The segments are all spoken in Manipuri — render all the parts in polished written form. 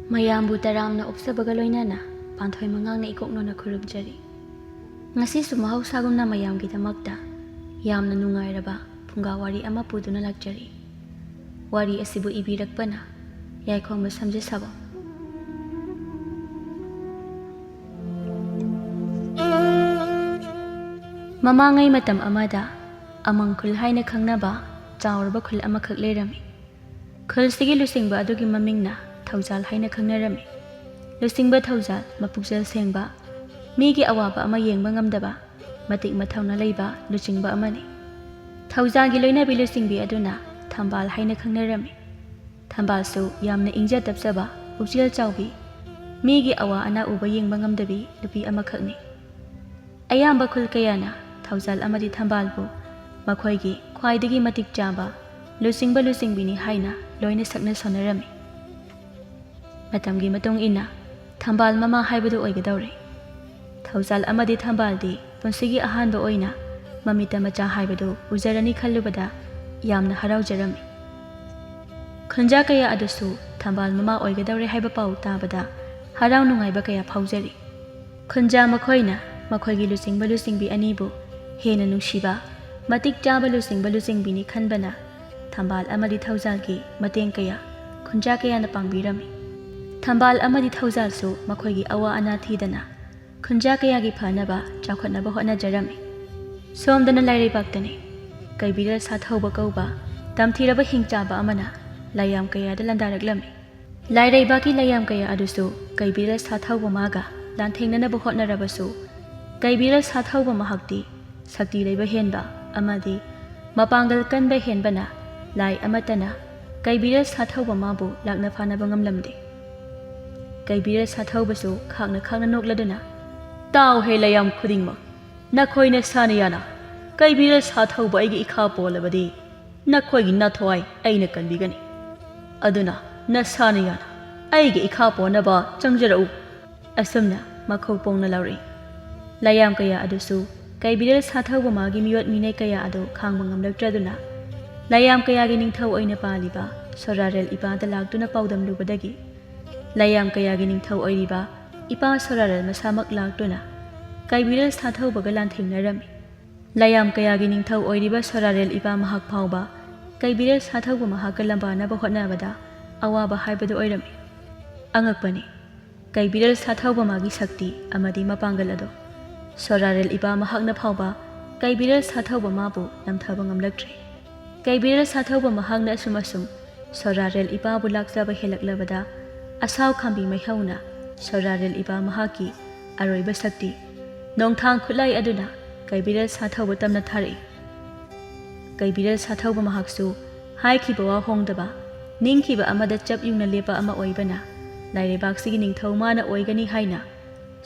ꯃꯌꯥꯝꯕꯨ ꯇꯔꯥꯝꯅ ꯑꯣꯛꯆꯕꯒ ꯂꯣꯏꯅꯅ ꯄꯥꯟꯊꯣꯏ ꯃꯉꯥꯡꯅ ꯏꯀꯣꯛꯅꯣꯅ ꯈꯨꯔꯨꯝꯖꯔꯤ꯫ ꯉꯁꯤꯁꯨ ꯃꯍꯧꯁꯥꯒꯨꯝꯅ ꯃꯌꯥꯝꯒꯤꯗꯃꯛꯇ ꯌꯥꯝꯅ ꯅꯨꯡꯉꯥꯏꯔꯕ ꯐꯨꯡꯒꯥꯋꯥꯔꯤ ꯑꯃ ꯄꯨꯗꯨꯅ ꯂꯥꯛꯆꯔꯤ꯫ ꯋꯥꯔꯤ ꯑꯁꯤꯕꯨ ꯏꯕꯤꯔꯛꯄꯅ ꯌꯥꯏꯈꯣꯝꯕ ꯁꯝꯖꯦꯁꯥꯕꯝ꯫ ꯃꯃꯥꯡꯉꯩ ꯃꯇꯝ ꯑꯃꯗ ꯑꯃꯪ ꯈꯨꯜ ꯍꯥꯏꯅ ꯈꯪꯅꯕ ꯆꯥꯎꯔꯕ ꯈꯨꯜ ꯑꯃꯈꯛ ꯂꯩꯔꯝꯃꯤ꯫ ꯈꯨꯜꯁꯤꯒꯤ ꯂꯨꯆꯤꯡꯕ ꯑꯗꯨꯒꯤ ꯃꯃꯤꯡꯅ ꯊꯧꯖꯥꯜ ꯍꯥꯏꯅ ꯈꯪꯅꯔꯝꯃꯤ꯫ ꯂꯨꯆꯤꯡꯕ ꯊꯧꯖꯥꯜ ꯃꯄꯨꯛꯆꯦꯜ ꯁꯦꯡꯕ, ꯃꯤꯒꯤ ꯑꯋꯥꯕ ꯑꯃ ꯌꯦꯡꯕ ꯉꯝꯗꯕ, ꯃꯇꯤꯛ ꯃꯊꯧꯅꯥ ꯂꯩꯕ ꯂꯨꯆꯤꯡꯕ ꯑꯃꯅꯤ꯫ ꯊꯧꯖꯥꯜꯒꯤ ꯂꯣꯏꯅꯕꯤ ꯂꯨꯆꯤꯡꯕꯤ ꯑꯗꯨꯅ ꯊꯝꯕꯥꯜ ꯍꯥꯏꯅ ꯈꯪꯅꯔꯝꯃꯤ꯫ ꯊꯝꯕꯥꯜꯁꯨ ꯌꯥꯝꯅ ꯏꯪꯖ ꯇꯞꯆꯕ, ꯄꯨꯛꯆꯦꯜ ꯆꯥꯎꯕꯤ, ꯃꯤꯒꯤ ꯑꯋꯥ ꯑꯅꯥ ꯎꯕ ꯌꯦꯡꯕ ꯉꯝꯗꯕꯤ ꯅꯨꯄꯤ ꯑꯃꯈꯛꯅꯤ꯫ ꯑꯌꯥꯝꯕ ꯈꯨꯜ ꯀꯌꯥꯅ ꯊꯧꯖꯥꯜ ꯑꯃꯗꯤ ꯊꯝꯕꯥꯜꯕꯨ ꯃꯈꯣꯏꯒꯤ ꯈ꯭ꯋꯥꯏꯗꯒꯤ ꯃꯇꯤꯛ ꯆꯥꯕ ꯂꯨꯆꯤꯡꯕ ꯂꯨꯆꯤꯡꯕꯤꯅꯤ ꯍꯥꯏꯅ ꯂꯣꯏꯅ ꯁꯛꯅ ꯁꯣꯟꯅꯔꯝꯃꯤ꯫ ꯃꯇꯝꯒꯤ ꯃꯇꯨꯡ ꯏꯟꯅ ꯊꯝꯕꯥꯜ ꯃꯃꯥ ꯍꯥꯏꯕꯗꯨ ꯑꯣꯏꯒꯗꯧꯔꯦ꯫ ꯊꯧꯖꯥꯜ ꯑꯃꯗꯤ ꯊꯝꯕꯥꯜꯗꯤ ꯄꯨꯟꯁꯤꯒꯤ ꯑꯍꯥꯟꯕ ꯑꯣꯏꯅ ꯃꯃꯤꯠꯇ ꯃꯆꯥ ꯍꯥꯏꯕꯗꯨ ꯎꯖꯔꯅꯤ ꯈꯜꯂꯨꯕꯗ ꯌꯥꯝꯅ ꯍꯔꯥꯎꯖꯔꯝꯃꯤ꯫ ꯈꯨꯟꯖꯥ ꯀꯌꯥ ꯑꯗꯨꯁꯨ ꯊꯝꯕꯥꯜ ꯃꯃꯥ ꯑꯣꯏꯒꯗꯧꯔꯦ ꯍꯥꯏꯕ ꯄꯥꯎ ꯇꯥꯕꯗ ꯍꯔꯥꯎ ꯅꯨꯡꯉꯥꯏꯕ ꯀꯌꯥ ꯐꯥꯎꯖꯔꯤ꯫ ꯈꯨꯟꯖꯥ ꯃꯈꯣꯏꯅ ꯃꯈꯣꯏꯒꯤ ꯂꯨꯆꯤꯡꯕ ꯂꯨꯆꯤꯡꯕꯤ ꯑꯅꯤꯕꯨ ꯍꯦꯟꯅ ꯅꯨꯡꯁꯤꯕ, ꯃꯇꯤꯛ ꯆꯥꯕ ꯂꯨꯆꯤꯡꯕ ꯂꯨꯆꯤꯡꯕꯤꯅꯤ ꯈꯟꯕꯅ ꯊꯝꯕꯥꯜ ꯑꯃꯗꯤ ꯊꯧꯖꯥꯜꯒꯤ ꯃꯇꯦꯡꯀꯌꯥ ꯈꯨꯟꯖꯥ ꯀꯌꯥꯅ ꯄꯥꯡꯕꯤꯔꯝꯃꯤ꯫ ꯊꯝꯕꯥꯜ ꯑꯃꯗꯤ ꯊꯧꯖꯥꯜꯁꯨ ꯃꯈꯣꯏꯒꯤ ꯑꯋꯥ ꯑꯅꯥ ꯊꯤꯗꯅ ꯈꯨꯟꯖꯥ ꯀꯌꯥꯒꯤ ꯐꯅꯕ ꯆꯥꯎꯈꯠꯅꯕ ꯍꯣꯠꯅꯖꯔꯝꯃꯤ꯫ ꯁꯣꯝꯗꯅ ꯂꯥꯏꯔꯩꯕꯥꯛꯇꯅꯤ ꯀꯩꯕꯤꯔꯦꯜ ꯁꯥꯊꯧꯕ ꯀꯧꯕ ꯇꯝꯊꯤꯔꯕ ꯍꯤꯡꯆꯥꯕ ꯑꯃꯅ ꯂꯥꯏꯌꯥꯝ ꯀꯌꯥꯗ ꯂꯥꯟꯗꯥꯔꯛꯂꯝꯃꯤ꯫ ꯂꯥꯏꯔꯩꯕꯥꯛꯀꯤ ꯂꯥꯏꯌꯥꯝ ꯀꯌꯥ ꯑꯗꯨꯁꯨ ꯀꯩꯕꯤꯔꯦꯜ ꯁꯥꯊꯧꯕ ꯃꯥꯒ ꯂꯥꯟꯊꯦꯡꯅꯅꯕ ꯍꯣꯠꯅꯔꯕꯁꯨ ꯀꯩꯕꯤꯔꯦꯜ ꯁꯥꯊꯧꯕ ꯃꯍꯥꯛꯇꯤ ꯁꯛꯇꯤ ꯂꯩꯕ ꯍꯦꯟꯕ ꯑꯃꯗꯤ ꯃꯄꯥꯡꯒꯜ ꯀꯟꯕ ꯍꯦꯟꯕꯅ ꯂꯥꯏ ꯑꯃꯠꯇꯅ ꯀꯩꯕꯤꯔꯦꯜ ꯁꯥꯊꯧꯕ ꯃꯥꯕꯨ ꯂꯥꯛꯅ ꯐꯥꯅꯕ ꯉꯝꯂꯝꯗꯦ꯫ ꯀꯩꯕꯤꯔꯦꯜ ꯁꯥꯊꯧꯕꯁꯨ ꯈꯥꯛꯅ ꯈꯥꯛꯅ ꯅꯣꯛꯂꯗꯨꯅ, "ꯇꯥꯎꯍꯦ ꯂꯥꯏꯌꯥꯝ ꯈꯨꯗꯤꯡꯃꯛ, ꯅꯈꯣꯏ ꯅꯁꯥꯅ ꯌꯥꯅ ꯀꯩꯕꯤꯔꯦꯜ ꯁꯥꯊꯧꯕ ꯑꯩꯒꯤ ꯏꯈꯥ ꯄꯣꯜꯂꯕꯗꯤ ꯅꯈꯣꯏꯒꯤ ꯅꯊ꯭ꯋꯥꯏ ꯑꯩꯅ ꯀꯟꯕꯤꯒꯅꯤ꯫ ꯑꯗꯨꯅ ꯅꯁꯥꯅ ꯌꯥꯅ ꯑꯩꯒꯤ ꯏꯈꯥ ꯄꯣꯟꯅꯕ ꯆꯪꯖꯔꯛꯎ"꯫ ꯑꯁꯨꯝꯅ ꯃꯈꯧ ꯄꯣꯡꯅ ꯂꯥꯎꯔꯛꯏ꯫ ꯂꯥꯏꯌꯥꯝ ꯀꯌꯥ ꯑꯗꯨꯁꯨ ꯀꯩꯕꯤꯔꯦꯜ ꯁꯥꯊꯧꯕ ꯃꯥꯒꯤ ꯃꯤꯑꯣꯠ ꯃꯤꯅꯩ ꯀꯌꯥ ꯑꯗꯨ ꯈꯥꯡꯕ ꯉꯝꯂꯛꯇ꯭ꯔꯗꯨꯅ ꯂꯥꯏꯌꯥꯝ ꯀꯌꯥꯒꯤ ꯅꯤꯡꯊꯧ ꯑꯣꯏꯅ ꯄꯥꯜꯂꯤꯕ ꯁꯣꯔꯥꯔꯦꯜ ꯏꯄꯥꯗ ꯂꯥꯛꯇꯨꯅ ꯄꯥꯎꯗꯝꯂꯨꯕꯗꯒꯤ ꯂꯥꯏꯌꯥꯝ ꯀꯌꯥꯒꯤ ꯅꯤꯡꯊꯧ ꯑꯣꯏꯔꯤꯕ ꯏꯄꯥ ꯁꯣꯔꯥꯔꯦꯜ ꯃꯁꯥꯃꯛ ꯂꯥꯛꯇꯨꯅ ꯀꯩꯕꯤꯔꯦꯜ ꯁꯥꯊꯧꯕꯒ ꯂꯥꯟꯊꯦꯡꯅꯔꯝꯃꯤ꯫ ꯂꯥꯏꯌꯥꯝ ꯀꯌꯥꯒꯤ ꯅꯤꯡꯊꯧ ꯑꯣꯏꯔꯤꯕ ꯁꯣꯔꯥꯔꯦꯜ ꯏꯄꯥ ꯃꯍꯥꯛ ꯐꯥꯎꯕ ꯀꯩꯕꯤꯔꯦꯜ ꯁꯥꯊꯧꯕ ꯃꯍꯥꯛꯀ ꯂꯝꯕꯥꯅꯕ ꯍꯣꯠꯅꯕꯗ ꯑꯋꯥꯕ ꯍꯥꯏꯕꯗꯨ ꯑꯣꯏꯔꯝꯃꯤ꯫ ꯑꯉꯛꯄꯅꯤ ꯀꯩꯕꯤꯔꯦꯜ ꯁꯥꯊꯧꯕ ꯃꯥꯒꯤ ꯁꯛꯇꯤ ꯑꯃꯗꯤ ꯃꯄꯥꯡꯒꯜ ꯑꯗꯣ ꯁꯣꯔꯥꯔꯦꯜ ꯏꯄꯥ ꯃꯍꯥꯛꯅ ꯐꯥꯎꯕ ꯀꯩꯕꯤꯔꯦꯜ ꯁꯥꯊꯧꯕ ꯃꯥꯕꯨ ꯅꯝꯊꯕ ꯉꯝꯂꯛꯇ꯭ꯔꯦ꯫ ꯀꯩꯕꯤꯔꯦꯜ ꯁꯥꯊꯧꯕ ꯃꯍꯥꯛꯅ ꯑꯁꯨꯝ ꯁꯣꯔꯥꯔꯦꯜ ꯏꯄꯥꯕꯨ ꯂꯥꯛꯆꯕ ꯍꯦꯜꯂꯛꯂꯕꯗ ꯑꯁꯥꯎ ꯈꯥꯝꯕꯤ ꯃꯩꯍꯧꯅ ꯁꯣꯔꯥꯔꯦꯜ ꯏꯄꯥ ꯃꯍꯥꯛꯀꯤ ꯑꯔꯣꯏꯕ ꯁꯛꯇꯤ ꯅꯣꯡꯊꯥꯡ ꯈꯨꯠꯂꯥꯏ ꯑꯗꯨꯅ ꯀꯩꯕꯤꯔꯦꯜ ꯁꯥꯊꯧꯕ ꯇꯝꯅ ꯊꯥꯔꯛꯏ꯫ ꯀꯩꯕꯤꯔꯦꯜ ꯁꯥꯊꯧꯕ ꯃꯍꯥꯛꯁꯨ ꯍꯥꯏꯈꯤꯕ ꯋꯥ ꯍꯣꯡꯗꯕ, ꯅꯤꯡꯈꯤꯕ ꯑꯃꯗ ꯆꯞ ꯌꯨꯡꯅ ꯂꯦꯞꯄ ꯑꯃ ꯑꯣꯏꯕꯅ ꯂꯥꯏꯔꯩꯕꯥꯛꯁꯤꯒꯤ ꯅꯤꯡꯊꯧ ꯃꯥꯅ ꯑꯣꯏꯒꯅꯤ ꯍꯥꯏꯅ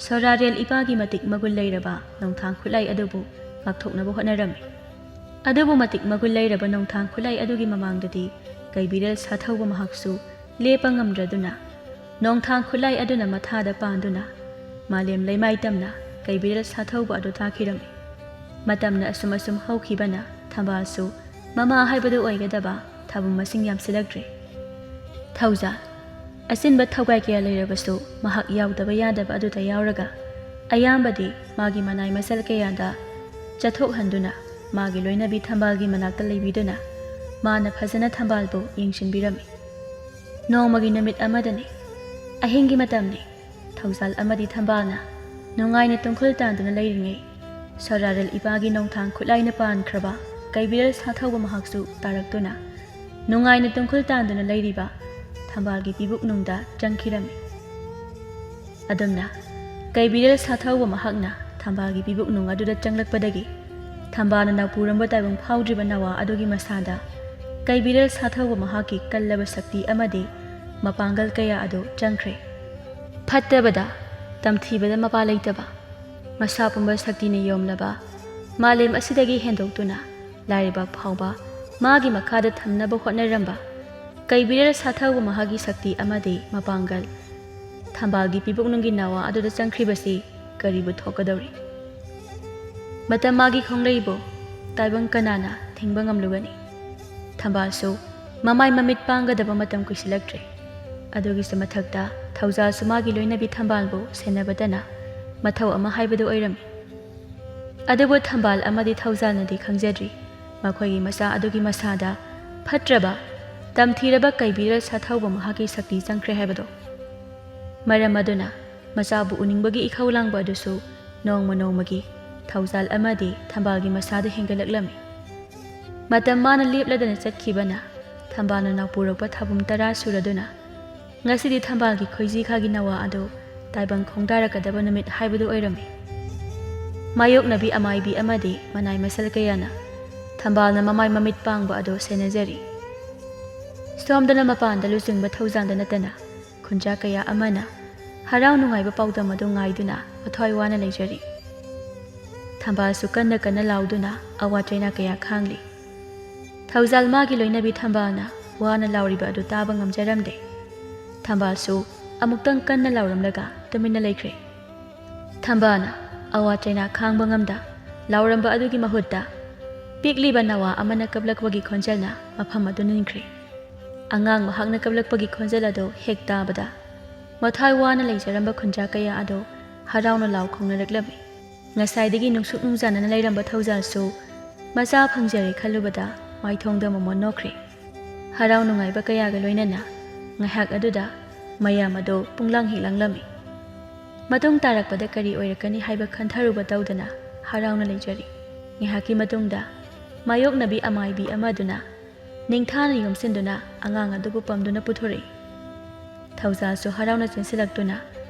ꯁꯣꯔꯥꯔꯦꯜ ꯏꯄꯥꯒꯤ ꯃꯇꯤꯛ ꯃꯒꯨꯟ ꯂꯩꯔꯕ ꯅꯣꯡꯊꯥꯡ ꯈꯨꯠꯂꯥꯏ ꯑꯗꯨꯕꯨ ꯉꯥꯛꯊꯣꯛꯅꯕ ꯍꯣꯠꯅꯔꯝꯃꯤ꯫ ꯑꯗꯨꯕꯨ ꯃꯇꯤꯛ ꯃꯒꯨꯟ ꯂꯩꯔꯕ ꯅꯣꯡꯊꯥꯡ ꯈꯨꯠꯂꯥꯏ ꯑꯗꯨꯒꯤ ꯃꯃꯥꯡꯗꯗꯤ ꯀꯩꯕꯤꯔꯦꯜ ꯁꯥꯊꯧꯕ ꯃꯍꯥꯛꯁꯨ ꯂꯦꯞꯄ ꯉꯝꯗ꯭ꯔꯗꯨꯅ ꯅꯣꯡꯊꯥꯡ ꯈꯨꯠꯂꯥꯏ ꯑꯗꯨꯅ ꯃꯊꯥꯗ ꯄꯥꯟꯗꯨꯅ ꯃꯥꯂꯦꯝ ꯂꯩꯃꯥꯏ ꯇꯝꯅ ꯀꯩꯕꯤꯔꯦꯜ ꯁꯥꯊꯧꯕ ꯑꯗꯨ ꯇꯥꯈꯤꯔꯝꯃꯤ꯫ ꯃꯇꯝꯅ ꯑꯁꯨꯝ ꯍꯧꯈꯤꯕꯅ ꯊꯝꯕꯥꯜꯁꯨ ꯃꯃꯥ ꯍꯥꯏꯕꯗꯨ ꯑꯣꯏꯒꯗꯕ ꯊꯥꯕꯨꯡ ꯃꯁꯤꯡ ꯌꯥꯝꯁꯤꯜꯂꯛꯇ꯭ꯔꯦ꯫ ꯊꯧꯖꯥꯜ ꯑꯆꯤꯟꯕ ꯊꯧꯒꯥꯏ ꯀꯌꯥ ꯂꯩꯔꯕꯁꯨ ꯃꯍꯥꯛ ꯌꯥꯎꯗꯕ ꯌꯥꯗꯕ ꯑꯗꯨꯗ ꯌꯥꯎꯔꯒ ꯑꯌꯥꯝꯕꯗꯤ ꯃꯥꯒꯤ ꯃꯅꯥꯏ ꯃꯆꯜ ꯀꯌꯥꯗ ꯆꯠꯊꯣꯛꯍꯟꯗꯨꯅ ꯃꯥꯒꯤ ꯂꯣꯏꯅꯕꯤ ꯊꯝꯕꯥꯜꯒꯤ ꯃꯅꯥꯛꯇ ꯂꯩꯕꯤꯗꯨꯅ ꯃꯥꯅ ꯐꯖꯅ ꯊꯝꯕꯥꯜꯕꯨ ꯌꯦꯡꯁꯤꯟꯕꯤꯔꯝꯃꯤ꯫ ꯅꯣꯡꯃꯒꯤ ꯅꯨꯃꯤꯠ ꯑꯃꯗꯅꯤ, ꯑꯍꯤꯡꯒꯤ ꯃꯇꯝꯅꯤ, ꯊꯧꯖꯥꯜ ꯑꯃꯗꯤ ꯊꯝꯕꯥꯜꯅ ꯅꯨꯡꯉꯥꯏꯅ ꯇꯨꯝꯈꯨꯜ ꯇꯥꯟꯗꯨꯅ ꯂꯩꯔꯤꯉꯩ ꯁꯣꯔꯥꯔꯦꯜ ꯏꯄꯥꯒꯤ ꯅꯣꯡꯊꯥꯡ ꯈꯨꯠꯂꯥꯏꯅ ꯄꯥꯟꯈ꯭ꯔꯕ ꯀꯩꯕꯤꯔꯦꯜ ꯁꯥꯊꯧꯕ ꯃꯍꯥꯛꯁꯨ ꯇꯥꯔꯛꯇꯨꯅ ꯅꯨꯡꯉꯥꯏꯅ ꯇꯨꯝꯈꯨꯜ ꯇꯥꯟꯗꯨꯅ ꯂꯩꯔꯤꯕ ꯊꯝꯕꯥꯜꯒꯤ ꯄꯤꯕꯨꯛꯅꯨꯡꯗ ꯆꯪꯈꯤꯔꯝꯃꯤ꯫ ꯑꯗꯨꯝꯅ ꯀꯩꯕꯤꯔꯦꯜ ꯁꯥꯊꯧꯕ ꯃꯍꯥꯛꯅ ꯊꯝꯕꯥꯜꯒꯤ ꯄꯤꯕꯨꯛꯅꯨꯡ ꯑꯗꯨꯗ ꯆꯪꯂꯛꯄꯗꯒꯤ ꯊꯝꯕꯥꯜꯅ ꯅꯥꯎꯄꯨꯔꯝꯕ ꯇꯥꯏꯕꯪ ꯐꯥꯎꯗ꯭ꯔꯤꯕ ꯅꯋꯥ ꯑꯗꯨꯒꯤ ꯃꯁꯥꯗ ꯀꯩꯕꯤꯔꯦꯜ ꯁꯥꯊꯧꯕ ꯃꯍꯥꯛꯀꯤ ꯀꯜꯂꯕ ꯁꯛꯇꯤ ꯑꯃꯗꯤ ꯃꯄꯥꯡꯒꯜ ꯀꯌꯥ ꯑꯗꯨ ꯆꯪꯈ꯭ꯔꯦ꯫ ꯐꯠꯇꯕꯗ, ꯇꯝꯊꯤꯕꯗ ꯃꯄꯥ ꯂꯩꯇꯕ, ꯃꯁꯥ ꯄꯨꯝꯕ ꯁꯛꯇꯤꯅ ꯌꯣꯝꯂꯕ ꯃꯥꯂꯦꯝ ꯑꯁꯤꯗꯒꯤ ꯍꯦꯟꯗꯣꯛꯇꯨꯅ ꯂꯥꯏꯔꯩꯕꯥꯛ ꯐꯥꯎꯕ ꯃꯥꯒꯤ ꯃꯈꯥꯗ ꯊꯝꯅꯕ ꯍꯣꯠꯅꯔꯝꯕ ꯀꯩꯕꯤꯔꯦꯜ ꯁꯥꯊꯧꯕ ꯃꯍꯥꯛꯀꯤ ꯁꯛꯇꯤ ꯑꯃꯗꯤ ꯃꯄꯥꯡꯒꯜ ꯊꯝꯕꯥꯜꯒꯤ ꯄꯤꯕꯨꯛꯅꯨꯡꯒꯤ ꯅꯋꯥ ꯑꯗꯨꯗ ꯆꯪꯈ꯭ꯔꯤꯕꯁꯤ ꯀꯔꯤꯕꯨ ꯊꯣꯛꯀꯗꯧꯔꯤ? ꯃꯇꯝ ꯃꯥꯒꯤ ꯈꯣꯡꯂꯩꯕꯨ ꯇꯥꯏꯕꯪ ꯀꯅꯥꯅ ꯊꯤꯡꯕ ꯉꯝꯂꯨꯒꯅꯤ? ꯊꯝꯕꯥꯜꯁꯨ ꯃꯃꯥꯏ ꯃꯃꯤꯠ ꯄꯥꯡꯒꯗꯕ ꯃꯇꯝ ꯀꯨꯏꯁꯤꯜꯂꯛꯇ꯭ꯔꯦ꯫ ꯑꯗꯨꯒꯤꯁꯨ ꯃꯊꯛꯇ ꯊꯧꯖꯥꯜꯁꯨ ꯃꯥꯒꯤ ꯂꯣꯏꯅꯕꯤ ꯊꯝꯕꯥꯜꯕꯨ ꯁꯦꯟꯅꯕꯗꯅ ꯃꯊꯧ ꯑꯃ ꯍꯥꯏꯕꯗꯨ ꯑꯣꯏꯔꯝꯃꯤ꯫ ꯑꯗꯨꯕꯨ ꯊꯝꯕꯥꯜ ꯑꯃꯗꯤ ꯊꯧꯖꯥꯜꯅꯗꯤ ꯈꯪꯖꯗ꯭ꯔꯤ ꯃꯈꯣꯏꯒꯤ ꯃꯆꯥ ꯑꯗꯨꯒꯤ ꯃꯁꯥꯗ ꯐꯠꯇ꯭ꯔꯕ ꯇꯝꯊꯤꯔꯕ ꯀꯩꯕꯤꯔꯦꯜ ꯁꯥꯊꯧꯕ ꯃꯍꯥꯛꯀꯤ ꯁꯛꯇꯤ ꯆꯪꯈ꯭ꯔꯦ ꯍꯥꯏꯕꯗꯣ꯫ ꯃꯔꯝ ꯑꯗꯨꯅ ꯃꯆꯥꯕꯨ ꯎꯅꯤꯡꯕꯒꯤ ꯏꯈꯧ ꯂꯥꯡꯕ ꯑꯗꯨꯁꯨ ꯅꯣꯡꯃ ꯅꯣꯡꯃꯒꯤ ꯊꯧꯖꯥꯜ ꯑꯃꯗꯤ ꯊꯝꯕꯥꯜꯒꯤ ꯃꯁꯥꯗ ꯍꯦꯟꯒꯠꯂꯛꯂꯝꯃꯤ꯫ ꯃꯇꯝ ꯃꯥꯅ ꯂꯦꯞꯂꯗꯅ ꯆꯠꯈꯤꯕꯅ ꯊꯝꯕꯥꯜꯅ ꯅꯥꯎꯄꯨꯔꯛꯄ ꯊꯥꯕꯨꯝ 10 ꯁꯨꯔꯗꯨꯅ ꯉꯁꯤꯗꯤ ꯊꯝꯕꯥꯜꯒꯤ ꯈꯣꯏꯖꯤ-ꯈꯥꯒꯤ ꯅꯋꯥ ꯑꯗꯨ ꯇꯥꯏꯕꯪ ꯈꯣꯡꯗꯥꯔꯛꯀꯗꯕ ꯅꯨꯃꯤꯠ ꯍꯥꯏꯕꯗꯨ ꯑꯣꯏꯔꯝꯃꯤ꯫ ꯃꯥꯌꯣꯛꯅꯕꯤ ꯑꯃꯥꯏꯕꯤ ꯑꯃꯗꯤ ꯃꯅꯥꯏ ꯃꯁꯜ ꯀꯌꯥꯅ ꯊꯝꯕꯥꯜꯅ ꯃꯃꯥꯏ ꯃꯃꯤꯠ ꯄꯥꯡꯕ ꯑꯗꯨ ꯁꯦꯟꯅꯖꯔꯤ꯫ ꯁꯣꯝꯗꯅ ꯃꯄꯥꯟꯗ ꯂꯨꯆꯤꯡꯕ ꯊꯧꯖꯥꯜꯗ ꯅꯠꯇꯅ ꯈꯨꯟꯖꯥ ꯀꯌꯥ ꯑꯃꯅ ꯍꯔꯥꯎ ꯅꯨꯡꯉꯥꯏꯕ ꯄꯥꯎꯗꯝ ꯑꯗꯨ ꯉꯥꯏꯗꯨꯅ ꯃꯊ꯭ꯋꯥꯏ ꯋꯥꯅ ꯂꯩꯖꯔꯤ꯫ ꯊꯝꯕꯥꯜꯁꯨ ꯀꯟꯅ ꯀꯟꯅ ꯂꯥꯎꯗꯨꯅ ꯑꯋꯥ ꯆꯩꯅꯥ ꯀꯌꯥ ꯈꯥꯡꯂꯤ꯫ ꯊꯧꯖꯥꯜ ꯃꯥꯒꯤ ꯂꯣꯏꯅꯕꯤ ꯊꯝꯕꯥꯜꯅ ꯋꯥꯅ ꯂꯥꯎꯔꯤꯕ ꯑꯗꯨ ꯇꯥꯕ ꯉꯝꯖꯔꯝꯗꯦ꯫ ꯊꯝꯕꯥꯜꯁꯨ ꯑꯃꯨꯛꯇꯪ ꯀꯟꯅ ꯂꯥꯎꯔꯝꯂꯒ ꯇꯨꯃꯤꯟꯅ ꯂꯩꯈ꯭ꯔꯦ꯫ ꯊꯝꯕꯥꯜꯅ ꯑꯋꯥ ꯆꯩꯅꯥ ꯈꯥꯡꯕ ꯉꯝꯗ ꯂꯥꯎꯔꯝꯕ ꯑꯗꯨꯒꯤ ꯃꯍꯨꯠꯇ ꯄꯤꯛꯂꯤꯕ ꯅꯋꯥ ꯑꯃꯅ ꯀꯞꯂꯛꯄꯒꯤ ꯈꯣꯟꯖꯦꯜꯅ ꯃꯐꯝ ꯑꯗꯨ ꯅꯤꯟꯈ꯭ꯔꯦ꯫ ꯑꯉꯥꯡ ꯃꯍꯥꯛꯅ ꯀꯞꯂꯛꯄꯒꯤ ꯈꯣꯟꯖꯦꯜ ꯑꯗꯨ ꯍꯦꯛ ꯇꯥꯕꯗ ꯃꯊ꯭ꯋꯥꯏ ꯋꯥꯅ ꯂꯩꯖꯔꯝꯕ ꯈꯨꯟꯖꯥ ꯀꯌꯥ ꯑꯗꯨ ꯍꯔꯥꯎꯅ ꯂꯥꯎ ꯈꯣꯡꯅꯔꯛꯂꯝꯃꯤ꯫ ꯉꯁꯥꯏꯗꯒꯤ ꯅꯨꯡꯁꯨꯛ ꯅꯨꯡꯖꯥꯅꯅ ꯂꯩꯔꯝꯕ ꯊꯧꯖꯥꯜꯁꯨ ꯃꯆꯥ ꯐꯪꯖꯔꯦ ꯈꯜꯂꯨꯕꯗ ꯃꯥꯏꯊꯣꯡꯗ ꯃꯣꯃꯣꯟ ꯅꯣꯛꯈ꯭ꯔꯦ꯫ ꯍꯔꯥꯎ ꯅꯨꯡꯉꯥꯏꯕ ꯀꯌꯥꯒ ꯂꯣꯏꯅꯅ ꯉꯥꯏꯍꯥꯛ ꯑꯗꯨꯗ ꯃꯌꯥꯝ ꯑꯗꯨ ꯄꯨꯡꯂꯥꯡ ꯍꯦꯛ ꯂꯥꯡꯂꯝꯃꯤ꯫ ꯃꯇꯨꯡ ꯇꯥꯔꯛꯄꯗ ꯀꯔꯤ ꯑꯣꯏꯔꯛꯀꯅꯤ ꯍꯥꯏꯕ ꯈꯟꯊꯔꯨꯕ ꯇꯧꯗꯅ ꯍꯔꯥꯎꯅ ꯂꯩꯖꯔꯤ꯫ ꯉꯥꯏꯍꯥꯛꯀꯤ ꯃꯇꯨꯡꯗ ꯃꯥꯌꯣꯛꯅꯕꯤ ꯑꯃꯥꯏꯕꯤ ꯑꯃꯗꯨꯅ ꯅꯤꯡꯊꯥꯅ ꯌꯣꯝꯁꯤꯟꯗꯨꯅ ꯑꯉꯥꯡ ꯑꯗꯨꯕꯨ ꯄꯝꯗꯨꯅ ꯄꯨꯊꯣꯔꯛꯏ꯫ ꯊꯧꯖꯥꯜꯁꯨ ꯍꯔꯥꯎꯅ ꯆꯦꯟꯁꯤꯜꯂꯛꯇꯨꯅ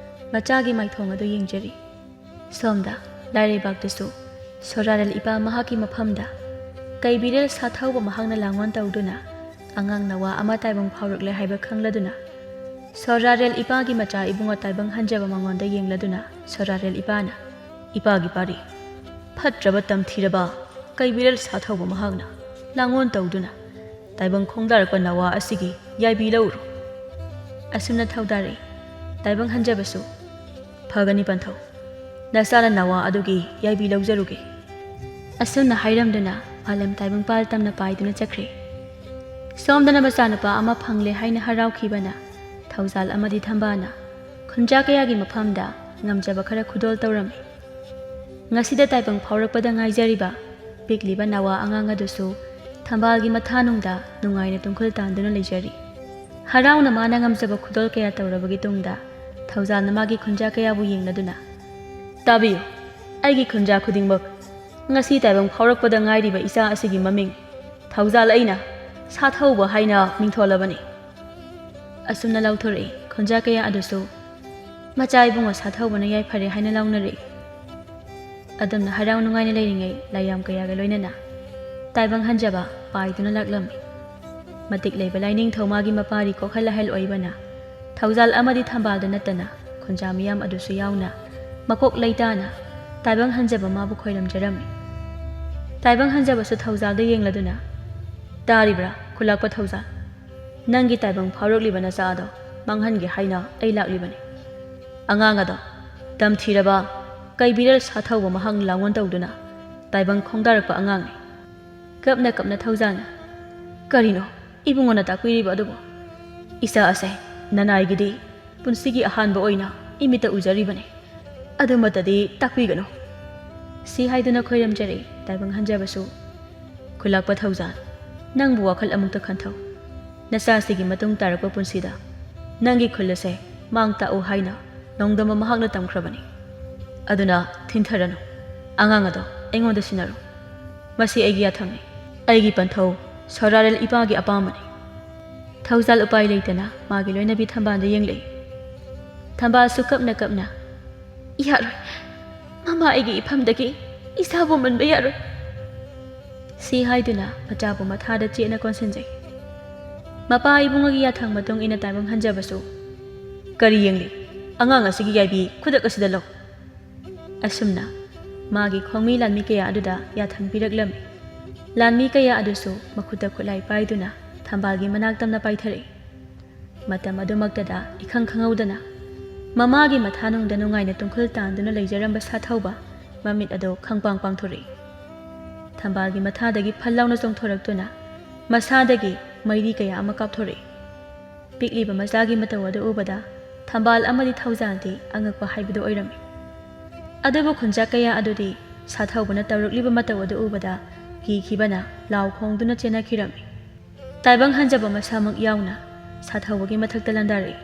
ꯃꯆꯥꯒꯤ ꯃꯥꯏꯊꯣꯡ ꯑꯗꯨ ꯌꯦꯡꯖꯔꯤ꯫ ꯁꯣꯝꯗ ꯂꯥꯏꯔꯩꯕꯥꯛꯇꯁꯨ ꯁꯣꯔꯥꯔꯦꯜ ꯏꯄꯥ ꯃꯍꯥꯛꯀꯤ ꯃꯐꯝꯗ ꯀꯩꯕꯤꯔꯦꯜ ꯁꯥꯊꯧꯕ ꯃꯍꯥꯛꯅ ꯂꯥꯡꯑꯣꯟ ꯇꯧꯗꯨꯅ ꯑꯉꯥꯡ ꯅꯋꯥ ꯑꯃ ꯇꯥꯏꯕꯪ ꯐꯥꯎꯔꯛꯂꯦ ꯍꯥꯏꯕ ꯈꯪꯂꯗꯨꯅ ꯁꯣꯔꯥꯔꯦꯜ ꯏꯄꯥꯒꯤ ꯃꯆꯥ ꯏꯕꯨꯡꯉꯣ ꯇꯥꯏꯕꯪ ꯍꯟꯖꯕ ꯃꯉꯣꯟꯗ ꯌꯦꯡꯂꯗꯨꯅ ꯁꯣꯔꯥꯔꯦꯜ ꯏꯄꯥꯅ "ꯏꯄꯥꯒꯤ ꯄꯥꯔꯤ, ꯐꯠꯇ꯭ꯔꯕ ꯇꯝꯊꯤꯔꯕ ꯀꯩꯕꯤꯔꯦꯜ ꯁꯥꯊꯧꯕ ꯃꯍꯥꯛꯅ ꯂꯥꯡꯑꯣꯟ ꯇꯧꯗꯨꯅ ꯇꯥꯏꯕꯪ ꯈꯣꯡꯗꯥꯔꯛꯄ ꯅꯋꯥ ꯑꯁꯤꯒꯤ ꯌꯥꯏꯕꯤ ꯂꯧꯔꯨ" ꯑꯁꯨꯝꯅ ꯊꯧꯗꯥꯔꯛꯏ꯫ ꯇꯥꯏꯕꯪ ꯍꯟꯖꯕꯁꯨ "ꯐꯒꯅꯤ ꯄꯟꯊꯧ, ꯅꯆꯥꯅ ꯅꯋꯥ ꯑꯗꯨꯒꯤ ꯌꯥꯏꯕꯤ ꯂꯧꯖꯔꯨꯒꯦ" ꯑꯁꯨꯝꯅ ꯍꯥꯏꯔꯝꯗꯨꯅ ꯃꯥꯂꯦꯝ ꯇꯥꯏꯕꯪꯄꯥꯜ ꯇꯝꯅ ꯄꯥꯏꯗꯨꯅ ꯆꯠꯈ꯭ꯔꯦ꯫ ꯁꯣꯝꯗꯅ ꯃꯆꯥꯅꯨꯄꯥ ꯑꯃ ꯐꯪꯂꯦ ꯍꯥꯏꯅ ꯍꯔꯥꯎꯈꯤꯕꯅ ꯊꯧꯖꯥꯜ ꯑꯃꯗꯤ ꯊꯝꯕꯥꯜꯅ ꯈꯨꯟꯖꯥ ꯀꯌꯥꯒꯤ ꯃꯐꯝꯗ ꯉꯝꯖꯕ ꯈꯔ ꯈꯨꯗꯣꯜ ꯇꯧꯔꯝꯃꯤ꯫ ꯉꯁꯤꯗ ꯇꯥꯏꯕꯪ ꯐꯥꯎꯔꯛꯄꯗ ꯉꯥꯏꯖꯔꯤꯕ ꯄꯤꯛꯂꯤꯕ ꯅꯋꯥ ꯑꯉꯥꯡ ꯑꯗꯨꯁꯨ ꯊꯝꯕꯥꯜꯒꯤ ꯃꯊꯥꯅꯨꯡꯗ ꯅꯨꯡꯉꯥꯏꯅ ꯇꯨꯝꯈꯨꯜ ꯇꯥꯟꯗꯨꯅ ꯂꯩꯖꯔꯤ꯫ ꯍꯔꯥꯎꯅ ꯃꯥꯅ ꯉꯝꯖꯕ ꯈꯨꯗꯣꯜ ꯀꯌꯥ ꯇꯧꯔꯕꯒꯤ ꯇꯨꯡꯗ ꯊꯧꯖꯥꯜꯅ ꯃꯥꯒꯤ ꯈꯨꯟꯖꯥ ꯀꯌꯥꯕꯨ ꯌꯦꯡꯂꯗꯨꯅ "ꯇꯥꯕꯤꯌꯨ, ꯑꯩꯒꯤ ꯈꯨꯟꯖꯥ ꯈꯨꯗꯤꯡꯃꯛ, ꯉꯁꯤ ꯇꯥꯏꯕꯪ ꯐꯥꯎꯔꯛꯄꯗ ꯉꯥꯏꯔꯤꯕ ꯏꯆꯥ ꯑꯁꯤꯒꯤ ꯃꯃꯤꯡ ꯊꯧꯖꯥꯜ ꯑꯩꯅ ꯁꯥꯊꯧꯕ ꯍꯥꯏꯅ ꯃꯤꯡꯊꯣꯜꯂꯕꯅꯤ" ꯑꯁꯨꯝꯅ ꯂꯥꯎꯊꯣꯔꯛꯏ꯫ ꯈꯨꯟꯖꯥ ꯀꯌꯥ ꯑꯗꯨꯁꯨ "ꯃꯆꯥ ꯏꯕꯨꯡꯉꯣ ꯁꯥꯊꯧꯕꯅ ꯌꯥꯏꯐꯔꯦ" ꯍꯥꯏꯅ ꯂꯥꯎꯅꯔꯛꯏ꯫ ꯑꯗꯨꯝꯅ ꯍꯔꯥꯎ ꯅꯨꯡꯉꯥꯏꯅ ꯂꯩꯔꯤꯉꯩ ꯂꯥꯏꯌꯥꯝ ꯀꯌꯥꯒ ꯂꯣꯏꯅꯅ ꯇꯥꯏꯕꯪ ꯍꯟꯖꯕ ꯄꯥꯏꯗꯨꯅ ꯂꯥꯛꯂꯝꯃꯤ꯫ ꯃꯇꯤꯛ ꯂꯩꯕ ꯂꯥꯏꯅꯤꯡꯊꯧ ꯃꯥꯒꯤ ꯃꯄꯥꯔꯤ ꯀꯣꯛꯍꯜ ꯑꯍꯜ ꯑꯣꯏꯕꯅ ꯊꯧꯖꯥꯜ ꯑꯃꯗꯤ ꯊꯝꯕꯥꯜꯗ ꯅꯠꯇꯅ ꯈꯨꯟꯖꯥ ꯃꯤꯌꯥꯝ ꯑꯗꯨꯁꯨ ꯌꯥꯎꯅ ꯃꯀꯣꯛ ꯂꯩꯇꯥꯅ ꯇꯥꯏꯕꯪ ꯍꯟꯖꯕ ꯃꯥꯕꯨ ꯈꯣꯏꯔꯝꯖꯔꯝꯃꯤ꯫ ꯇꯥꯏꯕꯪ ꯍꯟꯖꯕꯁꯨ ꯊꯧꯖꯥꯜꯗ ꯌꯦꯡꯂꯗꯨꯅ "ꯇꯥꯔꯤꯕ꯭ꯔꯥ ꯈꯨꯜꯂꯥꯛꯄ ꯊꯧꯖꯥꯜ, ꯅꯪꯒꯤ ꯇꯥꯏꯕꯪ ꯐꯥꯎꯔꯛꯂꯤꯕ ꯅꯆꯥ ꯑꯗꯣ ꯃꯥꯡꯍꯟꯒꯦ ꯍꯥꯏꯅ ꯑꯩ ꯂꯥꯛꯂꯤꯕꯅꯤ꯫ ꯑꯉꯥꯡ ꯑꯗꯣ ꯇꯝꯊꯤꯔꯕ ꯀꯩꯕꯤꯔꯦꯜ ꯁꯥꯊꯧꯕ ꯃꯍꯥꯛꯅ ꯂꯥꯡꯑꯣꯟ ꯇꯧꯗꯨꯅ ꯇꯥꯏꯕꯪ ꯈꯣꯡꯗꯥꯔꯛꯄ ꯑꯉꯥꯡꯅꯤ." ꯀꯞꯅ ꯀꯞꯅ ꯊꯧꯖꯥꯜꯅ "ꯀꯔꯤꯅꯣ ꯏꯕꯨꯡꯉꯣꯅ ꯇꯥꯛꯄꯤꯔꯤꯕ ꯑꯗꯨꯕꯨ? ꯏꯆꯥ ꯑꯁꯦ ꯅꯅꯥꯏꯒꯤꯗꯤ ꯄꯨꯟꯁꯤꯒꯤ ꯑꯍꯥꯟꯕ ꯑꯣꯏꯅ ꯏꯃꯤꯠꯇ ꯎꯖꯔꯤꯕꯅꯤ, ꯑꯗꯨꯃꯛꯇꯗꯤ ꯇꯥꯛꯄꯤꯒꯅꯨ" ꯁꯤ ꯍꯥꯏꯗꯨꯅ ꯈꯣꯏꯔꯝꯖꯔꯛꯏ꯫ ꯇꯥꯏꯕꯪ ꯍꯟꯖꯕꯁꯨ "ꯈꯨꯜꯂꯥꯛꯄ ꯊꯧꯖꯥꯜ, ꯅꯪꯕꯨ ꯋꯥꯈꯜ ꯑꯃꯨꯛꯇ ꯈꯟꯊꯧ. ꯅꯆꯥꯁꯤꯒꯤ ꯃꯇꯨꯡ ꯇꯥꯔꯛꯄ ꯄꯨꯟꯁꯤꯗ ꯅꯪꯒꯤ ꯈꯨꯜ ꯑꯁꯦ ꯃꯥꯡ ꯇꯥꯛꯎ ꯍꯥꯏꯅ ꯅꯣꯡꯗꯝꯕ ꯃꯍꯥꯛꯅ ꯇꯝꯈ꯭ꯔꯕꯅꯤ. ꯑꯗꯨꯅ ꯊꯤꯟꯊꯔꯅꯨ. ꯑꯉꯥꯡ ꯑꯗꯣ ꯑꯩꯉꯣꯟꯗ ꯁꯤꯟꯅꯔꯨ. ꯃꯁꯤ ꯑꯩꯒꯤ ꯌꯥꯊꯪꯅꯤ. ꯑꯩꯒꯤ ꯄꯟꯊꯧ ꯁꯣꯔꯥꯔꯦꯜ ꯏꯄꯥꯒꯤ ꯑꯄꯥꯝꯕꯅꯤ." ꯊꯧꯖꯥꯜ ꯎꯄꯥꯏ ꯂꯩꯇꯅ ꯃꯥꯒꯤ ꯂꯣꯏꯅꯕꯤ ꯊꯝꯕꯥꯜꯗ ꯌꯦꯡꯂꯛꯏ꯫ ꯊꯝꯕꯥꯜꯁꯨ ꯀꯞꯅ ꯀꯞꯅ "ꯌꯥꯔꯣꯏ, ꯃꯃꯥ ꯑꯩꯒꯤ ꯏꯐꯝꯗꯒꯤ ꯏꯆꯥꯕꯨ ꯃꯨꯟꯕ ꯌꯥꯔꯣꯏ" ꯁꯤ ꯍꯥꯏꯗꯨꯅ ꯃꯆꯥꯕꯨ ꯃꯊꯥꯗ ꯆꯦꯠꯅ ꯀꯣꯟꯁꯤꯟꯖꯩ꯫ ꯃꯄꯥ ꯏꯕꯨꯡꯉꯣꯒꯤ ꯌꯥꯊꯪ ꯃꯇꯨꯡ ꯏꯟꯅ ꯇꯥꯏꯕꯪ ꯍꯟꯖꯕꯁꯨ "ꯀꯔꯤ ꯌꯦꯡꯂꯤ? ꯑꯉꯥꯡ ꯑꯁꯤꯒꯤ ꯌꯥꯏꯕꯤ ꯈꯨꯗꯛ ꯑꯁꯤꯗ ꯂꯧ" ꯑꯁꯨꯝꯅ ꯃꯥꯒꯤ ꯈꯣꯡꯃꯤ ꯂꯥꯟꯃꯤ ꯀꯌꯥ ꯑꯗꯨꯗ ꯌꯥꯊꯪ ꯄꯤꯔꯛꯂꯝꯃꯤ꯫ ꯂꯥꯟꯃꯤ ꯀꯌꯥ ꯑꯗꯨꯁꯨ ꯃꯈꯨꯠꯇ ꯈꯨꯠꯂꯥꯏ ꯄꯥꯏꯗꯨꯅ ꯊꯝꯕꯥꯜꯒꯤ ꯃꯅꯥꯛ ꯇꯝꯅ ꯄꯥꯏꯊꯔꯛꯏ꯫ ꯃꯇꯝ ꯑꯗꯨꯃꯛꯇꯗ ꯏꯈꯪ ꯈꯪꯍꯧꯗꯅ ꯃꯃꯥꯒꯤ ꯃꯊꯥꯅꯨꯡꯗ ꯅꯨꯡꯉꯥꯏꯅ ꯇꯨꯝꯈꯨꯜ ꯇꯥꯟꯗꯨꯅ ꯂꯩꯖꯔꯝꯕ ꯁꯥꯊꯧꯕ ꯃꯃꯤꯠ ꯑꯗꯨ ꯈꯪꯄꯥꯡ ꯄꯥꯡꯊꯣꯔꯛꯏ꯫ ꯊꯝꯕꯥꯜꯒꯤ ꯃꯊꯥꯗꯒꯤ ꯐꯜ ꯂꯥꯎꯅ ꯆꯣꯡꯊꯣꯔꯛꯇꯨꯅ ꯃꯁꯥꯗꯒꯤ ꯃꯩꯔꯤ ꯀꯌꯥ ꯑꯃ ꯀꯥꯞꯊꯣꯔꯛꯏ꯫ ꯄꯤꯛꯂꯤꯕ ꯃꯆꯥꯒꯤ ꯃꯇꯧ ꯑꯗꯨ ꯎꯕꯗ ꯊꯝꯕꯥꯜ ꯑꯃꯗꯤ ꯊꯧꯖꯥꯜꯗꯤ ꯑꯉꯛꯄ ꯍꯥꯏꯕꯗꯨ ꯑꯣꯏꯔꯝꯃꯤ꯫ ꯑꯗꯨꯕꯨ ꯈꯨꯟꯖꯥ ꯀꯌꯥ ꯑꯗꯨꯗꯤ ꯁꯥꯊꯧꯕꯅ ꯇꯧꯔꯛꯂꯤꯕ ꯃꯇꯧ ꯑꯗꯨ ꯎꯕꯗ ꯀꯤꯈꯤꯕꯅ ꯂꯥꯎ ꯈꯣꯡꯗꯨꯅ ꯆꯦꯟꯅꯈꯤꯔꯝꯃꯤ꯫ ꯇꯥꯏꯕꯪ ꯍꯟꯖꯕ ꯃꯁꯥꯃꯛ ꯌꯥꯎꯅ ꯁꯥꯊꯧꯕꯒꯤ ꯃꯊꯛꯇ ꯂꯥꯟꯗꯥꯔꯛꯏ꯫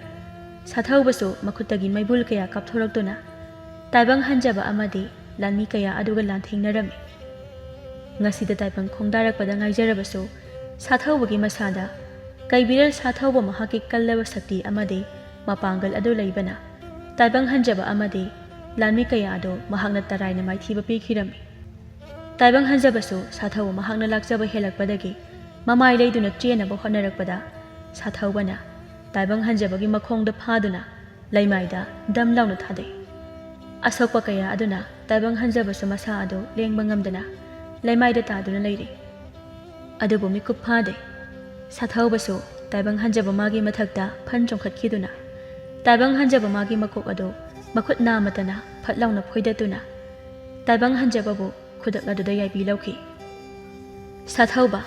ꯁꯥꯊꯧꯕꯁꯨ ꯃꯈꯨꯠꯇꯒꯤ ꯃꯩꯕꯨꯜ ꯀꯌꯥ ꯀꯥꯞꯊꯣꯔꯛꯇꯨꯅ ꯇꯥꯏꯕꯪ ꯍꯟꯖꯕ ꯑꯃꯗꯤ ꯂꯥꯟꯃꯤ ꯀꯌꯥ ꯑꯗꯨꯒ ꯂꯥꯟꯊꯦꯡꯅꯔꯝꯃꯤ꯫ ꯉꯁꯤꯗ ꯇꯥꯏꯕꯪ ꯈꯣꯡꯗꯥꯔꯛꯄꯗ ꯉꯥꯏꯖꯔꯕꯁꯨ ꯁꯥꯊꯧꯕꯒꯤ ꯃꯁꯥꯗ ꯀꯩꯕꯤꯔꯦꯜ ꯁꯥꯊꯧꯕ ꯃꯍꯥꯛꯀꯤ ꯀꯜꯂꯕ ꯁꯛꯇꯤ ꯑꯃꯗꯤ ꯃꯄꯥꯡꯒꯜ ꯑꯗꯨ ꯂꯩꯕꯅ ꯇꯥꯏꯕꯪ ꯍꯟꯖꯕ ꯑꯃꯗꯤ ꯂꯥꯟꯃꯤ ꯀꯌꯥ ꯑꯗꯨ ꯃꯍꯥꯛꯅ ꯇꯔꯥꯏꯅ ꯃꯥꯏꯊꯤꯕ ꯄꯤꯈꯤꯔꯝꯃꯤ꯫ ꯇꯥꯏꯕꯪ ꯍꯟꯖꯕꯁꯨ ꯁꯥꯊꯧꯕ ꯃꯍꯥꯛꯅ ꯂꯥꯛꯆꯕ ꯍꯦꯜꯂꯛꯄꯗꯒꯤ ꯃꯃꯥꯏ ꯂꯩꯗꯨꯅ ꯆꯦꯟꯅꯕ ꯍꯣꯠꯅꯔꯛꯄꯗ ꯁꯥꯊꯧꯕꯅ ꯇꯥꯏꯕꯪ ꯍꯟꯖꯕꯒꯤ ꯃꯈꯣꯡꯗ ꯐꯥꯗꯨꯅ ꯂꯩꯃꯥꯏꯗ ꯗꯝ ꯂꯥꯎꯅ ꯊꯥꯗꯩ꯫ ꯑꯁꯣꯛꯄ ꯀꯌꯥ ꯑꯗꯨꯅ ꯇꯥꯏꯕꯪ ꯍꯟꯖꯕꯁꯨ ꯃꯁꯥ ꯑꯗꯨ ꯂꯦꯡꯕ ꯉꯝꯗꯅ ꯂꯩꯃꯥꯏꯗ ꯇꯥꯗꯨꯅ ꯂꯩꯔꯤ꯫ ꯑꯗꯨꯕꯨ ꯃꯤꯀꯨꯞ ꯐꯥꯗꯦ꯫ ꯁꯥꯊꯧꯕꯁꯨ ꯇꯥꯏꯕꯪ ꯍꯟꯖꯕ ꯃꯥꯒꯤ ꯃꯊꯛꯇ ꯐꯟ ꯆꯣꯡꯈꯠꯈꯤꯗꯨꯅ ꯇꯥꯏꯕꯪ ꯍꯟꯖꯕ ꯃꯥꯒꯤ ꯃꯀꯣꯛ ꯑꯗꯨ ꯃꯈꯨꯠ ꯅꯥꯝꯃꯇꯅ ꯐꯠ ꯂꯥꯎꯅ ꯐꯣꯏꯗꯠꯇꯨꯅ ꯇꯥꯏꯕꯪ ꯍꯟꯖꯕꯕꯨ ꯈꯨꯗꯛ ꯑꯗꯨꯗ ꯌꯥꯏꯕꯤ ꯂꯧꯈꯤ꯫ ꯁꯥꯊꯧꯕ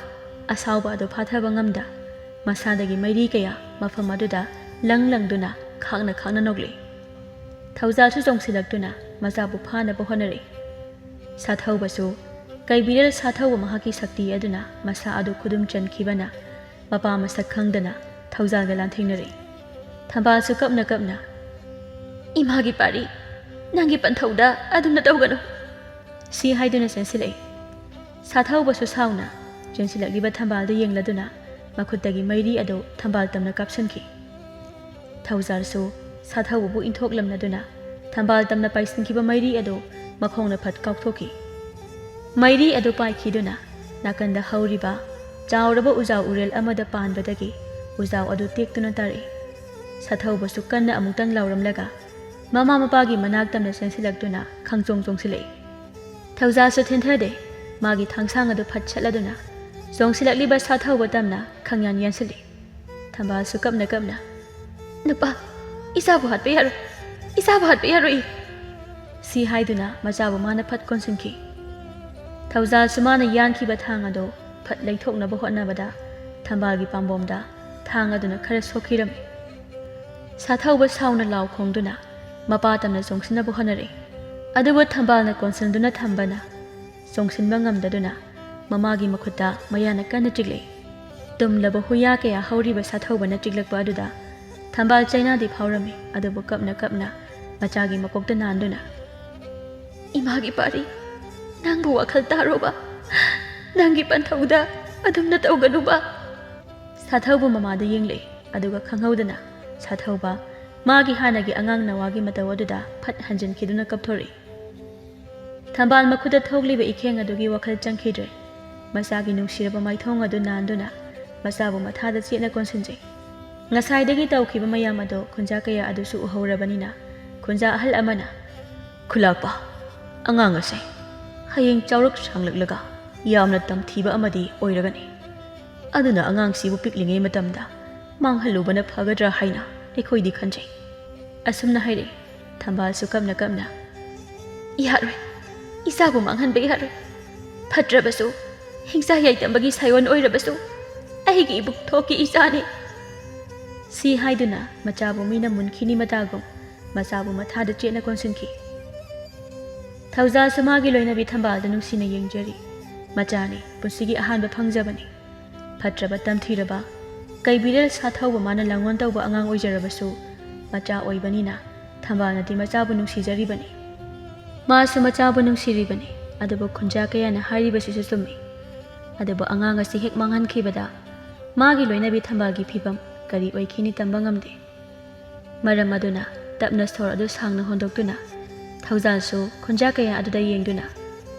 ꯑꯁꯥꯎꯕ ꯑꯗꯨ ꯐꯥꯊꯕ ꯉꯝꯗ ꯃꯁꯥꯗꯒꯤ ꯃꯩꯔꯤ ꯀꯌꯥ ꯃꯐꯝ ꯑꯗꯨꯗ ꯂꯪ ꯂꯪꯗꯨꯅ ꯈꯥꯛꯅ ꯈꯥꯛꯅ ꯅꯣꯛꯂꯛꯏ꯫ ꯊꯧꯖꯥꯜꯁꯨ ꯆꯣꯡꯁꯤꯜꯂꯛꯇꯨꯅ ꯃꯆꯥꯕꯨ ꯐꯥꯅꯕ ꯍꯣꯠꯅꯔꯛꯏ꯫ ꯁꯥꯊꯧꯕꯁꯨ ꯀꯩꯕꯤꯔꯦꯜ ꯁꯥꯊꯧꯕ ꯃꯍꯥꯛꯀꯤ ꯁꯛꯇꯤ ꯑꯗꯨꯅ ꯃꯁꯥ ꯑꯗꯨ ꯈꯨꯗꯨꯝ ꯆꯟꯈꯤꯕꯅ ꯃꯄꯥ ꯃꯁꯛ ꯈꯪꯗꯅ ꯊꯧꯖꯥꯜꯒ ꯂꯥꯟꯊꯦꯡꯅꯔꯛꯏ꯫ ꯊꯝꯕꯥꯜꯁꯨ ꯀꯞꯅ ꯀꯞꯅ "ꯏꯃꯥꯒꯤ ꯄꯥꯔꯤ, ꯅꯪꯒꯤ ꯄꯟꯊꯧꯗ ꯑꯗꯨꯝꯅ ꯇꯧꯒꯅꯨ" ꯁꯤ ꯍꯥꯏꯗꯨꯅ ꯆꯦꯟꯁꯤꯜꯂꯛꯏ꯫ ꯁꯥꯊꯧꯕꯁꯨ ꯁꯥꯎꯅ ꯆꯦꯟꯁꯤꯜꯂꯛꯂꯤꯕ ꯊꯝꯕꯥꯜꯗ ꯌꯦꯡꯂꯗꯨꯅ ꯃꯈꯨꯠꯇꯒꯤ ꯃꯩꯔꯤ ꯑꯗꯨ ꯊꯝꯕꯥꯜ ꯇꯝꯅ ꯀꯥꯞꯁꯤꯟꯈꯤ꯫ ꯊꯧꯖꯥꯜꯁꯨ ꯁꯥꯊꯧꯕꯕꯨ ꯏꯟꯊꯣꯛꯂꯝꯂꯗꯨꯅ ꯊꯝꯕꯥꯜ ꯇꯝꯅ ꯄꯥꯏꯁꯤꯟꯈꯤꯕ ꯃꯩꯔꯤ ꯑꯗꯨ ꯃꯈꯣꯡꯅ ꯐꯠ ꯀꯥꯎꯊꯣꯛꯈꯤ꯫ ꯃꯩꯔꯤ ꯑꯗꯨ ꯄꯥꯏꯈꯤꯗꯨꯅ ꯅꯥꯀꯟꯗ ꯍꯧꯔꯤꯕ ꯆꯥꯎꯔꯕ ꯎꯖꯥꯎ ꯎꯔꯦꯜ ꯑꯃꯗ ꯄꯥꯟꯕꯗꯒꯤ ꯎꯖꯥꯎ ꯑꯗꯨ ꯇꯦꯛꯇꯨꯅ ꯇꯥꯔꯛꯏ꯫ ꯁꯥꯊꯧꯕꯁꯨ ꯀꯟꯅ ꯑꯃꯨꯛꯇꯪ ꯂꯥꯎꯔꯝꯂꯒ ꯃꯃꯥ ꯃꯄꯥꯒꯤ ꯃꯅꯥꯛ ꯇꯝꯅ ꯆꯦꯟꯁꯤꯜꯂꯛꯇꯨꯅ ꯈꯪꯆꯣꯡ ꯆꯣꯡꯁꯤꯜꯂꯛꯏ꯫ ꯊꯧꯖꯥꯜꯁꯨ ꯊꯤꯟꯊꯗꯦ꯫ ꯃꯥꯒꯤ ꯊꯥꯡꯁꯥꯡ ꯑꯗꯨ ꯐꯠ ꯁꯠꯂꯗꯨꯅ ꯆꯣꯡꯁꯤꯜꯂꯛꯂꯤꯕ ꯁꯥꯊꯧꯕ ꯇꯝꯅ ꯈꯪꯌꯥꯟ ꯌꯥꯟꯁꯤꯜꯂꯤ꯫ ꯊꯝꯕꯥꯜꯁꯨ ꯀꯞꯅ ꯀꯞꯅ "ꯅꯨꯄꯥ, ꯏꯆꯥꯕꯨ ꯍꯥꯠꯄ ꯌꯥꯔꯣꯏ, ꯏꯆꯥꯕꯨ ꯍꯥꯠꯄ ꯌꯥꯔꯣꯏ" ꯁꯤ ꯍꯥꯏꯗꯨꯅ ꯃꯆꯥꯕꯨ ꯃꯥꯅ ꯐꯠ ꯀꯣꯟꯁꯤꯟꯈꯤ꯫ ꯊꯧꯖꯥꯜꯁꯨ ꯃꯥꯅ ꯌꯥꯟꯈꯤꯕ ꯊꯥꯡ ꯑꯗꯨ ꯐꯠ ꯂꯩꯊꯣꯛꯅꯕ ꯍꯣꯠꯅꯕꯗ ꯊꯝꯕꯥꯜꯒꯤ ꯄꯥꯝꯕꯣꯝꯗ ꯊꯥꯡ ꯑꯗꯨꯅ ꯈꯔ ꯁꯣꯛꯈꯤꯔꯝꯃꯤ꯫ ꯁꯥꯊꯧꯕ ꯁꯥꯎꯅ ꯂꯥꯎ ꯈꯣꯡꯗꯨꯅ ꯃꯄꯥ ꯇꯝꯅ ꯆꯣꯡꯁꯤꯟꯅꯕ ꯍꯣꯠꯅꯔꯛꯏ꯫ ꯑꯗꯨꯕꯨ ꯊꯝꯕꯥꯜꯅ ꯀꯣꯟꯁꯤꯟꯗꯨꯅ ꯊꯝꯕꯅ ꯆꯣꯡꯁꯤꯟꯕ ꯉꯝꯗꯗꯨꯅ ꯃꯃꯥꯒꯤ ꯃꯈꯨꯠꯇ ꯃꯌꯥꯅ ꯀꯟꯅ ꯆꯤꯛꯂꯛꯏ꯫ ꯇꯨꯝꯂꯕ ꯍꯨꯌꯥ ꯀꯌꯥ ꯍꯧꯔꯤꯕ ꯁꯥꯊꯧꯕꯅ ꯆꯤꯛꯂꯛꯄ ꯑꯗꯨꯗ ꯊꯝꯕꯥꯜ ꯆꯩꯅꯥꯗꯤ ꯐꯥꯎꯔꯝꯃꯤ꯫ ꯑꯗꯨꯕꯨ ꯀꯞꯅ ꯀꯞꯅ ꯃꯆꯥꯒꯤ ꯃꯀꯣꯛꯇ ꯅꯥꯟꯗꯨꯅ "ꯏꯃꯥꯒꯤ ꯄꯥꯔꯤ, ꯅꯪꯕꯨ ꯋꯥꯈꯜ ꯇꯥꯔꯣꯕ, ꯅꯪꯒꯤ ꯄꯟꯊꯧꯗ ꯑꯗꯨꯝꯅ ꯇꯧꯒꯅꯨꯕ" ꯁꯥꯊꯧꯕ ꯃꯃꯥꯗ ꯌꯦꯡꯂꯛꯏ꯫ ꯑꯗꯨꯒ ꯈꯪꯍꯧꯗꯅ ꯁꯥꯊꯧꯕ ꯃꯥꯒꯤ ꯍꯥꯟꯅꯒꯤ ꯑꯉꯥꯡ ꯅꯋꯥꯒꯤ ꯃꯇꯧ ꯑꯗꯨꯗ ꯐꯠ ꯍꯟꯖꯤꯟꯈꯤꯗꯨꯅ ꯀꯞꯊꯣꯔꯛꯏ꯫ ꯊꯝꯕꯥꯜ ꯃꯈꯨꯠꯇ ꯊꯣꯛꯂꯤꯕ ꯏꯈꯦꯡ ꯑꯗꯨꯒꯤ ꯋꯥꯈꯜ ꯆꯪꯈꯤꯗ꯭ꯔꯦ꯫ ꯃꯆꯥꯒꯤ ꯅꯨꯡꯁꯤꯔꯕ ꯃꯥꯏꯊꯣꯡ ꯑꯗꯨ ꯅꯥꯟꯗꯨꯅ ꯃꯆꯥꯕꯨ ꯃꯊꯥꯗ ꯆꯦꯠꯅ ꯀꯣꯟꯁꯤꯟꯖꯩ꯫ ꯉꯁꯥꯏꯗꯒꯤ ꯇꯧꯈꯤꯕ ꯃꯌꯥꯝ ꯑꯗꯨ ꯈꯨꯟꯖꯥ ꯀꯌꯥ ꯑꯗꯨꯁꯨ ꯎꯍꯧꯔꯕꯅꯤꯅ ꯈꯨꯟꯖꯥ ꯑꯍꯜ ꯑꯃꯅ "ꯈꯨꯂꯥꯛꯄ, ꯑꯉꯥꯡ ꯑꯁꯦ ꯍꯌꯦꯡ ꯆꯥꯎꯔꯛ ꯁꯥꯡꯂꯛꯂꯒ ꯌꯥꯝꯅ ꯇꯝꯊꯤꯕ ꯑꯃꯗꯤ ꯑꯣꯏꯔꯒꯅꯤ꯫ ꯑꯗꯨꯅ ꯑꯉꯥꯡꯁꯤꯕꯨ ꯄꯤꯛꯂꯤꯉꯩ ꯃꯇꯝꯗ ꯃꯥꯡꯍꯜꯂꯨꯕꯅ ꯐꯒꯗ꯭ꯔꯥ ꯍꯥꯏꯅ ꯑꯩꯈꯣꯏꯗꯤ ꯈꯟꯖꯩ" ꯑꯁꯨꯝꯅ ꯍꯥꯏꯔꯛꯏ꯫ ꯊꯝꯕꯥꯜꯁꯨ ꯀꯞꯅ ꯀꯞꯅ "ꯌꯥꯔꯣꯏ, ꯏꯆꯥꯕꯨ ꯃꯥꯡꯍꯟꯕ ꯌꯥꯔꯣꯏ꯫ ꯐꯠꯇ꯭ꯔꯕꯁꯨ, ꯍꯤꯡꯆꯥ ꯌꯥꯏꯇꯝꯕꯒꯤ ꯁꯥꯏꯑꯣꯟ ꯑꯣꯏꯔꯕꯁꯨ ꯑꯩꯒꯤ ꯏꯕꯨꯛ ꯊꯣꯛꯀꯤ ꯏꯆꯥꯅꯤ" ꯁꯤ ꯍꯥꯏꯗꯨꯅ ꯃꯆꯥꯕꯨ ꯃꯤꯅ ꯃꯨꯟꯈꯤꯅꯤ ꯃꯇꯥꯒꯨꯝ ꯃꯆꯥꯕꯨ ꯃꯊꯥꯗ ꯆꯦꯠꯅ ꯀꯣꯟꯁꯤꯟꯈꯤ꯫ ꯊꯧꯖꯥꯜꯁꯨ ꯃꯥꯒꯤ ꯂꯣꯏꯅꯕꯤ ꯊꯝꯕꯥꯜꯗ ꯅꯨꯡꯁꯤꯅ ꯌꯦꯡꯖꯔꯤ꯫ ꯃꯆꯥꯅꯤ, ꯄꯨꯟꯁꯤꯒꯤ ꯑꯍꯥꯟꯕ ꯐꯪꯖꯕꯅꯤ꯫ ꯐꯠꯇ꯭ꯔꯕ ꯇꯝꯊꯤꯔꯕ ꯀꯩꯕꯤꯔꯦꯜ ꯁꯥꯊꯧꯕ ꯃꯥꯅ ꯂꯥꯡꯑꯣꯟ ꯇꯧꯕ ꯑꯉꯥꯡ ꯑꯣꯏꯖꯔꯕꯁꯨ ꯃꯆꯥ ꯑꯣꯏꯕꯅꯤꯅ ꯊꯝꯕꯥꯜꯅꯗꯤ ꯃꯆꯥꯕꯨ ꯅꯨꯡꯁꯤꯖꯔꯤꯕꯅꯤ꯫ ꯃꯥꯁꯨ ꯃꯆꯥꯕꯨ ꯅꯨꯡꯁꯤꯔꯤꯕꯅꯤ꯫ ꯑꯗꯨꯕꯨ ꯈꯨꯟꯖꯥ ꯀꯌꯥꯅ ꯍꯥꯏꯔꯤꯕꯁꯤꯁꯨ ꯆꯨꯝꯃꯤ꯫ ꯑꯗꯨꯕꯨ ꯑꯉꯥꯡ ꯑꯁꯤ ꯍꯦꯛ ꯃꯥꯡꯍꯟꯈꯤꯕꯗ ꯃꯥꯒꯤ ꯂꯣꯏꯅꯕꯤ ꯊꯝꯕꯥꯜꯒꯤ ꯐꯤꯕꯝ ꯀꯔꯤ ꯑꯣꯏꯈꯤꯅꯤ ꯇꯝꯕ ꯉꯝꯗꯦ꯫ ꯃꯔꯝ ꯑꯗꯨꯅ ꯇꯞꯅ ꯁꯣꯔ ꯑꯗꯨ ꯁꯥꯡꯅ ꯍꯣꯟꯗꯣꯛꯇꯨꯅ ꯊꯧꯖꯥꯜꯁꯨ ꯈꯨꯟꯖꯥ ꯀꯌꯥ ꯑꯗꯨꯗ ꯌꯦꯡꯗꯨꯅ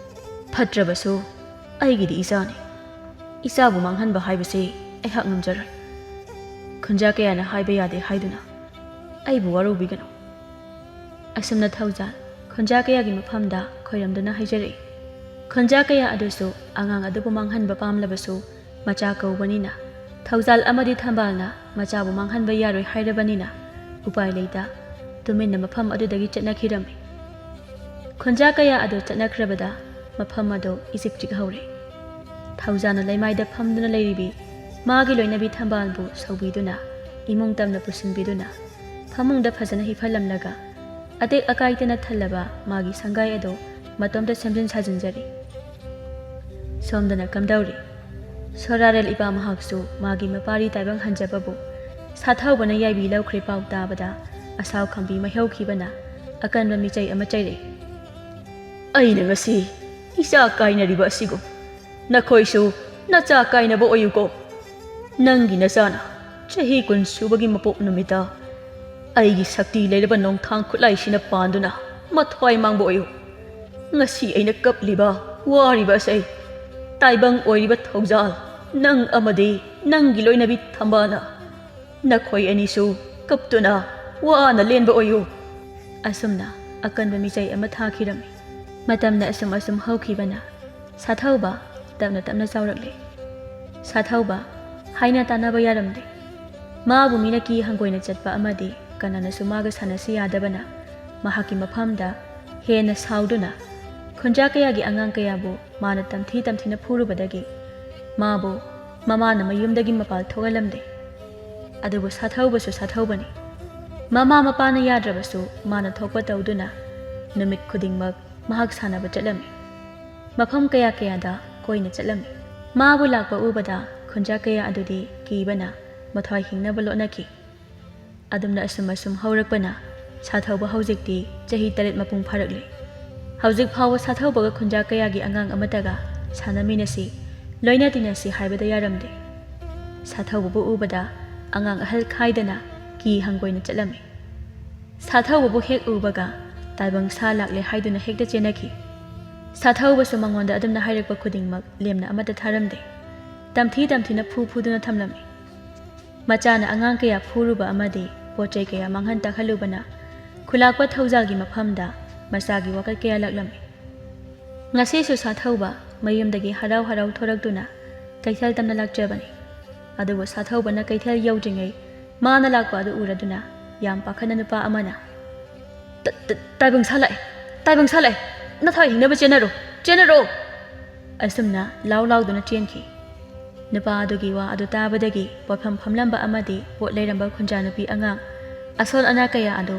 "ꯐꯠꯇ꯭ꯔꯕꯁꯨ ꯑꯩꯒꯤꯗꯤ ꯏꯆꯥꯅꯤ꯫ ꯏꯆꯥꯕꯨ ꯃꯥꯡꯍꯟꯕ ꯍꯥꯏꯕꯁꯤ ꯑꯩꯍꯥꯛ ꯉꯝꯖꯔꯣꯏ꯫ ꯈꯨꯟꯖꯥ ꯀꯌꯥꯅ ꯍꯥꯏꯕ ꯌꯥꯗꯦ ꯍꯥꯏꯗꯨꯅ ꯑꯩꯕꯨ ꯋꯥꯔꯧꯕꯤꯒꯅꯨ" ꯑꯁꯨꯝꯅ ꯊꯧꯖꯥꯜ ꯈꯨꯟꯖꯥ ꯀꯌꯥꯒꯤ ꯃꯐꯝꯗ ꯈꯣꯏꯔꯝꯗꯨꯅ ꯍꯥꯏꯖꯔꯛꯏ꯫ ꯈꯨꯟꯖꯥ ꯀꯌꯥ ꯑꯗꯨꯁꯨ ꯑꯉꯥꯡ ꯑꯗꯨꯕꯨ ꯃꯥꯡꯍꯟꯕ ꯄꯥꯝꯂꯕꯁꯨ ꯃꯆꯥ ꯀꯧꯕꯅꯤꯅ ꯊꯧꯖꯥꯜ ꯑꯃꯗꯤ ꯊꯝꯕꯥꯜꯅ ꯃꯆꯥꯕꯨ ꯃꯥꯡꯍꯟꯕ ꯌꯥꯔꯣꯏ ꯍꯥꯏꯔꯕꯅꯤꯅ ꯎꯄꯥꯏ ꯂꯩꯇ ꯇꯨꯃꯤꯟꯅ ꯃꯐꯝ ꯑꯗꯨꯗꯒꯤ ꯆꯠꯅꯈꯤꯔꯝꯃꯤ꯫ ꯈꯨꯟꯖꯥ ꯀꯌꯥ ꯑꯗꯨ ꯆꯠꯅꯈ꯭ꯔꯕꯗ ꯃꯐꯝ ꯑꯗꯨ ꯏꯆꯤꯛ ꯆꯤꯛꯍꯧꯔꯦ꯫ ꯊꯧꯖꯥꯜꯅ ꯂꯩꯃꯥꯏꯗ ꯐꯝꯗꯨꯅ ꯂꯩꯔꯤꯕꯤ ꯃꯥꯒꯤ ꯂꯣꯏꯅꯕꯤ ꯊꯝꯕꯥꯜꯕꯨ ꯁꯧꯕꯤꯗꯨꯅ ꯏꯃꯨꯡ ꯇꯝꯅ ꯄꯨꯁꯤꯟꯕꯤꯗꯨꯅ ꯐꯃꯨꯡꯗ ꯐꯖꯅ ꯍꯤꯞꯍꯜꯂꯝꯂꯒ ꯑꯇꯦꯛ ꯑꯀꯥꯏꯇꯅ ꯊꯜꯂꯕ ꯃꯥꯒꯤ ꯁꯪꯒꯥꯏ ꯑꯗꯨ ꯃꯇꯣꯝꯇ ꯁꯦꯝꯖꯤꯟ ꯁꯥꯖꯤꯟꯖꯔꯤ꯫ ꯁꯣꯝꯗꯅ ꯀꯝꯗꯧꯔꯤ? ꯁꯣꯔꯥꯔꯦꯜ ꯏꯄꯥ ꯃꯍꯥꯛꯁꯨ ꯃꯥꯒꯤ ꯃꯄꯥꯔꯤ ꯇꯥꯏꯕꯪ ꯍꯟꯖꯕꯕꯨ ꯁꯥꯊꯧꯕꯅ ꯌꯥꯏꯕꯤ ꯂꯧꯈ꯭ꯔꯦ ꯄꯥꯎ ꯇꯥꯕꯗ ꯑꯁꯥꯎ ꯈꯝꯕꯤ ꯃꯥꯏꯍꯧꯈꯤꯕꯅ ꯑꯀꯟꯕ ꯃꯤꯆꯩ ꯑꯃ ꯆꯩꯔꯛꯏ꯫ ꯑꯩꯅ ꯉꯁꯤ ꯏꯆꯥ ꯀꯥꯏꯅꯔꯤꯕ ꯑꯁꯤꯒꯨꯝ ꯅꯈꯣꯏꯁꯨ ꯅꯆꯥ ꯀꯥꯏꯅꯕ ꯑꯣꯏꯌꯨꯀꯣ꯫ ꯅꯪꯒꯤ ꯅꯆꯥꯅ ꯆꯍꯤ 10 ꯁꯨꯕꯒꯤ ꯃꯄꯣꯛ ꯅꯨꯃꯤꯠꯇ ꯑꯩꯒꯤ ꯁꯛꯇꯤ ꯂꯩꯔꯕ ꯅꯣꯡꯊꯥꯡ ꯈꯨꯠꯂꯥꯏꯁꯤꯅ ꯄꯥꯟꯗꯨꯅ ꯃꯊ꯭ꯋꯥꯏ ꯃꯥꯡꯕ ꯑꯣꯏꯌꯨ꯫ ꯉꯁꯤ ꯑꯩꯅ ꯀꯞꯂꯤꯕ ꯋꯥꯔꯤꯕ ꯑꯁꯤ ꯇꯥꯏꯕꯪ ꯑꯣꯏꯔꯤꯕ ꯊꯧꯖꯥꯜ, ꯅꯪ ꯑꯃꯗꯤ ꯅꯪꯒꯤ ꯂꯣꯏꯅꯕꯤ ꯊꯝꯕꯥꯜꯅ ꯅꯈꯣꯏ ꯑꯅꯤꯁꯨ ꯀꯞꯇꯨꯅ ꯋꯥꯅ ꯂꯦꯟꯕ ꯑꯣꯏꯌꯨ꯫ ꯑꯁꯨꯝꯅ ꯑꯀꯟꯕ ꯃꯤꯆꯩ ꯑꯃ ꯊꯥꯈꯤꯔꯝꯃꯤ꯫ ꯃꯇꯝꯅ ꯑꯁꯨꯝ ꯍꯧꯈꯤꯕꯅ ꯁꯥꯊꯧꯕ ꯇꯞꯅ ꯇꯞꯅ ꯆꯥꯎꯔꯛꯂꯦ꯫ ꯁꯥꯊꯧꯕ ꯍꯥꯏꯅ ꯇꯥꯟꯅꯕ ꯌꯥꯔꯝꯗꯦ꯫ ꯃꯥꯕꯨ ꯃꯤꯅ ꯀꯤ ꯍꯪꯒꯣꯏꯅ ꯆꯠꯄ ꯑꯃꯗꯤ ꯀꯅꯥꯅꯁꯨ ꯃꯥꯒ ꯁꯥꯟꯅꯁꯤ ꯌꯥꯗꯕꯅ ꯃꯍꯥꯛꯀꯤ ꯃꯐꯝꯗ ꯍꯦꯟꯅ ꯁꯥꯎꯗꯨꯅ ꯈꯨꯟꯖꯥ ꯀꯌꯥꯒꯤ ꯑꯉꯥꯡ ꯀꯌꯥꯕꯨ ꯃꯥꯅ ꯇꯝꯊꯤꯅ ꯐꯨꯔꯨꯕꯗꯒꯤ ꯃꯥꯕꯨ ꯃꯃꯥꯅ ꯃꯌꯨꯝꯗꯒꯤ ꯃꯄꯥꯜ ꯊꯣꯛꯍꯜꯂꯝꯗꯦ꯫ ꯑꯗꯨꯕꯨ ꯁꯥꯊꯧꯕꯁꯨ ꯁꯥꯊꯧꯕꯅꯤ꯫ ꯃꯃꯥ ꯃꯄꯥꯅ ꯌꯥꯗ꯭ꯔꯕꯁꯨ ꯃꯥꯅ ꯊꯣꯛꯄ ꯇꯧꯗꯨꯅ ꯅꯨꯃꯤꯠ ꯈꯨꯗꯤꯡꯃꯛ ꯃꯍꯥꯛ ꯁꯥꯟꯅꯕ ꯆꯠꯂꯝꯃꯤ꯫ ꯃꯐꯝ ꯀꯌꯥꯗ ꯀꯣꯏꯅ ꯆꯠꯂꯝꯃꯤ꯫ ꯃꯥꯕꯨ ꯂꯥꯛꯄ ꯎꯕꯗ ꯈꯨꯟꯖꯥ ꯀꯌꯥ ꯑꯗꯨꯗꯤ ꯀꯤꯕꯅ ꯃꯊ꯭ꯋꯥꯏ ꯍꯤꯡꯅꯕ ꯂꯣꯠꯅꯈꯤ꯫ ꯑꯗꯨꯝꯅ ꯑꯁꯨꯝ ꯍꯧꯔꯛꯄꯅ ꯁꯥꯊꯧꯕ ꯍꯧꯖꯤꯛꯇꯤ ꯆꯍꯤ 3 ꯃꯄꯨꯡ ꯐꯥꯔꯛꯂꯦ꯫ ꯍꯧꯖꯤꯛ ꯐꯥꯎꯕ ꯁꯥꯊꯧꯕꯒ ꯈꯨꯟꯖꯥ ꯀꯌꯥꯒꯤ ꯑꯉꯥꯡ ꯑꯃꯠꯇꯒ ꯁꯥꯟꯅꯃꯤꯟꯅꯁꯤ, ꯂꯣꯏꯅ ꯇꯤꯟꯅꯁꯤ ꯍꯥꯏꯕꯗ ꯌꯥꯔꯝꯗꯦ꯫ ꯁꯥꯊꯧꯕꯕꯨ ꯎꯕꯗ ꯑꯉꯥꯡ ꯑꯍꯜ ꯈꯥꯏꯗꯅ ꯀꯤ ꯍꯪꯒꯣꯏꯅ ꯆꯠꯂꯝꯃꯤ꯫ ꯁꯥꯊꯧꯕꯕꯨ ꯍꯦꯛ ꯎꯕꯒ ꯇꯥꯏꯕꯪ ꯁꯥ ꯂꯥꯛꯂꯦ ꯍꯥꯏꯗꯨꯅ ꯍꯦꯛꯇ ꯆꯦꯟꯅꯈꯤ꯫ ꯁꯥꯊꯧꯕꯁꯨ ꯃꯉꯣꯟꯗ ꯑꯗꯨꯝꯅ ꯍꯥꯏꯔꯛꯄ ꯈꯨꯗꯤꯡꯃꯛ ꯂꯦꯝꯅ ꯑꯃꯠꯇ ꯊꯥꯔꯝꯗꯦ꯫ ꯇꯝꯊꯤꯅ ꯐꯨꯗꯨꯅ ꯊꯝꯂꯝꯃꯤ꯫ ꯃꯆꯥꯅ ꯑꯉꯥꯡ ꯀꯌꯥ ꯐꯨꯔꯨꯕ ꯑꯃꯗꯤ ꯄꯣꯠꯆꯩ ꯀꯌꯥ ꯃꯥꯡꯍꯟ ꯇꯥꯛꯍꯜꯂꯨꯕꯅ ꯈꯨꯂꯥꯛꯄ ꯊꯧꯖꯥꯜꯒꯤ ꯃꯐꯝꯗ ꯃꯆꯥꯒꯤ ꯋꯥꯀꯠ ꯀꯌꯥ ꯂꯥꯛꯂꯝꯃꯤ꯫ ꯉꯁꯤꯁꯨ ꯁꯥꯊꯧꯕ ꯃꯌꯨꯝꯗꯒꯤ ꯍꯔꯥꯎ ꯊꯣꯔꯛꯇꯨꯅ ꯀꯩꯊꯦꯜ ꯇꯝꯅ ꯂꯥꯛꯆꯕꯅꯤ꯫ ꯑꯗꯨꯕꯨ ꯁꯥꯊꯧꯕꯅ ꯀꯩꯊꯦꯜ ꯌꯧꯗ꯭ꯔꯤꯉꯩ ꯃꯥꯅ ꯂꯥꯛꯄ ꯑꯗꯨ ꯎꯔꯗꯨꯅ ꯌꯥꯝ ꯄꯥꯈꯠꯅ ꯅꯨꯄꯥ ꯑꯃꯅ ꯇꯥꯏꯕꯪ ꯁꯥ ꯂꯥꯛꯑꯦ, ꯅꯊꯥꯏ ꯍꯤꯡꯅꯕ ꯆꯦꯟꯅꯔꯣ! ꯑꯁꯨꯝꯅ ꯂꯥꯎꯗꯨꯅ ꯆꯦꯟꯈꯤ꯫ ꯅꯨꯄꯥ ꯑꯗꯨꯒꯤ ꯋꯥ ꯑꯗꯨ ꯇꯥꯕꯗꯒꯤ ꯄꯣꯠꯐꯝ ꯐꯝꯂꯝꯕ ꯑꯃꯗꯤ ꯄꯣꯠ ꯂꯩꯔꯝꯕ ꯈꯨꯟꯖꯥ ꯅꯨꯄꯤ ꯑꯉꯥꯡ ꯑꯁꯣꯜ ꯑꯅꯥ ꯀꯌꯥ ꯑꯗꯨ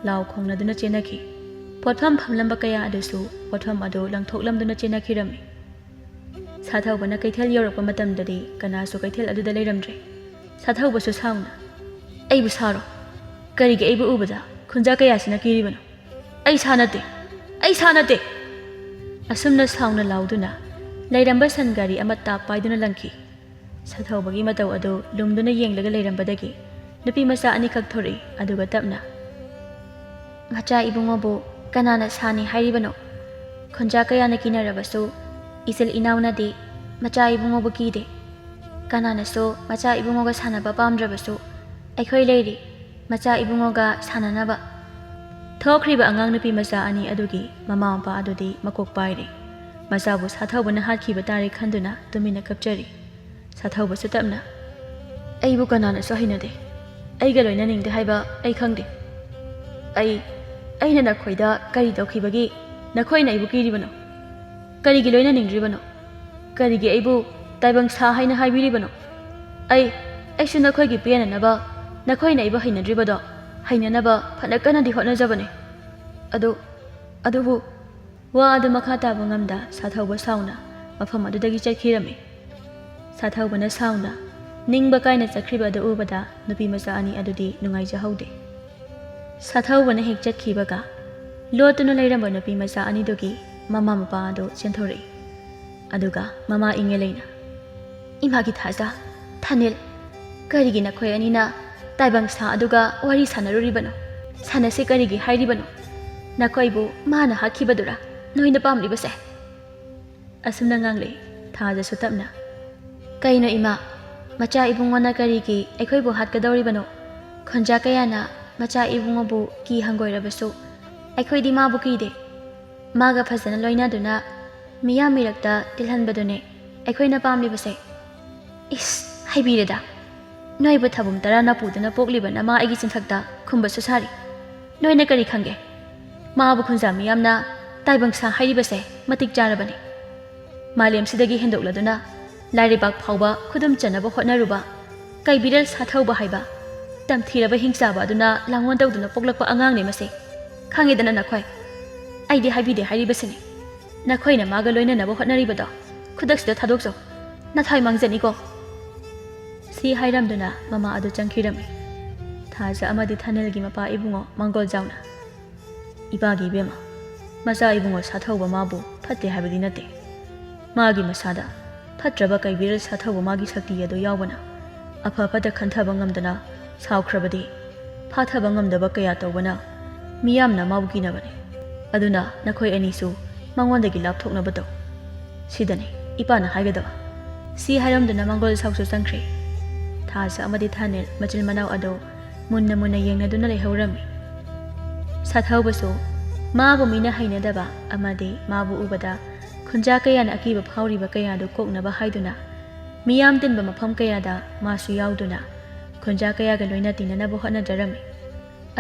ꯂꯥꯎ ꯈꯣꯡꯅꯗꯨꯅ ꯆꯦꯟꯅꯈꯤ꯫ ꯄꯣꯠꯐꯝ ꯐꯝꯂꯝꯕ ꯀꯌꯥ ꯑꯗꯨꯁꯨ ꯄꯣꯠꯐꯝ ꯑꯗꯨ ꯂꯪꯊꯣꯛꯂꯝꯗꯨꯅ ꯆꯦꯟꯅꯈꯤꯔꯝꯃꯤ꯫ ꯁꯥꯊꯧꯕꯅ ꯀꯩꯊꯦꯜ ꯌꯧꯔꯛꯄ ꯃꯇꯝꯗꯗꯤ ꯀꯅꯥꯁꯨ ꯀꯩꯊꯦꯜ ꯑꯗꯨꯗ ꯂꯩꯔꯝꯗ꯭ꯔꯦ꯫ ꯁꯥꯊꯧꯕꯁꯨ ꯁꯥꯎꯅ ꯑꯩꯕꯨ ꯁꯥꯔꯣ? ꯀꯔꯤꯒꯤ ꯑꯩꯕꯨ ꯎꯕꯗ ꯈꯨꯟꯖꯥ ꯀꯌꯥꯁꯤꯅ ꯀꯤꯔꯤꯕꯅꯣ? ꯑꯩ ꯁꯥ ꯅꯠꯇꯦ! ꯑꯁꯨꯝꯅ ꯁꯥꯎꯅ ꯂꯥꯎꯗꯨꯅ ꯂꯩꯔꯝꯕ ꯁꯟ ꯒꯥꯔꯤ ꯑꯃ ꯇꯥꯞ ꯄꯥꯏꯗꯨꯅ ꯂꯪꯈꯤ꯫ ꯁꯥꯊꯧꯕꯒꯤ ꯃꯇꯧ ꯑꯗꯨ ꯂꯨꯝꯗꯨꯅ ꯌꯦꯡꯂꯒ ꯂꯩꯔꯝꯕꯗꯒꯤ ꯅꯨꯄꯤ ꯃꯆꯥ ꯑꯅꯤꯈꯛ ꯊꯣꯔꯛꯏ꯫ ꯑꯗꯨꯒ ꯇꯞꯅ ꯃꯆꯥ ꯏꯕꯨꯡꯉꯣꯕꯨ ꯀꯅꯥꯅ ꯁꯥꯅꯤ ꯍꯥꯏꯔꯤꯕꯅꯣ? ꯈꯨꯟꯖꯥ ꯀꯌꯥꯅ ꯀꯤꯅꯔꯕꯁꯨ ꯏꯆꯤꯜ ꯏꯅꯥꯎꯅꯗꯤ ꯃꯆꯥ ꯏꯕꯨꯡꯉꯣꯕꯨ ꯀꯤꯗꯦ꯫ ꯀꯅꯥꯅꯁꯨ ꯃꯆꯥ ꯏꯕꯨꯡꯉꯣꯒ ꯁꯥꯟꯅꯕ ꯄꯥꯝꯗ꯭ꯔꯕꯁꯨ ꯑꯩꯈꯣꯏ ꯂꯩꯔꯤ ꯃꯆꯥ ꯏꯕꯨꯡꯉꯣꯒ ꯁꯥꯟꯅꯅꯕ꯫ ꯊꯣꯛꯈ꯭ꯔꯤꯕ ꯑꯉꯥꯡ ꯅꯨꯄꯤ ꯃꯆꯥ ꯑꯅꯤ ꯑꯗꯨꯒꯤ ꯃꯃꯥ ꯃꯄꯥ ꯑꯗꯨꯗꯤ ꯃꯀꯣꯛ ป้ꯥꯏꯔꯤ꯫ ꯃꯆꯥꯕꯨ ꯁꯥꯊꯧꯕꯅ ꯍꯥꯠꯈꯤꯕ ꯇꯥꯔꯦ ꯈꯟꯗꯨꯅ ꯇꯨꯃꯤꯟꯅ ꯀꯞꯆꯔꯤ꯫ ꯁꯥꯊꯧꯕꯁꯨ ꯇꯞꯅ ꯑꯩꯕꯨ ꯀꯅꯥꯅꯁꯨ ꯍꯩꯅꯗꯦ, ꯑꯩꯒ ꯂꯣꯏꯅꯅꯤꯡꯗꯦ ꯍꯥꯏꯕ ꯑꯩ ꯈꯪꯗꯦ꯫ ꯑꯩꯅ ꯅꯈꯣꯏꯗ ꯀꯔꯤ ꯇꯧꯈꯤꯕꯒꯤ ꯅꯈꯣꯏꯅ ꯑꯩꯕꯨ ꯀꯤꯔꯤꯕꯅꯣ? ꯀꯔꯤꯒꯤ ꯂꯣꯏꯅꯅꯤꯡꯗ꯭ꯔꯤꯕꯅꯣ? ꯀꯔꯤꯒꯤ ꯑꯩꯕꯨ ꯇꯥꯏꯕꯪ ꯁꯥ ꯍꯥꯏꯅ ꯍꯥꯏꯕꯤꯔꯤꯕꯅꯣ? ꯑꯩꯁꯨ ꯅꯈꯣꯏꯒꯤ ꯄꯦꯟꯅꯅꯕ ꯅꯈꯣꯏꯅ ꯑꯩꯕꯨ ꯍꯩꯅꯗ꯭ꯔꯤꯕꯗꯣ ꯍꯩꯅꯅꯕ ꯐꯅ ꯀꯟꯅꯗꯤ ꯍꯣꯠꯅꯖꯕꯅꯤ꯫ ꯑꯗꯨꯕꯨ ꯋꯥ ꯑꯗꯨ ꯃꯈꯥ ꯇꯥꯕ ꯉꯝꯗ ꯁꯥꯊꯧꯕ ꯁꯥꯎꯅ ꯃꯐꯝ ꯑꯗꯨꯗꯒꯤ ꯆꯠꯈꯤꯔꯝꯃꯤ꯫ ꯁꯥꯊꯧꯕꯅ ꯁꯥꯎꯅ ꯅꯤꯡꯕ ꯀꯥꯏꯅ ꯆꯠꯈ꯭ꯔꯤꯕ ꯑꯗꯨ ꯎꯕꯗ ꯅꯨꯄꯤ ꯃꯆꯥ ꯑꯅꯤ ꯑꯗꯨꯗꯤ ꯅꯨꯡꯉꯥꯏꯖꯍꯧꯗꯦ꯫ ꯁꯥꯊꯧꯕꯅ ꯍꯦꯛ ꯆꯠꯈꯤꯕꯒ ꯂꯣꯠꯇꯨꯅ ꯂꯩꯔꯝꯕ ꯅꯨꯄꯤ ꯃꯆꯥ ꯑꯅꯤꯗꯨꯒꯤ ꯃꯃꯥ ꯃꯄꯥ ꯑꯗꯨ ꯆꯦꯟꯊꯣꯔꯛꯏ꯫ ꯑꯗꯨꯒ ꯃꯃꯥ ꯏꯪꯉꯦꯂꯩꯅ ꯏꯃꯥꯒꯤ ꯊꯥꯖ, ꯊꯥꯅꯤꯜ, ꯀꯔꯤꯒꯤ ꯅꯈꯣꯏ ꯑꯅꯤꯅ ꯇꯥꯏꯕꯪ ꯁꯥ ꯑꯗꯨꯒ ꯋꯥꯔꯤ ꯁꯥꯟꯅꯔꯨꯔꯤꯕꯅꯣ? ꯁꯥꯟꯅꯁꯤ ꯀꯔꯤꯒꯤ ꯍꯥꯏꯔꯤꯕꯅꯣ? ꯅꯈꯣꯏꯕꯨ ꯃꯥꯅ ꯍꯥꯠꯈꯤꯕꯗꯨꯔꯥ ꯅꯣꯏꯅ ꯄꯥꯝꯂꯤꯕꯁꯦ? ꯑꯁꯨꯝꯅ ꯉꯥꯡꯂꯛꯏ꯫ ꯊꯥꯖꯁꯨ ꯇꯞꯅ ꯀꯩꯅꯣ ꯏꯃꯥ, ꯃꯆꯥ ꯏꯕꯨꯡꯉꯣꯅ ꯀꯔꯤꯒꯤ ꯑꯩꯈꯣꯏꯕꯨ ꯍꯥꯠꯀꯗꯧꯔꯤꯕꯅꯣ? ꯈꯨꯟꯖꯥ ꯀꯌꯥꯅ ꯃꯆꯥ ꯏꯕꯨꯡꯉꯣꯕꯨ ꯀꯤ ꯍꯪꯒꯣꯏꯔꯕꯁꯨ ꯑꯩꯈꯣꯏꯗꯤ ꯃꯥꯕꯨ ꯀꯤꯗꯦ꯫ ꯃꯥꯒ ꯐꯖꯅ ꯂꯣꯏꯅꯗꯨꯅ ꯃꯤꯌꯥꯝ ꯃꯤꯔꯛꯇ ꯇꯤꯜꯍꯟꯕꯗꯨꯅꯦ ꯑꯩꯈꯣꯏꯅ ꯄꯥꯝꯂꯤꯕꯁꯦ꯫ ꯏꯁ, ꯍꯩꯕꯤꯔꯦꯗ! ꯅꯣꯏꯕꯨ ꯊꯥꯕꯨꯝ 10 ꯅꯄꯨꯗꯨꯅ ꯄꯣꯛꯂꯤꯕ ꯅꯃꯥ ꯑꯩꯒꯤ ꯆꯤꯟꯊꯛꯇ ꯈꯨꯝꯕꯁꯨ ꯁꯥꯔꯤ꯫ ꯅꯣꯏꯅ ꯀꯔꯤ ꯈꯪꯒꯦ? ꯃꯥꯕꯨ ꯈꯨꯟꯖꯥ ꯃꯤꯌꯥꯝꯅ ꯇꯥꯏꯕꯪ ꯁꯥ ꯍꯥꯏꯔꯤꯕꯁꯦ ꯃꯇꯤꯛ ꯆꯥꯔꯕꯅꯤ꯫ ꯃꯥꯂꯦꯝꯁꯤꯗꯒꯤ ꯍꯦꯟꯗꯣꯛꯂꯗꯨꯅ ꯂꯥꯏꯔꯩꯕꯥꯛ ꯐꯥꯎꯕ ꯈꯨꯗꯨꯝ ꯆꯟꯅꯕ ꯍꯣꯠꯅꯔꯨꯕ ꯀꯩꯕꯤꯔꯦꯜ ꯁꯥꯊꯧꯕ ꯍꯥꯏꯕ ꯇꯝꯊꯤꯔꯕ ꯍꯤꯡꯆꯥꯕ ꯑꯗꯨꯅ ꯂꯥꯡꯑꯣꯟ ꯇꯧꯗꯨꯅ ꯄꯣꯛꯂꯛꯄ ꯑꯉꯥꯡꯅꯦ ꯃꯁꯤ ꯈꯪꯉꯤꯗꯅ ꯅꯈꯣꯏ ꯑꯩꯗꯤ ꯍꯥꯏꯕꯤꯗꯦ ꯍꯥꯏꯔꯤꯕꯁꯤꯅꯤ ꯅꯈꯣꯏꯅ ꯃꯥꯒ ꯂꯣꯏꯅꯅꯕ ꯍꯣꯠꯅꯔꯤꯕꯗꯣ ꯈꯨꯗꯛꯁꯤꯗ ꯊꯥꯗꯣꯛꯆꯧ ꯅꯊꯥꯏ ꯃꯥꯡꯖꯅꯤꯀꯣ ꯁꯤ ꯍꯥꯏꯔꯝꯗꯨꯅ ꯃꯃꯥ ꯑꯗꯨ ꯆꯪꯈꯤꯔꯝꯃꯤ ꯊꯥꯖ ꯑꯃꯗꯤ ꯊꯥꯅꯦꯜꯒꯤ ꯃꯄꯥ ꯏꯕꯨꯡꯉꯣ ꯃꯪꯒꯣꯜꯖꯥꯎꯅ ꯏꯄꯥꯒꯤ ꯏꯕꯦꯝꯃ ꯃꯆꯥ ꯏꯕꯨꯡꯉꯣ ꯁꯥꯊꯧꯕ ꯃꯥꯕꯨ ꯐꯠꯇꯦ ꯍꯥꯏꯕꯗꯤ ꯅꯠꯇꯦ ꯃꯥꯒꯤ ꯃꯁꯥꯗ ꯐꯠꯇ꯭ꯔꯕ ꯀꯩꯕꯤꯔ ꯁꯥꯊꯧꯕ ꯃꯥꯒꯤ ꯁꯛꯇꯤ ꯑꯗꯨ ꯌꯥꯎꯕꯅ ꯑꯐ ꯐꯠꯇ ꯈꯟꯊꯕ ꯉꯝꯗꯅ ꯁꯥꯎꯈ꯭ꯔꯕꯗꯤ ꯐꯥꯊꯕ ꯉꯝꯗꯕ ꯀꯌꯥ ꯇꯧꯕꯅ ꯃꯤꯌꯥꯝꯅ ꯃꯥꯕꯨ ꯀꯤꯅꯕꯅꯤ ꯑꯗꯨꯅ ꯅꯈꯣꯏ ꯑꯅꯤꯁꯨ ꯃꯉꯣꯟꯗꯒꯤ ꯂꯥꯞꯊꯣꯛꯅꯕ ꯇꯧ ꯁꯤꯗꯅꯤ ꯏꯄꯥꯅ ꯍꯥꯏꯒꯗꯕ ꯁꯤ ꯍꯥꯏꯔꯝꯗꯨꯅ ꯃꯪꯒꯣꯜ ꯁꯥꯎꯁꯨ ꯆꯪꯈ꯭ꯔꯦ ꯊꯥꯖ ꯑꯃꯗꯤ ꯊꯥꯅꯦꯜ ꯃꯆꯤꯜ ꯃꯅꯥꯎ ꯑꯗꯨ ꯃꯨꯟꯅ ꯃꯨꯟꯅ ꯌꯦꯡꯅꯗꯨꯅ ꯂꯩꯍꯧꯔꯝꯃꯤ ꯁꯥꯊꯧꯕꯁꯨ ꯃꯥꯕꯨ ꯃꯤꯅ ꯍꯩꯅꯗꯕ ꯑꯃꯗꯤ ꯃꯥꯕꯨ ꯎꯕꯗ ꯈꯨꯟꯖꯥ ꯀꯌꯥꯅ ꯑꯀꯤꯕ ꯐꯥꯎꯔꯤꯕ ꯀꯌꯥꯗꯨ ꯀꯣꯛꯅꯕ ꯍꯥꯏꯗꯨꯅ ꯃꯤꯌꯥꯝ ꯇꯤꯟꯕ ꯃꯐꯝ ꯀꯌꯥꯗ ꯃꯥꯁꯨ ꯌꯥꯎꯗꯨꯅ ꯈꯨꯟꯖꯥ ꯀꯌꯥꯒ ꯂꯣꯏꯅ ꯇꯤꯟꯅꯅꯕ ꯍꯣꯠꯅꯖꯔꯝꯃꯤ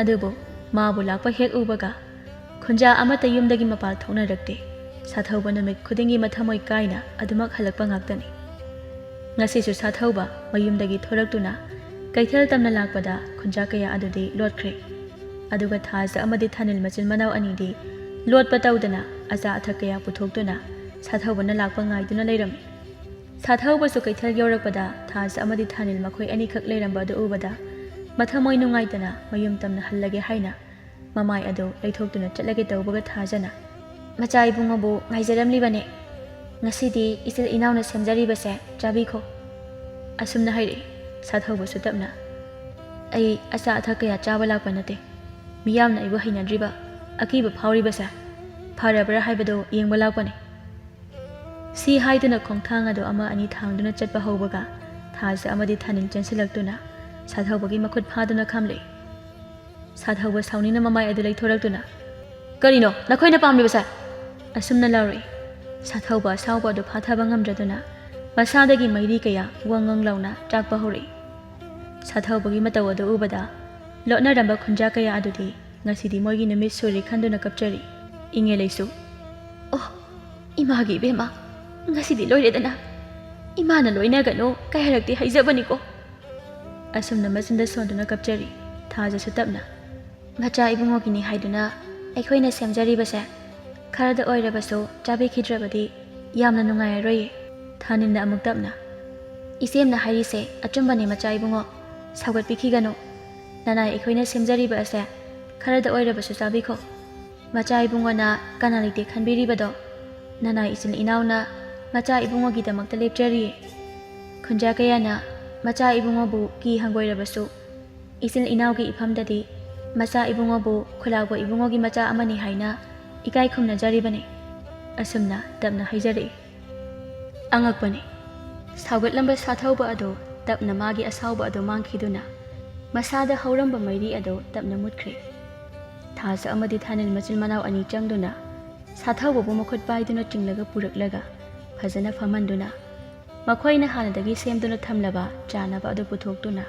ꯑꯗꯨꯕꯨ ꯃꯥꯕꯨ ꯂꯥꯛꯄ ꯍꯦꯛ ꯎꯕꯒ ꯈꯨꯟꯖꯥ ꯑꯃꯠꯇ ꯌꯨꯝꯗꯒꯤ ꯃꯄꯥꯜ ꯊꯣꯛꯅꯔꯛꯇꯦ ꯁꯥꯊꯧꯕ ꯅꯨꯃꯤꯠ ꯈꯨꯗꯤꯡꯒꯤ ꯃꯊꯃꯣꯏ ꯀꯥꯏꯅ ꯑꯗꯨꯃꯛ ꯍꯜꯂꯛꯄ ꯉꯥꯛꯇꯅꯤ ꯉꯁꯤꯁꯨ ꯁꯥꯊꯧꯕ ꯃꯌꯨꯝꯗꯒꯤ ꯊꯣꯔꯛꯇꯨꯅ ꯀꯩꯊꯦꯜ ꯇꯝꯅ ꯂꯥꯛꯄꯗ ꯈꯨꯟꯖꯥ ꯀꯌా ꯑꯗꯨꯗꯤ ꯂꯣꯠꯈ꯭ꯔꯦ ꯑꯗꯨꯒ ꯊꯥꯖ ꯑꯃꯗꯤ ꯊꯥꯅꯦꯜ ꯃꯆꯤꯜ ꯃꯅꯥꯎ ꯑꯅꯤꯗꯤ ꯂꯣꯠꯄ ꯇꯧꯗꯅ ꯑꯆꯥ ꯑꯊꯛ ꯀꯌా ꯄꯨꯊꯣꯛꯇꯨꯅ ꯁꯥꯊꯧꯕꯅ ꯂꯥꯛꯄ ꯉꯥꯏꯗꯨꯅ ꯂꯩꯔꯝꯃꯤ ꯁꯥꯊꯧꯕꯁꯨ ꯀꯩꯊꯦꯜ ꯌꯧꯔꯛꯄꯗ ꯊꯥꯖ ꯑꯃꯗꯤ ꯊꯥꯅꯦꯜ ꯃꯈꯣꯏ ꯑꯅꯤꯈꯛ ꯂꯩꯔꯝꯕ ꯑꯗꯨ ꯎꯕꯗ ꯃꯊꯃꯣꯏ ꯅꯨꯡꯉꯥꯏꯇꯅ ꯃꯌꯨꯝ ꯇꯝꯅ ꯍꯜꯂꯒꯦ ꯍꯥꯏꯅ ꯃꯃꯥꯏ ꯑꯗꯨ ꯂꯩꯊꯣꯛꯇꯨꯅ ꯆꯠꯂꯒꯦ ꯇꯧꯕꯒ ꯊꯥꯖꯅ ꯃꯆꯥ ꯏꯕꯨꯡꯉꯣꯕꯨ ꯉꯥꯏꯖꯔꯝꯂꯤꯕꯅꯦ ꯉꯁꯤꯗꯤ ꯏꯆꯤꯜ ꯏꯅꯥꯎꯅ ꯁꯦꯝꯖꯔꯤꯕꯁꯦ ꯆꯥꯕꯤꯈꯣ ꯑꯁꯨꯝꯅ ꯍꯥꯏꯔꯛꯏ ꯁꯥꯊꯧꯕꯁꯨ ꯇꯞꯅ ꯑꯩ ꯑꯆꯥ ꯑꯊꯛꯀꯌꯥ ꯆꯥꯕ ꯂꯥꯛꯄ ꯅꯠꯇꯦ ꯃꯤꯌꯥꯝꯅ ꯑꯩꯕꯨ ꯍꯩꯅꯗ꯭ꯔꯤꯕ ꯑꯀꯤꯕ ꯐꯥꯎꯔꯤꯕꯁꯦ ꯐꯔꯕ꯭ꯔꯥ ꯍꯥꯏꯕꯗꯨ ꯌꯦꯡꯕ ꯂꯥꯛꯄꯅꯤ ꯁꯤ ꯍꯥꯏꯗꯨꯅ ꯈꯣꯡꯊꯥꯡ ꯑꯗꯨ ꯑꯃ ꯑꯅꯤ ꯊꯥꯡꯗꯨꯅ ꯆꯠꯄ ꯍꯧꯕꯒ ꯊꯥꯖ ꯑꯃꯗꯤ ꯊꯥꯅꯤꯜ ꯆꯦꯟꯁꯤꯜꯂꯛꯇꯨꯅ ꯁꯥꯊꯧꯕꯒꯤ ꯃꯈꯨꯠ ꯐꯥꯗꯨꯅ ꯈꯝꯂꯛꯏ ꯁꯥꯊꯧꯕ ꯁꯥꯎꯅꯤꯡꯅ ꯃꯃꯥꯏ ꯑꯗꯨ ꯂꯩꯊꯣꯔꯛꯇꯨꯅ ꯀꯔꯤꯅꯣ ꯅꯈꯣꯏꯅ ꯄꯥꯝꯂꯤꯕꯁꯦ ꯑꯁꯨꯝꯅ ꯂꯥꯎꯔꯛꯏ ꯁꯥꯊꯧꯕ ꯑꯁꯥꯎꯕ ꯑꯗꯨ ꯐꯥꯊꯕ ꯉꯝꯗ꯭ꯔꯗꯨꯅ ꯃꯁꯥꯗꯒꯤ ꯃꯩꯔꯤ ꯀꯌꯥ ꯋꯪꯉꯪ ꯂꯥꯎꯅ ꯆꯥꯛꯄ ꯍꯧꯔꯛꯏ ꯁꯥꯊꯧꯕꯒꯤ ꯃꯇꯧ ꯑꯗꯨ ꯎꯕꯗ ꯂꯣꯠꯅꯔꯝꯕ ꯈꯨꯟꯖꯥ ꯀꯌꯥ ꯑꯗꯨꯗꯤ ꯉꯁꯤꯗꯤ ꯃꯣꯏꯒꯤ ꯅꯨꯃꯤꯠ ꯁꯨꯔꯤ ꯈꯟꯗꯨꯅ ꯀꯞꯆꯔꯤ ꯏꯪꯉꯦꯂꯩꯁꯨ ꯑꯣ ꯏꯃꯥꯒꯤ ꯏꯕꯦꯝꯃ ꯉꯁꯤꯗꯤ ꯂꯣꯏꯔꯦꯗꯅ ꯏꯃꯥꯅ ꯂꯣꯏꯅꯒꯅꯨ ꯀꯩ ꯍꯥꯏꯔꯛꯇꯤ ꯍꯩꯖꯕꯅꯤꯀꯣ ꯑꯁꯨꯝꯅ ꯃꯆꯤꯟꯗ ꯁꯣꯟꯗꯨꯅ ꯀꯞꯆꯔꯤ ꯊꯥꯖꯁꯨ ꯇꯞꯅ ꯃꯆꯥ ꯏꯕꯨꯡꯉꯣꯒꯤꯅꯤ ꯍꯥꯏꯗꯨꯅ ꯑꯩꯈꯣꯏꯅ ꯁꯦꯝꯖꯔꯤꯕꯁꯦ ꯈꯔꯗ ꯑꯣꯏꯔꯕꯁꯨ ꯆꯥꯕꯤꯈꯤꯗ꯭ꯔꯕꯗꯤ ꯌꯥꯝꯅ ꯅꯨꯡꯉꯥꯏꯔꯔꯣꯏꯌꯦ ꯊꯥꯅꯤꯜꯅ ꯑꯃꯨꯛ ꯇꯞꯅ ꯏꯆꯦꯝꯅ ꯍꯥꯏꯔꯤꯁꯦ ꯑꯆꯨꯝꯕꯅꯤ ꯃꯆꯥ ꯏꯕꯨꯡꯉꯣ ꯁꯥꯎꯒꯠꯄꯤꯈꯤꯒꯅꯨ ꯅꯅꯥꯏ ꯑꯩꯈꯣꯏꯅ ꯁꯦꯝꯖꯔꯤꯕ ꯑꯁꯦ ꯈꯔꯗ ꯑꯣꯏꯔꯕꯁꯨ ꯆꯥꯕꯤꯈꯣ ꯃꯆꯥ ꯏꯕꯨꯡꯉꯣꯅ ꯀꯅꯥ ꯂꯩꯇꯦ ꯈꯟꯕꯤꯔꯤꯕꯗꯣ ꯅꯅꯥꯏ ꯏꯆꯤꯜ ꯏꯅꯥꯎꯅ ꯃꯆꯥ ꯏꯕꯨꯡꯉꯣꯒꯤꯗꯃꯛꯇ ꯂꯦꯞꯆꯔꯤꯌꯦ ꯈꯨꯟꯖꯥ ꯀꯌꯥꯅ ꯃꯆꯥ ꯏꯕꯨꯡꯉꯣꯕꯨ ꯀꯤ ꯍꯪꯒꯣꯏꯔꯕꯁꯨ ꯏꯆꯤꯜ ꯏꯅꯥꯎꯒꯤ ꯏꯐꯝꯗꯗꯤ ꯃꯆꯥ ꯏꯕꯨꯡꯉꯣꯕు ꯈꯨꯂꯥꯎꯕ ꯏꯕꯨꯡꯉꯣꯒꯤ ꯃꯆꯥ ꯑꯃꯅꯤ ꯍꯥꯏꯅ ꯏꯀꯥꯏ ꯈꯨꯝꯅꯖꯔꯤꯕꯅꯤ ꯑꯁꯨꯝꯅ ꯇꯞꯅ ꯍꯥꯏꯖꯔꯛꯏ ꯑꯉꯛꯄꯅꯤ ꯁꯥꯎꯒꯠꯂꯝꯕ ꯁꯥꯊꯧꯕ ꯑꯗꯨ ꯇꯞꯅ ꯃꯥꯒꯤ ꯑꯁꯥꯎꯕ ꯑꯗꯨ ꯃꯥꯡꯈꯤꯗꯨꯅ ꯃꯁꯥꯗ ꯍꯧꯔꯝꯕ ꯃꯩꯔꯤ ꯑꯗꯨ ꯇꯞꯅ ꯃꯨꯠꯈ꯭ꯔꯦ ꯊꯥꯖ ꯑꯃꯗꯤ ꯊꯥꯅꯦꯜ ꯃꯆꯤꯜ ꯃꯅꯥꯎ ꯑꯅꯤ ꯆꯪꯗꯨꯅ ꯁꯥꯊꯧꯕꯕꯨ ꯃꯈꯨꯠ パꯏꯗꯨꯅ ꯆꯤꯡꯂꯒ ꯄꯨꯔꯛꯂꯒ ꯐꯖꯅ ꯐꯝꯍꯟꯗꯨꯅ ꯃꯈꯣꯏꯅ ꯍꯥꯟꯅꯗꯒꯤ ꯁꯦꯝꯗꯨꯅ ꯊꯝꯂꯕ ꯆꯥꯅꯕ ꯑꯗꯨ ꯄꯨꯊꯣꯛꯇꯨꯅ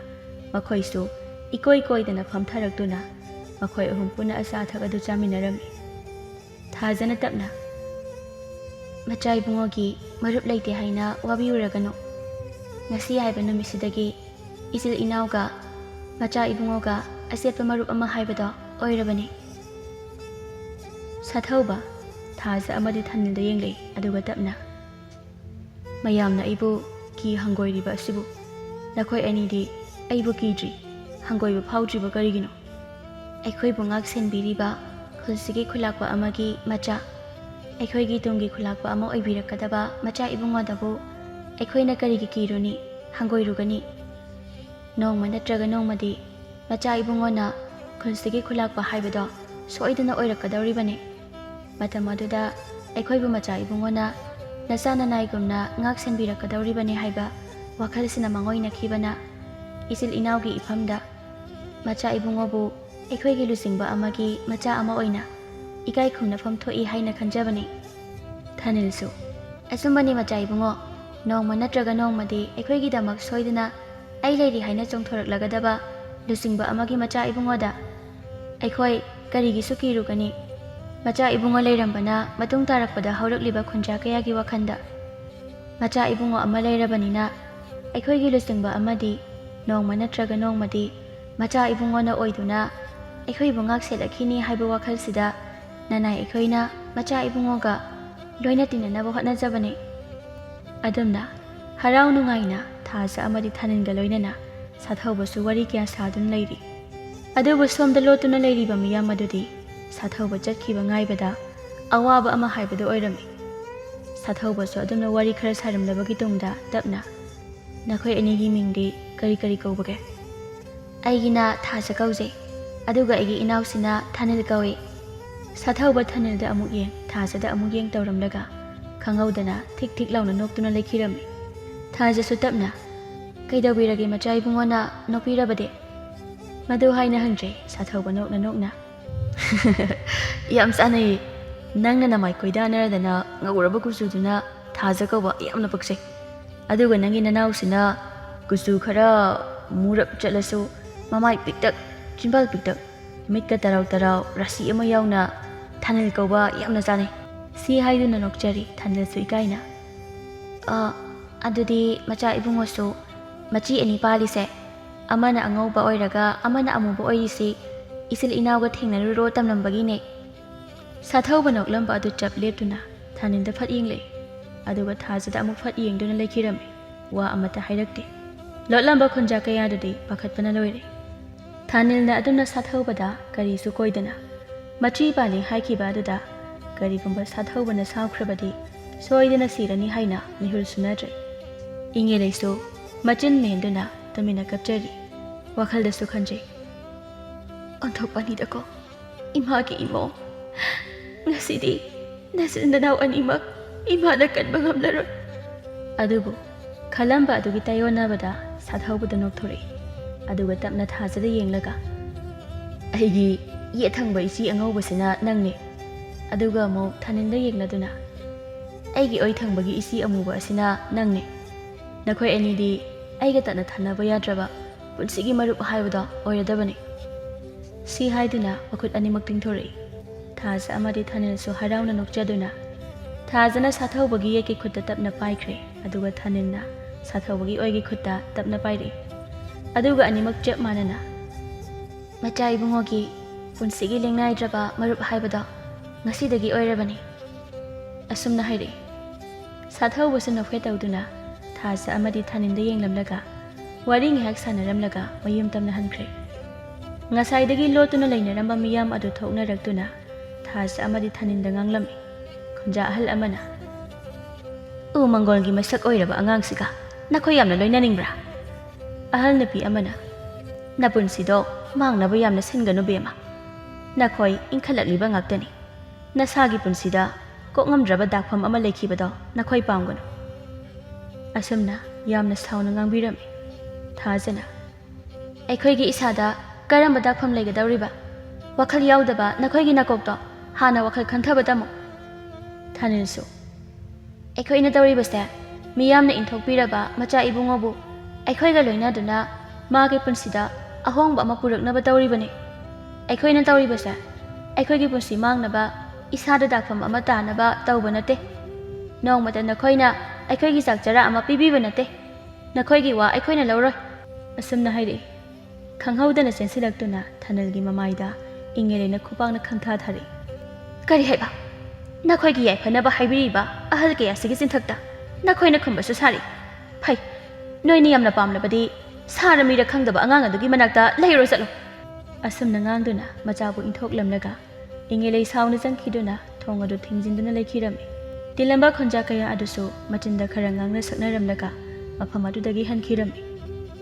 ꯃꯈꯣꯏꯁꯨ ꯏꯀꯣꯏ ꯀꯣꯏꯗꯅ ꯐꯝꯊꯔꯛꯇꯨꯅ ꯃꯈꯣꯏ ꯑꯍꯨꯝ ꯄꯨꯟꯅ ꯑꯆꯥ ꯑꯊꯛ ꯑꯗꯨ ꯆꯥꯃꯤꯟꯅꯔꯝꯃꯤ ꯊꯥꯖꯅ ꯇꯞꯅ ꯃꯆꯥ ꯏꯕꯨꯡꯉꯣꯒꯤ ꯃꯔꯨꯞ ꯂꯩꯇꯦ ꯍꯥꯏꯅ ꯋꯥꯕꯤꯔꯨꯔꯒꯅꯨ ꯉꯁꯤ ꯍꯥꯏꯕ ꯅꯨꯃꯤꯠꯁꯤꯗꯒꯤ ꯏꯆꯤꯜ ꯏꯅꯥꯎꯒ ꯃꯆꯥ ꯏꯕꯨꯡꯉꯣꯒ ꯑꯆꯦꯠꯄ ꯃꯔꯨꯞ ꯑꯃ ꯍꯥꯏꯕꯗꯣ ꯑꯣꯏꯔꯕꯅꯤ ꯁꯥꯊꯧꯕ ꯊꯥꯖ ꯑꯃꯗꯤ ꯊꯥꯅꯦꯜꯗ ꯌꯦꯡꯂꯛꯏ ꯑꯗꯨꯒ ꯇꯞꯅ ꯃꯌꯥꯝꯅ ꯑꯩꯕꯨ ꯀꯤ ꯍꯪꯒꯣꯏꯔꯤꯕ ꯑꯁꯤꯕꯨ ꯅꯈꯣꯏ ꯑꯅꯤꯗꯤ ꯑꯩꯕꯨ ꯀꯤꯗ꯭ꯔꯤ ꯍꯪꯒꯣꯏꯕ ꯐꯥꯎꯗ꯭ꯔꯤꯕ ꯀꯔꯤꯒꯤꯅꯣ ꯑꯩꯈꯣꯏꯕꯨ ꯉꯥꯛ ꯁꯦꯟꯕꯤꯔꯤꯕ ꯈꯨꯜꯁꯤꯒꯤ ꯈꯨꯜꯂꯥꯛꯄ ꯑꯃꯒꯤ ꯃꯆꯥ ꯑꯩꯈꯣꯏꯒꯤ ꯇꯨꯡꯒꯤ ꯈꯨꯜꯂꯥꯛꯄ ꯑꯃ ꯑꯣꯏꯕꯤꯔꯛꯀꯗꯕ ꯃꯆꯥ ꯏꯕꯨꯡꯉꯣꯗꯕꯨ ꯑꯩꯈꯣꯏꯅ ꯀꯔꯤꯒꯤ ꯀꯤꯔꯨꯅꯤ ꯍꯪꯒꯣꯏꯔꯨꯒꯅꯤ ꯅꯣꯡꯃ ꯅꯠꯇ꯭ꯔꯒ ꯅꯣꯡꯃꯗꯤ ꯃꯆꯥ ꯏꯕꯨꯡꯉꯣꯅ ꯈꯨꯜꯁꯤꯒꯤ ꯈꯨꯜꯂꯥꯛꯄ ꯍꯥꯏꯕꯗꯣ ꯁꯣꯏꯗꯅ ꯑꯣꯏꯔꯛꯀꯗꯧꯔꯤꯕꯅꯤ ꯃꯇꯝ ꯑꯗꯨꯗ ꯑꯩꯈꯣꯏꯕꯨ ꯃꯆꯥ ꯏꯕꯨꯡꯉꯣꯅ ꯅꯆꯥ ꯅꯅꯥꯏꯒꯨꯝꯅ ꯉꯥꯛ ꯁꯦꯟꯕꯤꯔꯛꯀꯗꯧꯔꯤꯕꯅꯤ ꯍꯥꯏꯕ ꯋꯥꯈꯜꯁꯤꯅ ꯃꯥꯡꯑꯣꯏꯅꯈꯤꯕꯅ ꯏꯆꯤꯜ ꯏꯅꯥꯎꯒꯤ ꯏꯐꯝꯗ ꯃꯆꯥ ꯏꯕꯨꯡꯉꯣꯕꯨ ꯑꯩꯈꯣꯏꯒꯤ ꯂꯨꯆꯤꯡꯕ ꯑꯃꯒꯤ ꯃꯆꯥ ꯑꯃ ꯑꯣꯏꯅ ꯏꯀꯥꯏ ꯈꯨꯝꯅꯐꯝ ꯊꯣꯛꯏ ꯍꯥꯏꯅ ꯈꯟꯖꯕꯅꯤ ꯊꯥꯅꯦꯜꯁꯨ ꯑꯆꯨꯝꯕꯅꯤ ꯃꯆꯥ ꯏꯕꯨꯡꯉꯣ ꯅꯣꯡꯃ ꯅꯠꯇ꯭ꯔꯒ ꯅꯣꯡꯃꯗꯤ ꯑꯩꯈꯣꯏꯒꯤꯗꯃꯛ ꯁꯣꯏꯗꯅ ꯑꯩ ꯂꯩꯔꯤ ꯍꯥꯏꯅ ꯆꯣꯡꯊꯣꯔꯛꯂꯒꯗꯕ ꯂꯨꯆꯤꯡꯕ ꯑꯃꯒꯤ ꯃꯆꯥ ꯏꯕꯨꯡꯉꯣꯗ ꯑꯩꯈꯣꯏ ꯀꯔꯤꯒꯤꯁꯨ ꯀꯤꯔꯨꯒꯅꯤ ꯃꯆꯥ ꯏꯕꯨꯡꯉꯣ ꯂꯩꯔꯝꯕꯅ ꯃꯇꯨꯡ ꯇꯥꯔꯛꯄꯗ ꯍꯧꯔꯛꯂꯤꯕ ꯈꯨꯟꯖꯥ ꯀꯌꯥꯒꯤ ꯋꯥꯈꯜꯗ ꯃꯆꯥ ꯏꯕꯨꯡꯉꯣ ꯑꯃ ꯂꯩꯔꯕꯅꯤꯅ ꯑꯩꯈꯣꯏꯒꯤ ꯂꯨꯆꯤꯡꯕ ꯑꯃꯗꯤ ꯅꯣꯡꯃ ꯅꯠꯇ꯭ꯔꯒ ꯅꯣꯡꯃꯗꯤ Macha ibungona oiduna ꯑꯩꯈꯣꯏꯕꯨ ꯉꯥꯛ ꯁꯦꯜꯂꯛꯈꯤꯅꯤ ꯍꯥꯏꯕ ꯋꯥꯈꯜꯁꯤꯗ ꯅꯅꯥꯏ ꯑꯩꯈꯣꯏꯅ ꯃꯆꯥ ꯏꯕꯨꯡꯉꯣꯒ ꯂꯣꯏꯅ ꯇꯤꯟꯅꯅꯕ ꯍꯣꯠꯅꯖꯕꯅꯤ꯫ ꯑꯗꯨꯝꯅ ꯍꯔꯥꯎ ꯅꯨꯡꯉꯥꯏꯅ ꯊꯥꯖ ꯑꯃꯗꯤ ꯊꯥꯅꯤꯟꯒ ꯂꯣꯏꯅꯅ ꯁꯥꯊꯧꯕꯁꯨ ꯋꯥꯔꯤ ꯀꯌꯥ ꯁꯥꯗꯨꯅ ꯂꯩꯔꯤ꯫ ꯑꯗꯨꯕꯨ ꯁꯣꯝꯗ ꯂꯣꯠꯇꯨꯅ ꯂꯩꯔꯤꯕ ꯃꯤꯌꯥꯝ ꯑꯗꯨꯗꯤ ꯁꯥꯊꯧꯕ ꯆꯠꯈꯤꯕ ꯉꯥꯏꯕꯗ ꯑꯋꯥꯕ ꯑꯃ ꯍꯥꯏꯕꯗꯨ ꯑꯣꯏꯔꯝꯃꯤ꯫ ꯁꯥꯊꯧꯕꯁꯨ ꯑꯗꯨꯝꯅ ꯋꯥꯔꯤ ꯈꯔ ꯁꯥꯔꯝꯂꯕꯒꯤ ꯇꯨꯡꯗ ꯇꯞꯅ "ꯅꯈꯣꯏ ꯑꯅꯤꯒꯤ ꯃꯤꯡꯗꯤ ꯀꯔꯤ ꯀꯔꯤ ꯀꯧꯕꯒꯦ?" "ꯑꯩꯒꯤꯅ ꯊꯥꯖ ꯀꯧꯖꯩ, ꯑꯗꯨꯒ ꯑꯩꯒꯤ ꯏꯅꯥꯎꯁꯤꯅ ꯊꯥꯅꯤꯜ ꯀꯧꯏ." ꯁꯥꯊꯧꯕ ꯊꯥꯅꯤꯜꯗ ꯑꯃꯨꯛ ꯌꯦꯡ ꯊꯥꯖꯗ ꯑꯃꯨꯛ ꯌꯦꯡ ꯇꯧꯔꯝꯂꯒ ꯈꯪꯍꯧꯗꯅ ꯊꯤꯛ ꯊꯤꯛ ꯂꯥꯎꯅ ꯅꯣꯛꯇꯨꯅ ꯂꯩꯈꯤꯔꯝꯃꯤ꯫ ꯊꯥꯖꯁꯨ ꯇꯞꯅ "ꯀꯩꯗꯧꯕꯤꯔꯒꯦ ꯃꯆꯥ ꯏꯕꯨꯡꯉꯣꯅ ꯅꯣꯛꯄꯤꯔꯕꯗꯤ?" ꯃꯗꯨ ꯍꯥꯏꯅ ꯍꯪꯖꯩ ꯁꯥꯊꯧꯕ ꯅꯣꯛꯅ ꯅꯣꯛꯅ "ꯌꯥꯝ ꯆꯥꯅꯩꯌꯦ, ꯅꯪꯅ ꯅꯃꯥꯏ ꯈꯣꯏꯗꯥꯅꯔꯗꯅ ꯉꯧꯔꯕ ꯀꯨꯆꯨꯗꯨꯅ ꯊꯥꯖ ꯀꯧꯕ ꯌꯥꯝꯅ ꯄꯛꯆꯩ, ꯑꯗꯨꯒ ꯅꯪꯒꯤ ꯅꯅꯥꯎꯁꯤꯅ ꯀꯨꯆꯨ ꯈꯔ ꯃꯨꯔꯞ ꯆꯠꯂꯁꯨ ꯃꯃꯥꯏ ꯄꯤꯛꯇꯛ ꯆꯤꯟꯕꯥꯜ ꯄꯤꯛꯇꯛ ꯃꯤꯠꯀ ꯇꯔꯥꯎ ꯇꯔꯥꯎ ꯔꯥꯁꯤ ꯑꯃ ꯌꯥꯎꯅ ꯊꯥꯅꯤꯜ ꯀꯧꯕ ꯌꯥꯝꯅ ꯆꯥꯅꯩ." ꯁꯤ ꯍꯥꯏꯗꯨꯅ ꯅꯣꯛꯆꯔꯤ ꯊꯥꯅꯤꯜꯁꯨ ꯏꯀꯥꯏꯅ꯫ "ꯑꯗꯨꯗꯤ ꯃꯆꯥ ꯏꯕꯨꯡꯉꯣꯁꯨ ꯃꯆꯤ ꯑꯅꯤ ꯄꯥꯜꯂꯤꯁꯦ, ꯑꯃꯅ ꯑꯉꯧꯕ ꯑꯣꯏꯔꯒ ꯑꯃꯅ ꯑꯃꯨꯕ ꯑꯣꯏꯔꯤꯁꯤ ꯏꯆꯤꯜ ꯏꯅꯥꯎꯒ ꯊꯦꯡꯅꯔꯨꯔꯣ ꯇꯝꯂꯝꯕꯒꯤꯅꯦ." ꯁꯥꯊꯧꯕ ꯅꯣꯛꯂꯝꯕ ꯑꯗꯨ ꯆꯞ ꯂꯦꯞꯇꯨꯅ ꯊꯥꯅꯤꯜꯗ ꯐꯠ ꯌꯦꯡꯂꯛꯏ, ꯑꯗꯨꯒ ꯊꯥꯖꯗ ꯑꯃꯨꯛ ꯐꯠ ꯌꯦꯡꯗꯨꯅ ꯂꯩꯈꯤꯔꯝꯃꯤ꯫ ꯋꯥ ꯑꯃꯠꯇ ꯍꯥꯏꯔꯛꯇꯦ꯫ ꯂꯣꯠꯂꯝꯕ ꯈꯣꯟꯖꯥ ꯀꯌꯥꯗꯨꯗꯤ ꯄꯥꯈꯠꯄꯅ ꯂꯣꯏꯔꯦ꯫ ꯊꯥꯅꯤꯜꯅ ꯑꯗꯨꯝꯅ ꯁꯥꯊꯧꯕꯗ ꯀꯔꯤꯁꯨ ꯀꯣꯏꯗꯅ ꯃꯆꯤ ꯄꯥꯜꯂꯤ ꯍꯥꯏꯈꯤꯕ ꯑꯗꯨꯗ ꯀꯔꯤꯒꯨꯝꯕ ꯁꯥꯊꯧꯕꯅ ꯁꯥꯎꯈ꯭ꯔꯕꯗꯤ ꯁꯣꯏꯗꯅ ꯁꯤꯔꯅꯤ ꯍꯥꯏꯅ ꯃꯤꯍꯨꯜ ꯁꯨꯅꯗ꯭ꯔꯦ꯫ ꯏꯪꯉꯦꯂꯩꯁꯨ ꯃꯆꯤꯟ ꯃꯦꯟꯗꯨꯅ ꯇꯨꯃꯤꯟꯅ ꯀꯞꯆꯔꯤ꯫ ꯋꯥꯈꯜꯗꯁꯨ ꯈꯟꯖꯩ, "ꯑꯣꯟꯊꯣꯛꯄꯅꯤꯗꯀꯣ ꯏꯃꯥꯒꯤ ꯏꯃꯧ, ꯉꯁꯤꯗꯤ ꯅꯆꯤꯟ ꯅꯅꯥꯎ ꯑꯅꯤꯃꯛ ꯏꯃꯥꯅ ꯀꯟꯕ ꯉꯝꯂꯔꯣꯏ." ꯑꯗꯨꯕꯨ ꯈꯜꯂꯝꯕ ꯑꯗꯨꯒꯤ ꯇꯥꯌꯣꯟꯅꯕꯗ ꯁꯥꯊꯧꯕꯗ ꯅꯣꯛꯊꯣꯔꯛꯏ, ꯑꯗꯨꯒ ꯇꯞꯅ ꯊꯥꯖꯗ ꯌꯦꯡꯂꯒ "ꯑꯩꯒꯤ ꯌꯦꯠ ꯊꯪꯕ ꯏꯆꯤ ꯑꯉꯧꯕꯁꯤꯅ ꯅꯪꯅꯤ." ꯑꯗꯨꯒ ꯑꯃꯨꯛ ꯊꯥꯅꯤꯜꯗ ꯌꯦꯡꯂꯗꯨꯅ "ꯑꯩꯒꯤ ꯑꯣꯏ ꯊꯪꯕꯒꯤ ꯏꯆꯤ ꯑꯃꯨꯕ ꯑꯁꯤꯅ ꯅꯪꯅꯤ. ꯅꯈꯣꯏ ꯑꯅꯤꯗꯤ ꯑꯩꯒ ꯇꯠꯅ ꯊꯥꯅꯕ ꯌꯥꯗ꯭ꯔꯕ ꯄꯨꯟꯁꯤꯒꯤ ꯃꯔꯨꯞ ꯍꯥꯏꯕꯗꯣ ꯑꯣꯏꯔꯗꯕꯅꯤ." ꯁꯤ ꯍꯥꯏꯗꯨꯅ ꯃꯈꯨꯠ ꯑꯅꯤꯃꯛ ꯇꯤꯡꯊꯣꯔꯛꯏ꯫ ꯊꯥꯖ ꯑꯃꯗꯤ ꯊꯥꯅꯤꯜꯁꯨ ꯍꯔꯥꯎꯅ ꯅꯣꯛꯆꯗꯨꯅ ꯊꯥꯖꯅ ꯁꯥꯊꯧꯕꯒꯤ ꯌꯦꯠꯀꯤ ꯈꯨꯠꯇ ꯇꯞꯅ パꯏꯈ꯭ꯔꯦ, ꯑꯗꯨꯒ ꯊꯥꯅꯤꯜꯅ ꯁꯥꯊꯧꯕꯒꯤ ꯑꯣꯏꯒꯤ ꯈꯨꯠꯇ ꯇꯞꯅ ꯄꯥꯏꯔꯛꯏ꯫ ꯑꯗꯨꯒ ꯑꯅꯤꯃꯛ ꯆꯞ ꯃꯥꯟꯅꯅ "ꯃꯆꯥ ꯏꯕꯨꯡꯉꯣꯒꯤ ꯄꯨꯟꯁꯤꯒꯤ ꯂꯦꯡꯅꯥꯏꯗ꯭ꯔꯕ ꯃꯔꯨꯞ ꯍꯥꯏꯕꯗꯣ ꯉꯁꯤꯗꯒꯤ ꯑꯣꯏꯔꯕꯅꯤ." ꯑꯁꯨꯝꯅ ꯍꯥꯏꯔꯛꯏ꯫ ꯁꯥꯊꯧꯕꯁꯨ ꯅꯣꯛꯐꯦꯠ ꯇꯧꯗꯨꯅ ꯊꯥꯖ ꯑꯃꯗꯤ ꯊꯥꯅꯤꯜꯗ ꯌꯦꯡꯂꯝꯂꯒ ꯋꯥꯔꯤ ꯉꯥꯏꯍꯥꯛ ꯁꯥꯟꯅꯔꯝꯂꯒ ꯃꯌꯨꯝ ꯇꯝꯅ ꯍꯟꯈ꯭ꯔꯦ꯫ ꯉꯁꯥꯏꯗꯒꯤ ꯂꯣꯠꯇꯨꯅ ꯂꯩꯅꯔꯝꯕ ꯃꯤꯌꯥꯝ ꯑꯗꯨ ꯊꯣꯛꯅꯔꯛꯇꯨꯅ ꯊꯥꯖ ꯑꯃꯗꯤ ꯊꯥꯅꯤꯜꯗ ꯉꯥꯡꯂꯝꯃꯤ꯫ ꯈꯨꯟꯖꯥ ꯑꯍꯜ ꯑꯃꯅ "ꯎ ꯃꯪꯒꯣꯜꯒꯤ ꯃꯁꯛ ꯑꯣꯏꯔꯕ ꯑꯉꯥꯡꯁꯤꯒ ꯅꯈꯣꯏ ꯌꯥꯝꯅ ꯂꯣꯏꯅꯅꯤꯡꯕ꯭ꯔꯥ?" ꯑꯍꯜ ꯅꯨꯄꯤ ꯑꯃꯅ "ꯅꯄꯨꯟꯁꯤꯗꯣ ꯃꯥꯡꯅꯕ ꯌꯥꯝꯅ ꯁꯤꯟꯒꯅꯨ ꯕꯦꯝꯃ, ꯅꯈꯣꯏ ꯏꯟꯈꯠꯂꯛꯂꯤꯕ ꯉꯥꯛꯇꯅꯤ. ꯅꯁꯥꯒꯤ ꯄꯨꯟꯁꯤꯗ ꯀꯣꯛꯉꯝꯗ꯭ꯔꯕ ꯗꯥꯛꯐꯝ ꯑꯃ ꯂꯩꯈꯤꯕꯗꯣ ꯅꯈꯣꯏ ꯄꯥꯝꯒꯅꯨ." ꯑꯁꯨꯝꯅ ꯌꯥꯝꯅ ꯁꯥꯎꯅ ꯉꯥꯡꯕꯤꯔꯝꯃꯤ꯫ ꯊꯥꯖꯅ "ꯑꯩꯈꯣꯏꯒꯤ ꯏꯁꯥꯗ ꯀꯔꯝꯕ ꯗꯥꯛꯐꯝ ꯂꯩꯒꯗꯧꯔꯤꯕ? ꯋꯥꯈꯜ ꯌꯥꯎꯗꯕ ꯅꯈꯣꯏꯒꯤ ꯅꯀꯣꯛꯇꯣ ꯍꯥꯟꯅ ꯋꯥꯈꯜ ꯈꯟꯊꯕ ꯇꯝꯃꯨ." ꯊꯥꯅꯤꯜꯁꯨ "ꯑꯩꯈꯣꯏꯅ ꯇꯧꯔꯤꯕꯁꯦ ꯃꯤꯌꯥꯝꯅ ꯏꯟꯊꯣꯛꯄꯤꯔꯕ ꯃꯆꯥ ꯏꯕꯨꯡꯉꯣꯕꯨ ꯑꯩꯈꯣꯏꯒ ꯂꯣꯏꯅꯗꯨꯅ ꯃꯥꯒꯤ ꯄꯨꯟꯁꯤꯗ ꯑꯍꯣꯡꯕ ꯑꯃ ꯄꯨꯔꯛꯅꯕ ꯇꯧꯔꯤꯕꯅꯤ. ꯑꯩꯈꯣꯏꯅ ꯇꯧꯔꯤꯕꯁꯦ ꯑꯩꯈꯣꯏꯒꯤ ꯄꯨꯟꯁꯤ ꯃꯥꯡꯅꯕ, ꯏꯁꯥꯗ ꯗꯥꯛꯐꯝ ꯑꯃ ꯇꯥꯅꯕ ꯇꯧꯕ ꯅꯠꯇꯦ. ꯅꯣꯡꯃꯇ ꯅꯈꯣꯏꯅ ꯑꯩꯈꯣꯏꯒꯤ ꯆꯥꯛ ꯆꯔꯥ ꯑꯃ ꯄꯤꯕꯤꯕ ꯅꯠꯇꯦ. ꯅꯈꯣꯏꯒꯤ ꯋꯥ ꯑꯩꯈꯣꯏꯅ ꯂꯧꯔꯣꯏ." ꯑꯁꯨꯝꯅ ꯍꯥꯏꯔꯛꯏ꯫ ꯈꯪꯍꯧꯗꯅ ꯆꯦꯟꯁꯤꯜꯂꯛꯇꯨꯅ ꯊꯥꯅꯤꯜꯒꯤ ꯃꯃꯥꯏꯗ ꯏꯪꯉꯦꯂꯩꯅ ꯈꯨꯄꯥꯛꯅ ꯈꯪꯊꯥ ꯊꯥꯔꯛꯏ꯫ "ꯀꯔꯤ ꯍꯥꯏꯕ? ꯅꯈꯣꯏꯒꯤ ꯌꯥꯏꯐꯅꯕ ꯍꯥꯏꯕꯤꯔꯤꯕ ꯑꯍꯜ ꯀꯌꯥꯁꯤꯒꯤ ꯆꯤꯟꯊꯛꯇ ꯅꯈꯣꯏꯅ ꯈꯨꯝꯕꯁꯨ ꯁꯥꯔꯤ. ꯐꯩ, ꯅꯣꯏꯅ ꯌꯥꯝꯅ ꯄꯥꯝꯂꯕꯗꯤ ꯁꯥꯔ ꯃꯤꯔ ꯈꯪꯗꯕ ꯑꯉꯥꯡ ꯑꯗꯨꯒꯤ ꯃꯅꯥꯛꯇ ꯂꯩꯔꯣ ꯆꯠꯂꯣ." ꯑꯁꯨꯝꯅ ꯉꯥꯡꯗꯨꯅ ꯃꯆꯥꯕꯨ ꯏꯟꯊꯣꯛꯂꯝꯂꯒ ꯏꯪꯉꯦꯂꯩ ꯁꯥꯎꯅ ꯆꯪꯈꯤꯗꯨꯅ ꯊꯣꯡ ꯑꯗꯨ ꯊꯤꯡꯖꯤꯟꯗꯨꯅ ꯂꯩꯈꯤꯔꯝꯃꯤ꯫ ꯇꯤꯜꯂꯝꯕ ꯈꯣꯟꯖꯥ ꯀꯌꯥ ꯑꯗꯨꯁꯨ ꯃꯆꯤꯟꯗ ꯈꯔ ꯉꯥꯡꯅ ꯁꯛꯅꯔꯝꯂꯒ ꯃꯐꯝ ꯑꯗꯨꯗꯒꯤ ꯍꯟꯈꯤꯔꯝꯃꯤ꯫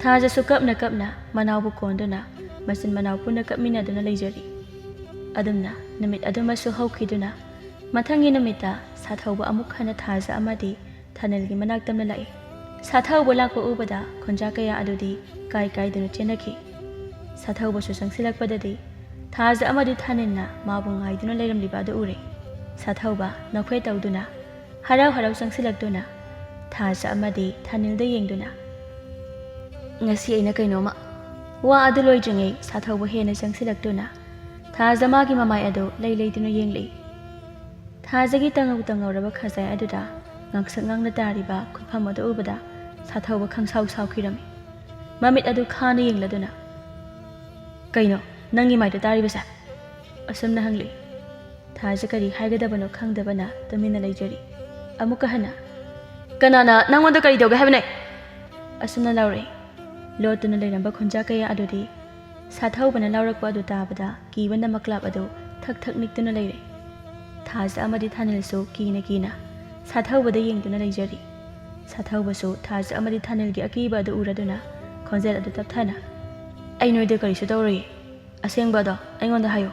ꯊꯥꯖꯁꯨ ꯀꯞꯅ ꯀꯞꯅ ꯃꯅꯥꯎꯕꯨ ꯀꯣꯟꯗꯨꯅ ꯃꯆꯤꯟ ꯃꯅꯥꯎ ꯄꯨꯟꯅ ꯀꯞꯃꯤꯟꯅꯗꯨꯅ ꯂꯩꯖꯔꯤ꯫ ꯑꯗꯨꯝꯅ ꯅꯨꯃꯤꯠ ꯑꯗꯨꯃꯁꯨ ꯍꯧꯈꯤꯗꯨꯅ ꯃꯊꯪꯒꯤ ꯅꯨꯃꯤꯠꯇ ꯁꯥꯊꯧꯕ ꯑꯃꯨꯛ ꯍꯟꯅ ꯊꯥꯖ ꯑꯃꯗꯤ ꯊꯥꯅꯤꯜꯒꯤ ꯃꯅꯥꯛ ꯇꯝꯅ ꯂꯥꯛꯏ꯫ ꯁꯥꯊꯧꯕ ꯂꯥꯛꯄ ꯎꯕꯗ ꯈꯣꯟꯖꯥ ꯀꯌꯥ ꯑꯗꯨꯗꯤ ꯀꯥꯏ ꯀꯥꯏꯗꯨꯅ ꯆꯦꯟꯅꯈꯤ꯫ ꯁꯥꯊꯧꯕꯁꯨ ꯆꯪꯁꯤꯜꯂꯛꯄꯗꯗꯤ ꯊꯥꯖ ꯑꯃꯗꯤ ꯊꯥꯅꯤꯜꯅ ꯃꯥꯕꯨ ꯉꯥꯏꯗꯨꯅ ꯂꯩꯔꯝꯂꯤꯕ ꯑꯗꯨ ꯎꯔꯦ꯫ ꯁꯥꯊꯧꯕ ꯅꯣꯛꯐꯦꯠ ꯇꯧꯗꯨꯅ ꯍꯔꯥꯎ ꯍꯔꯥꯎ ꯆꯪꯁꯤꯜꯂꯛꯇꯨꯅ ꯊꯥꯖ ꯑꯃꯗꯤ ꯊꯥꯅꯤꯜꯗ ꯌꯦꯡꯗꯨꯅ "ꯉꯁꯤ ꯑꯩꯅ ꯀꯩꯅꯣꯝꯃ..." ꯋꯥ ꯑꯗꯨ ꯂꯣꯏꯗ꯭ꯔꯤꯉꯩ ꯁꯥꯊꯧꯕ ꯍꯦꯟꯅ ꯆꯪꯁꯤꯜꯂꯛꯇꯨꯅ ꯊꯥꯖ ꯃꯥꯒꯤ ꯃꯃꯥꯏ ꯑꯗꯨ ꯂꯩ ꯂꯩꯗꯨꯅ ꯌꯦꯡꯂꯛꯏ꯫ ꯊꯥꯖꯒꯤ ꯇꯉꯧ ꯇꯉꯧꯔꯕ ꯈꯖꯥꯏ ꯑꯗꯨꯗ ꯉꯥꯡꯁꯛ ꯉꯥꯡꯅ ꯇꯥꯔꯤꯕ ꯈꯨꯠꯐꯝ ꯑꯗꯨ ꯎꯕꯗ ꯁꯥꯊꯧꯕ ꯈꯪꯁꯥꯎ ꯁꯥꯎꯈꯤꯔꯝꯃꯤ꯫ ꯃꯃꯤꯠ ꯑꯗꯨ ꯈꯥꯅ ꯌꯦꯡꯂꯗꯨꯅ ꯀꯩꯅꯣ ꯅꯪꯒꯤ ꯃꯥꯏꯗ ꯇꯥꯔꯤꯕꯁꯦ? ꯑꯁꯨꯝꯅ ꯍꯪꯂꯤ꯫ ꯊꯥꯁꯦ ꯀꯔꯤ ꯍꯥꯏꯒꯗꯕꯅꯣ ꯈꯪꯗꯕꯅ ꯇꯨꯃꯤꯟꯅ ꯂꯩꯖꯔꯤ꯫ ꯑꯃꯨꯛꯀ ꯍꯟꯅ ꯀꯅꯥꯅ ꯅꯪꯉꯣꯟꯗ ꯀꯔꯤ ꯇꯧꯒꯦ ꯍꯥꯏꯕꯅꯦ? ꯑꯁꯨꯝꯅ ꯂꯥꯎꯔꯛꯏ꯫ ꯂꯣꯠꯇꯨꯅ ꯂꯩꯔꯝꯕ ꯈꯨꯟꯖꯥ ꯀꯌꯥ ꯑꯗꯨꯗꯤ ꯁꯥꯊꯧꯕꯅ ꯂꯥꯎꯔꯛꯄ ꯑꯗꯨ ꯇꯥꯕꯗ ꯀꯤꯕꯅ ꯃꯀ꯭ꯂꯥꯞ ꯑꯗꯨ ꯊꯛ ꯊꯛ ꯅꯤꯛꯇꯨꯅ ꯂꯩꯔꯦ꯫ ꯊꯥꯖ ꯑꯃꯗꯤ ꯊꯥꯅꯤꯜꯁꯨ ꯀꯤꯅ ꯀꯤꯅ ꯁꯥꯊꯧꯕꯗ ꯌꯦꯡꯗꯨꯅ ꯂꯩꯖꯔꯤ꯫ ꯁꯥꯊꯧꯕꯁꯨ ꯊꯥꯖ ꯑꯃꯗꯤ ꯊꯥꯅꯤꯜꯒꯤ ꯑꯀꯤꯕ ꯑꯗꯨ ꯎꯔꯗꯨꯅ ꯈꯣꯟꯖꯦꯜ ꯑꯗꯨ ꯇꯞꯊꯅ ꯑꯩ ꯅꯣꯏꯗ ꯀꯔꯤꯁꯨ ꯇꯧꯔꯣꯏꯌꯦ, ꯑꯁꯦꯡꯕ ꯑꯗꯣ ꯑꯩꯉꯣꯟꯗ ꯍꯥꯏꯌꯨ꯫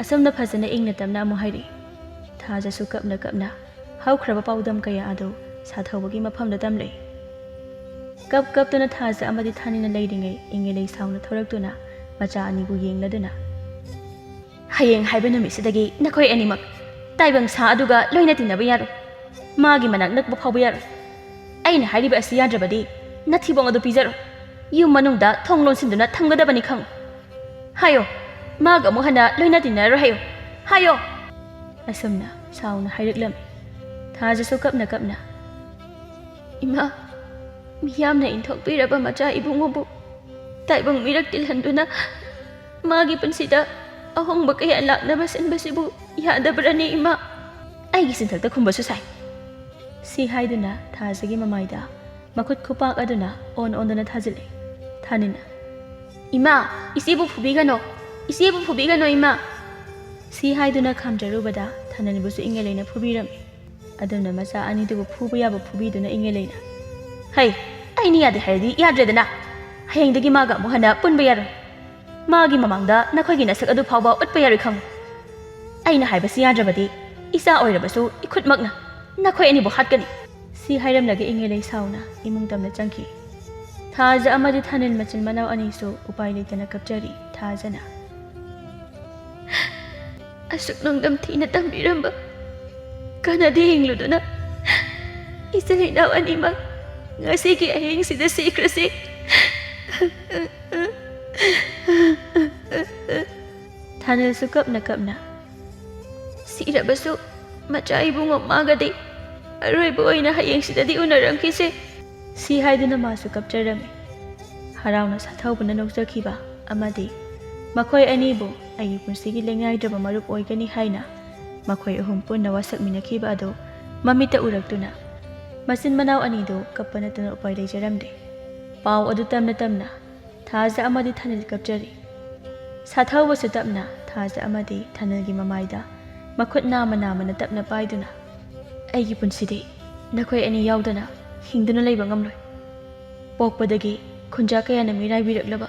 ꯑꯁꯨꯝꯅ ꯐꯖꯅ ꯏꯪꯅ ꯇꯞꯅ ꯑꯃꯨꯛ ꯍꯥꯏꯔꯛꯏ꯫ ꯊꯥꯖꯁꯨ ꯀꯞꯅ ꯀꯞꯅ ꯍꯧꯈ꯭ꯔꯕ ꯄꯥꯎꯗꯝ ꯀꯌꯥ ꯑꯗꯨ ꯁꯥꯊꯧꯕꯒꯤ ꯃꯐꯝꯗ ꯇꯝꯂꯛꯏ꯫ ꯀꯞ ꯀꯞꯇꯨꯅ ꯊꯥꯖ ꯑꯃꯗꯤ ꯊꯥꯅꯤꯜꯅ ꯂꯩꯔꯤꯉꯩ ꯏꯪꯉꯦꯂꯩ ꯁꯥꯎꯅ ꯊꯣꯔꯛꯇꯨꯅ ꯃꯆꯥ ꯑꯅꯤꯕꯨ ꯌꯦꯡꯂꯗꯨꯅ ꯍꯌꯦꯡ ꯍꯥꯏꯕ ꯅꯨꯃꯤꯠꯁꯤꯗꯒꯤ ꯅꯈꯣꯏ ꯑꯅꯤꯃꯛ ꯇꯥꯏꯕꯪ ꯁꯥ ꯑꯗꯨꯒ ꯂꯣꯏꯅ ꯇꯤꯟꯅꯕ ꯌꯥꯔꯣꯏ, ꯃꯥꯒꯤ ꯃꯅꯥꯛ ꯅꯛꯄ ꯐꯥꯎꯕ ꯌꯥꯔꯣꯏ꯫ ꯑꯩꯅ ꯍꯥꯏꯔꯤꯕ ꯑꯁꯤ ꯌꯥꯗ꯭ꯔꯕꯗꯤ ꯅꯊꯤꯕꯣꯡ ꯑꯗꯨ ꯄꯤꯖꯔꯣ, ꯌꯨꯝ ꯃꯅꯨꯡꯗ ꯊꯣꯡ ꯂꯣꯟꯁꯤꯟꯗꯨꯅ ꯊꯝꯒꯗꯕꯅꯤ ꯈꯪꯉꯨ꯫ ꯍꯥꯏꯌꯣ, ꯃꯥꯒ ꯑꯃꯨꯛ ꯍꯟꯅ ꯂꯣꯏꯅ ꯇꯤꯟꯅꯔꯣꯏ ꯍꯥꯏꯌꯣ, ꯍꯥꯏꯌꯣ꯫ ꯑꯁꯨꯝꯅ ꯁꯥꯎꯅ ꯍꯥꯏꯔꯛꯂꯝꯃꯤ꯫ ꯊꯥꯖꯁꯨ ꯀꯞꯅ ꯀꯞꯅ ꯏꯃꯥ, ꯃꯤꯌꯥꯝꯅ ꯏꯟꯊꯣꯛꯄꯤꯔꯕ ꯃꯆꯥ ꯏꯕꯨꯡꯉꯣꯕꯨ ꯇꯥꯏꯕꯪ ꯃꯤꯔꯛ ꯇꯤꯜꯍꯟꯗꯨꯅ ꯃꯥꯒꯤ ꯄꯨꯟꯁꯤꯗ ꯑꯍꯣꯡꯕ ꯀꯌꯥ ꯂꯥꯛꯅꯕ ꯁꯤꯟꯕꯁꯤꯕꯨ ꯌꯥꯗꯕ꯭ꯔꯅꯤ ꯏꯃꯥ? ꯑꯩꯒꯤ ꯆꯤꯟꯊꯛꯇ ꯈꯨꯝꯕꯁꯨ ꯁꯥꯏ꯫ ꯁꯤ ꯍꯥꯏꯗꯨꯅ ꯊꯥꯖꯒꯤ ꯃꯃꯥꯏꯗ ꯃꯈꯨꯠ ꯈꯨꯄꯥꯛ ꯑꯗꯨꯅ ꯑꯣꯟꯗꯨꯅ ꯊꯥꯖꯤꯜꯂꯤ꯫ ꯊꯥꯅꯤꯜꯅ ꯏꯃꯥ, ꯏꯆꯦꯕꯨ ꯐꯨꯕꯤꯒꯅꯣ, ꯏꯆꯦꯕꯨ ꯐꯨꯕꯤꯒꯅꯣ ꯏꯃꯥ꯫ ꯁꯤ ꯍꯥꯏꯗꯨꯅ ꯈꯥꯝꯖꯔꯨꯕꯗ ꯊꯥꯅꯤꯜꯕꯨꯁꯨ ꯏꯪꯉꯦꯂꯩꯅ ꯐꯨꯕꯤꯔꯝꯃꯤ꯫ ꯑꯗꯨꯅ ꯃꯆꯥ ꯑꯅꯤꯗꯨꯕꯨ ꯐꯨꯕ ꯌꯥꯕ ꯐꯨꯕꯤꯗꯨꯅ ꯏꯪꯉꯦꯂꯩꯅ ꯍꯩ, ꯑꯩꯅ ꯌꯥꯗꯦ ꯍꯥꯏꯔꯗꯤ ꯌꯥꯗ꯭ꯔꯦꯗꯅ, ꯍꯌꯦꯡꯗꯒꯤ ꯃꯥꯒ ꯑꯃꯨꯛ ꯍꯟꯅ ꯄꯨꯟꯕ ꯌꯥꯔꯣꯏ, ꯃꯥꯒꯤ ꯃꯃꯥꯡꯗ ꯅꯈꯣꯏꯒꯤ ꯅꯁꯛ ꯑꯗꯨ ꯐꯥꯎꯕ ꯎꯠꯄ ꯌꯥꯔꯣꯏ ꯈꯪꯉꯨ꯫ ꯑꯩꯅ ꯍꯥꯏꯕꯁꯤ ꯌꯥꯗ꯭ꯔꯕꯗꯤ ꯏꯆꯥ ꯑꯣꯏꯔꯕꯁꯨ ꯏꯈꯨꯠꯃꯛꯅ ꯅꯈꯣꯏ ꯑꯅꯤꯕꯨ ꯍꯥꯠꯀꯅꯤ꯫ ꯁꯤ ꯍꯥꯏꯔꯝꯂꯒ ꯏꯪꯉꯦꯂꯩ ꯁꯥꯎꯅ ꯏꯃꯨꯡ ꯇꯝꯅ ꯆꯪꯈꯤ꯫ ꯊꯥꯖ ꯑꯃꯗꯤ ꯊꯥꯅꯤꯜ ꯃꯆꯤꯟ ꯃꯅꯥꯎ ꯑꯅꯤꯁꯨ ꯎꯄꯥꯏ ꯂꯩꯇꯅ ꯀꯞꯆꯔꯤ꯫ ꯊꯥꯖꯅ ꯑꯁꯨꯛ ꯅꯨꯡꯗꯝ ꯊꯤꯅ ꯇꯝꯕꯤꯔꯝꯕ ꯀꯅꯗꯤ ꯍꯤꯡꯂꯨꯗꯨꯅ ꯏꯆꯤꯜ ꯏꯅꯥꯎ ꯑꯅꯤꯃꯛ ꯉꯁꯤꯒꯤ ꯑꯍꯤꯡꯁꯤꯗ ꯁꯤꯈ꯭ꯔꯁꯤ꯫ ꯊꯥꯅꯤꯜꯁꯨ ꯀꯞꯅ ꯀꯞꯅ ꯁꯤꯔꯕꯁꯨ ꯃꯆꯥ ꯏꯕꯨꯡꯉꯣ ꯃꯥꯒꯗꯤ ꯑꯔꯣꯏꯕ ꯑꯣꯏꯅ ꯍꯌꯦꯡꯁꯤꯗꯗꯤ ꯎꯅꯔꯝꯈꯤꯁꯦ꯫ ꯁꯤ ꯍꯥꯏꯗꯨꯅ ꯃꯥꯁꯨ ꯀꯞꯆꯔꯝꯃꯤ꯫ ꯍꯔꯥꯎꯅ ꯁꯥꯊꯧꯕꯅ ꯅꯣꯛꯆꯈꯤꯕ ꯑꯃꯗꯤ ꯃꯈꯣꯏ ꯑꯅꯤꯕꯨ ꯑꯩꯒꯤ ꯄꯨꯟꯁꯤꯒꯤ ꯂꯦꯡꯌꯥꯏꯗ꯭ꯔꯕ ꯃꯔꯨꯞ ꯑꯣꯏꯒꯅꯤ ꯍꯥꯏꯅ ꯃꯈꯣꯏ ꯑꯍꯨꯝ ꯄꯨꯟꯅ ꯋꯥꯁꯛꯃꯤꯟꯅꯈꯤꯕ ꯑꯗꯨ ꯃꯃꯤꯠꯇ ꯎꯔꯛꯇꯨꯅ ꯃꯆꯤꯟ ꯃꯅꯥꯎ ꯑꯅꯤꯗꯨ ꯀꯞꯄ ꯅꯠꯇꯅ ꯎꯄꯥꯏ ꯂꯩꯖꯔꯝꯗꯦ꯫ ꯄꯥꯎ ꯑꯗꯨ ꯇꯝꯅ ꯇꯝꯅ ꯊꯥꯖ ꯑꯃꯗꯤ ꯊꯥꯅꯤꯜ ꯀꯞꯆꯔꯤ꯫ ꯁꯥꯊꯧꯕꯁꯨ ꯇꯞꯅ ꯊꯥꯖ ꯑꯃꯗꯤ ꯊꯥꯅꯤꯜꯒꯤ ꯃꯃꯥꯏꯗ ꯃꯈꯨꯠ ꯅꯥꯝꯃ ꯅꯥꯝꯃꯅ ꯇꯞꯅ ꯄꯥꯏꯗꯨꯅ ꯑꯩꯒꯤ ꯄꯨꯟꯁꯤꯗꯤ ꯅꯈꯣꯏ ꯑꯅꯤ ꯌꯥꯎꯗꯅ ꯍꯤꯡꯗꯨꯅ ꯂꯩꯕ ꯉꯝꯂꯣꯏ꯫ ꯄꯣꯛꯄꯗꯒꯤ ꯈꯨꯟꯖꯥ ꯀꯌꯥꯅ ꯃꯤꯔꯥꯏꯕꯤꯔꯛꯂꯕ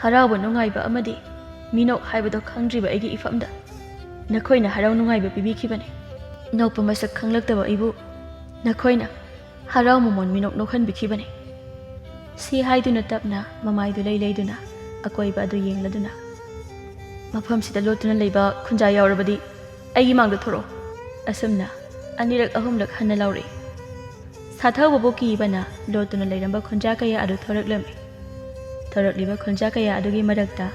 ꯍꯔꯥꯎꯕ ꯅꯨꯡꯉꯥꯏꯕ ꯑꯃꯗꯤ ꯃꯤꯅꯣꯛ ꯍꯥꯏꯕꯗꯣ ꯈꯪꯗ꯭ꯔꯤꯕ ꯑꯩꯒꯤ ꯏꯐꯝꯗ ꯅꯈꯣꯏꯅ ꯍꯔꯥꯎ ꯅꯨꯡꯉꯥꯏꯕ ꯄꯤꯕꯤꯈꯤꯕꯅꯤ꯫ ꯅꯣꯛꯄ ꯃꯁꯛ ꯈꯪꯂꯛꯇꯕ ꯑꯩꯕꯨ ꯅꯈꯣꯏꯅ ꯍꯔꯥꯎ ꯃꯃꯣꯟ ꯃꯤꯅꯣꯛ ꯅꯣꯛꯍꯟꯕꯤꯈꯤꯕꯅꯤ꯫ ꯁꯤ ꯍꯥꯏꯗꯨꯅ ꯇꯞꯅ ꯃꯃꯥꯏꯗꯨ ꯂꯩꯗꯨꯅ ꯑꯀꯣꯏꯕ ꯑꯗꯨ ꯌꯦꯡꯂꯗꯨꯅ ꯃꯐꯝꯁꯤꯗ ꯂꯣꯠꯇꯨꯅ ꯂꯩꯕ ꯈꯨꯟꯖꯥ ꯌꯥꯎꯔꯕꯗꯤ ꯑꯩꯒꯤ ꯃꯥꯡꯗ ꯊꯣꯔꯛꯑꯣ꯫ ꯑꯁꯨꯝꯅ ꯑꯅꯤꯔꯛ ꯑꯍꯨꯝꯂꯛ ꯍꯟꯅ ꯂꯥꯎꯔꯛꯏ꯫ ꯁꯥꯊꯧꯕꯕꯨ ꯀꯤꯕꯅ ꯂꯣꯠꯇꯨꯅ ꯂꯩꯔꯝꯕ ꯈꯨꯟꯖꯥ ꯀꯌꯥ ꯑꯗꯨ ꯊꯣꯔꯛꯂꯝꯃꯤ꯫ ꯊꯣꯔꯛꯂꯤꯕ ꯈꯨꯟꯖꯥ ꯀꯌꯥ ꯑꯗꯨꯒꯤ ꯃꯔꯛꯇ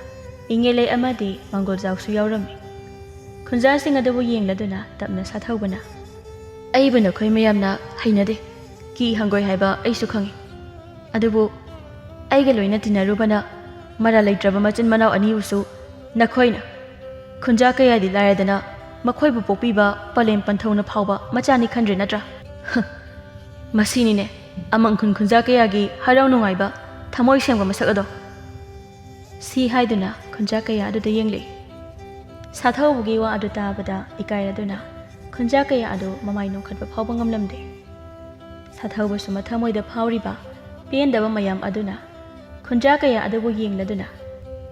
ꯏꯪꯉꯦꯂꯩ ꯑꯃꯗꯤ ꯃꯥꯡꯒꯣꯜꯖꯥꯎꯁꯨ ꯌꯥꯎꯔꯝꯃꯤ꯫ ꯈꯨꯟꯖꯥꯁꯤꯡ ꯑꯗꯨꯕꯨ ꯌꯦꯡꯂꯗꯨꯅ ꯇꯞꯅ ꯁꯥꯊꯧꯕꯅ ꯑꯩꯕꯨ ꯅꯈꯣꯏ ꯃꯌꯥꯝꯅ ꯍꯩꯅꯗꯦ, ꯀꯤ ꯍꯪꯒꯣꯏ ꯍꯥꯏꯕ ꯑꯩꯁꯨ ꯈꯪꯏ꯫ ꯑꯗꯨꯕꯨ ꯑꯩꯒ ꯂꯣꯏꯅ ꯇꯤꯟꯅꯔꯨꯕꯅ ꯃꯔꯥ ꯂꯩꯇ꯭ꯔꯕ ꯃꯆꯤन ꯃꯅꯥꯎ ꯑꯅꯤꯕꯨꯁꯨ ꯅꯈꯣꯏꯅ ꯈꯨꯟꯖꯥ ꯀꯌꯥꯗꯤ ꯂꯥꯏꯔꯗꯅ ꯃꯈꯣꯏꯕꯨ ꯄꯣꯛꯄꯤꯕ ꯄꯂꯦꯝ ꯄꯟꯊꯧꯅ ꯐꯥꯎꯕ ꯃꯆꯥꯅꯤ ꯈꯟꯗ꯭ꯔꯦ ꯅꯠꯇ꯭ꯔꯥ? ꯃꯁꯤꯅꯤꯅꯦ ꯑꯃꯪꯈꯨꯟ ꯈꯨꯟꯖꯥ ꯀꯌꯥꯒꯤ ꯍꯔꯥꯎ ꯅꯨꯡꯉꯥꯏꯕ ꯊꯃꯣꯏ ꯁꯦꯡꯕ ꯃꯁꯛ ꯑꯗꯣ꯫ ꯁꯤ ꯍꯥꯏꯗꯨꯅ ꯈꯨꯟꯖꯥ ꯀꯌꯥ ꯑꯗꯨꯗ ꯌꯦꯡꯂꯛꯏ꯫ ꯁꯥꯊꯧꯕꯒꯤ ꯋꯥ ꯑꯗꯨ ꯇꯥꯕꯗ ꯏꯀꯥꯏꯔꯗꯨꯅ ꯈꯨꯟꯖꯥ ꯀꯌꯥ ꯑꯗꯨ ꯃꯃꯥꯏ ꯅꯣꯡꯈꯠꯄ ꯐꯥꯎꯕ ꯉꯝꯂꯝꯗꯦ꯫ ꯁꯥꯊꯧꯕꯁꯨ ꯃꯊꯃꯣꯏꯗ ꯐꯥꯎꯔꯤꯕ ꯄꯦꯟꯗꯕ ꯃꯌꯥꯝ ꯑꯗꯨꯅ ꯈꯨꯟꯖꯥ ꯀꯌꯥ ꯑꯗꯨꯕꯨ ꯌꯦꯡꯂꯗꯨꯅ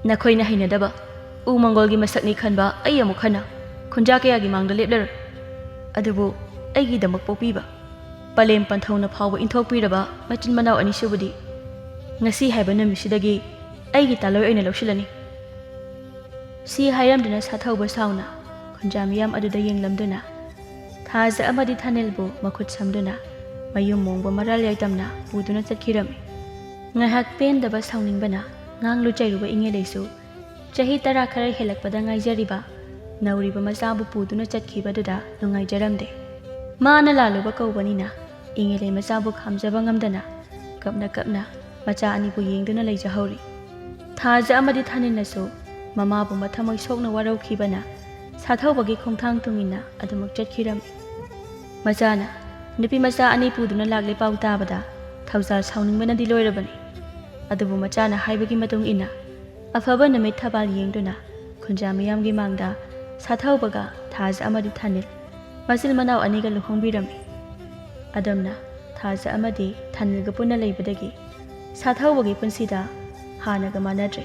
ꯅꯈꯣꯏꯅ ꯍꯩꯅꯗꯕ ꯎ ꯃꯪꯒꯣꯜꯒꯤ ꯃꯁꯛꯅꯤ ꯈꯟꯕ ꯑꯩ ꯑꯃꯨꯛ ꯍꯟꯅ ꯈꯨꯟꯖꯥ ꯀꯌꯥꯒꯤ ꯃꯥꯡꯗ ꯂꯦꯞꯂꯔꯣꯏ꯫ ꯑꯗꯨꯕꯨ ꯑꯩꯒꯤꯗꯃꯛ ꯄꯣꯛꯄꯤꯕ ꯄꯂꯦꯝ ꯄꯟꯊꯧꯅ ꯐꯥꯎꯕ ꯏꯟꯊꯣꯛꯄꯤꯔꯕ ꯃꯆꯤꯟ ꯃꯅꯥꯎ ꯑꯅꯤꯁꯨꯕꯨꯗꯤ ꯉꯁꯤ ꯍꯥꯏꯕ ꯅꯨꯃꯤꯠꯁꯤꯗꯒꯤ ꯑꯩꯒꯤ ꯇꯥꯂꯣꯏ ꯑꯣꯏꯅ ꯂꯧꯁꯤꯜꯂꯅꯤ꯫ ꯁꯤ ꯍꯥꯏꯔꯝꯗꯨꯅ ꯁꯥꯊꯧꯕ ꯁꯥꯎꯅ ꯈꯨꯟꯖꯥ ꯃꯤꯌꯥꯝ ꯑꯗꯨꯗ ꯌꯦꯡꯂꯝꯗꯨꯅ ꯊꯥꯖ ꯑꯃꯗꯤ ꯊꯥꯅꯤꯜꯕꯨ ꯃꯈꯨꯠ ꯁꯝꯗꯨꯅ ꯃꯌꯨꯝ ꯃꯣꯡꯕ ꯃꯔꯥꯜ ꯌꯥꯏꯇꯝꯅ ꯄꯨꯗꯨꯅ ꯆꯠꯈꯤꯔꯝꯃꯤ꯫ ꯉꯥꯏꯍꯥꯛ ꯄꯦꯟꯗꯕ ꯁꯥꯎꯅꯤꯡꯕꯅ ꯉꯥꯡꯂꯨ ꯆꯩꯔꯨꯕ ꯏꯪꯉꯦꯂꯩꯁꯨ ꯆꯍꯤ 10 ꯈꯔ ꯍꯦꯜꯂꯛꯄꯗ ꯉꯥꯏꯖꯔꯤꯕ ꯅꯧꯔꯤꯕ ꯃꯆꯥꯕꯨ ꯄꯨꯗꯨꯅ ꯆꯠꯈꯤꯕꯗꯨꯗ ꯅꯨꯡꯉꯥꯏꯖꯔꯝꯗꯦ꯫ ꯃꯥꯅ ꯂꯥꯜꯂꯨꯕ ꯀꯧꯕꯅꯤꯅ ꯏꯪꯉꯦꯂꯩ ꯃꯆꯥꯕꯨ ꯈꯥꯝꯖꯕ ꯉꯝꯗꯅ ꯀꯞꯅ ꯀꯞꯅ ꯃꯆꯥ ꯑꯅꯤꯕꯨ ꯌꯦꯡꯗꯨꯅ ꯂꯩꯖꯍꯧꯔꯤ꯫ ꯊꯥꯖ ꯑꯃꯗꯤ ꯊꯥꯅꯤꯜꯅꯁꯨ ꯃꯃꯥꯕꯨ ꯃꯊꯃꯣꯏ ꯁꯣꯛꯅ ꯋꯥꯔꯧꯈꯤꯕꯅ ꯁꯥꯊꯧꯕꯒꯤ ꯈꯣꯡꯊꯥꯡ ꯇꯨꯡꯏꯟꯅ ꯑꯗꯨꯃꯛ ꯆꯠꯈꯤꯔꯝꯃꯤ꯫ ꯃꯆꯥꯅ ꯅꯨꯄꯤ ꯃꯆꯥ ꯑꯅꯤ ꯄꯨꯗꯨꯅ ꯂꯥꯛꯂꯦ ꯄꯥꯎ ꯇꯥꯕꯗ ꯊꯧꯖꯥꯜ ꯁꯥꯎꯅꯤꯡꯕꯅꯗꯤ ꯂꯣꯏꯔꯕꯅꯤ꯫ ꯑꯗꯨꯕꯨ ꯃꯆꯥꯅ ꯍꯥꯏꯕꯒꯤ ꯃꯇꯨꯡ ꯏꯟꯅ ꯑꯐꯕ ꯅꯨꯃꯤꯠ ꯊꯕꯥꯜ ꯌꯦꯡꯗꯨꯅ ꯈꯨꯟꯖꯥ ꯃꯤꯌꯥꯝꯒꯤ ꯃꯥꯡꯗ ꯁꯥꯊꯧꯕꯒ ꯊꯥꯖ ꯑꯃꯗꯤ ꯊꯥꯅꯤꯜ ꯃꯆꯤꯜ ꯃꯅꯥꯎ ꯑꯅꯤꯒ ꯂꯨꯍꯣꯡꯕꯤꯔꯝꯃꯤ꯫ ꯑꯗꯨꯝꯅ ꯊꯥꯖ ꯑꯃꯗꯤ ꯊꯥꯅꯤꯜꯒ ꯄꯨꯟꯅ ꯂꯩꯕꯗꯒꯤ ꯁꯥꯊꯧꯕꯒꯤ ꯄꯨꯟꯁꯤꯗ ꯍꯥꯟꯅꯒ ꯃꯥꯟꯅꯗ꯭ꯔꯦ꯫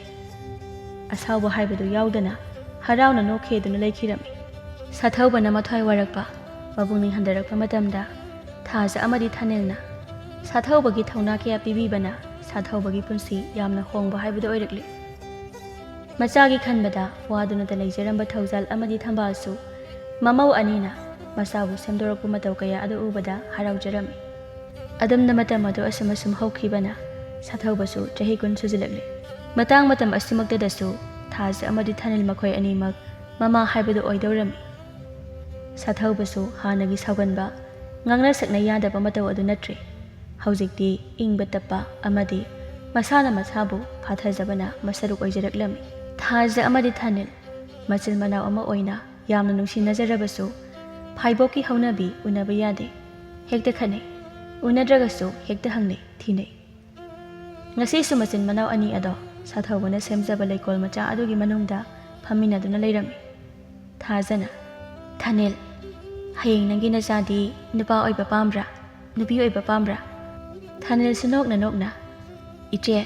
ꯑꯁꯥꯎꯕ ꯍꯥꯏꯕꯗꯨ ꯌꯥꯎꯗꯅ ꯍꯔꯥꯎꯅ ꯅꯣꯛꯈꯦꯗꯨꯅ ꯂꯩꯈꯤꯔꯝꯃꯤ꯫ ꯁꯥꯊꯧꯕꯅ ꯃꯊ꯭ꯋꯥꯏ ꯋꯥꯔꯛꯄ ꯃꯕꯨꯛꯅꯤꯡ ꯍꯟꯊꯔꯛꯄ ꯃꯇꯝꯗ ꯊꯥꯖ ꯑꯃꯗꯤ ꯊꯥꯅꯤꯜꯅ ꯁꯥꯊꯧꯕꯒꯤ ꯊꯧꯅꯥ ꯀꯌꯥ ꯄꯤꯕꯤꯕꯅ ꯁꯥꯊꯧꯕꯒꯤ ꯄꯨꯟꯁꯤ ꯌꯥꯝꯅ ꯍꯣꯡꯕ ꯍꯥꯏꯕꯗꯨ ꯑꯣꯏꯔꯛꯂꯤ꯫ ꯃꯆꯥꯒꯤ ꯈꯟꯕꯗ ꯋꯥꯗꯨꯅꯇ ꯂꯩꯖꯔꯝꯕ ꯊꯧꯖꯥꯜ ꯑꯃꯗꯤ ꯊꯝꯕꯥꯜꯁꯨ ꯃꯃꯧ ꯑꯅꯤꯅ ꯃꯆꯥꯕꯨ ꯁꯦꯝꯗꯣꯔꯛꯄ ꯃꯇꯧ ꯀꯌా ꯑꯗꯨ ꯎꯕꯗ ꯍꯔꯥꯎꯖꯔꯝꯃꯤ꯫ ꯑꯗꯨꯝꯅ ꯃꯇꯝ ꯑꯗꯨ ꯑꯁꯨꯝ ꯍꯧꯈꯤꯕꯅ ꯁꯥꯊꯧꯕꯁꯨ ꯆꯍꯤ 10 ꯁꯨꯖꯤꯜꯂꯛꯂꯤ꯫ ꯃꯇꯝ ꯑꯁꯤꯃꯛꯇꯗꯁꯨ ꯊꯥꯖ ꯑꯃꯗꯤ ꯊꯥꯅꯤꯜ ꯃꯈꯣꯏ ꯑꯅꯤꯃꯛ ꯃꯃꯥ ꯍꯥꯏꯕꯗꯨ ꯑꯣꯏꯗꯧꯔꯝꯃꯤ꯫ ꯁꯥꯊꯧꯕꯁꯨ ꯍꯥꯟꯅꯒꯤ ꯁꯥꯎꯒꯟꯕ ꯉꯥꯡꯅ ꯁꯛꯅ ꯌꯥꯗꯕ ꯃꯇꯧ ꯑꯗꯨ ꯅꯠꯇ꯭ꯔꯦ꯫ ꯍꯧꯖꯤꯛꯇꯤ ꯏꯪꯕ ꯇꯞꯄ ꯑꯃꯗꯤ ꯃꯁꯥꯅ ꯃꯁꯥꯕꯨ ꯐꯥꯊꯖꯕꯅ ꯃꯁꯔꯨꯛ ꯑꯣꯏꯖꯔꯛꯂꯝꯃꯤ꯫ ꯊꯥꯖ ꯑꯃꯗꯤ ꯊꯥꯅꯤꯜ ꯃꯆꯤꯜ ꯃꯅꯥꯎ ꯑꯃ ꯑꯣꯏꯅ ꯌꯥꯝꯅ ꯅꯨꯡꯁꯤꯅꯖꯔꯕꯁꯨ ꯐꯥꯏꯕꯣꯛꯀꯤ ꯍꯧꯅꯕꯤ ꯎꯅꯕ ꯌꯥꯗꯦ꯫ ꯍꯦꯛꯇ ꯈꯟꯅꯩ, ꯎꯅꯗ꯭ꯔꯒꯁꯨ ꯍꯦꯛꯇ ꯍꯪꯅꯩ ꯊꯤꯅꯩ꯫ ꯉꯁꯤꯁꯨ ꯃꯆꯤꯟ ꯃꯅꯥꯎ ꯑꯅꯤ ꯑꯗꯣ ꯁꯥꯊꯧꯕꯅ ꯁꯦꯝꯖꯕ ꯂꯩꯀꯣꯜ ꯃꯆꯥ ꯑꯗꯨꯒꯤ ꯃꯅꯨꯡꯗ ꯐꯝꯃꯤꯟꯅꯗꯨꯅ ꯂꯩꯔꯝꯃꯤ꯫ ꯊꯥꯖꯅ ꯊꯥꯅꯤꯜ, ꯍꯌꯦꯡ ꯅꯪꯒꯤ ꯅꯆꯥꯗꯤ ꯅꯨꯄꯥ ꯑꯣꯏꯕ ꯄꯥꯝꯕ꯭ꯔꯥ ꯅꯨꯄꯤ ꯑꯣꯏꯕ ꯄꯥꯝꯕ꯭ꯔꯥ? ꯊꯥꯅꯤꯜꯁꯨ ꯅꯣꯛꯅ ꯏꯆꯦ,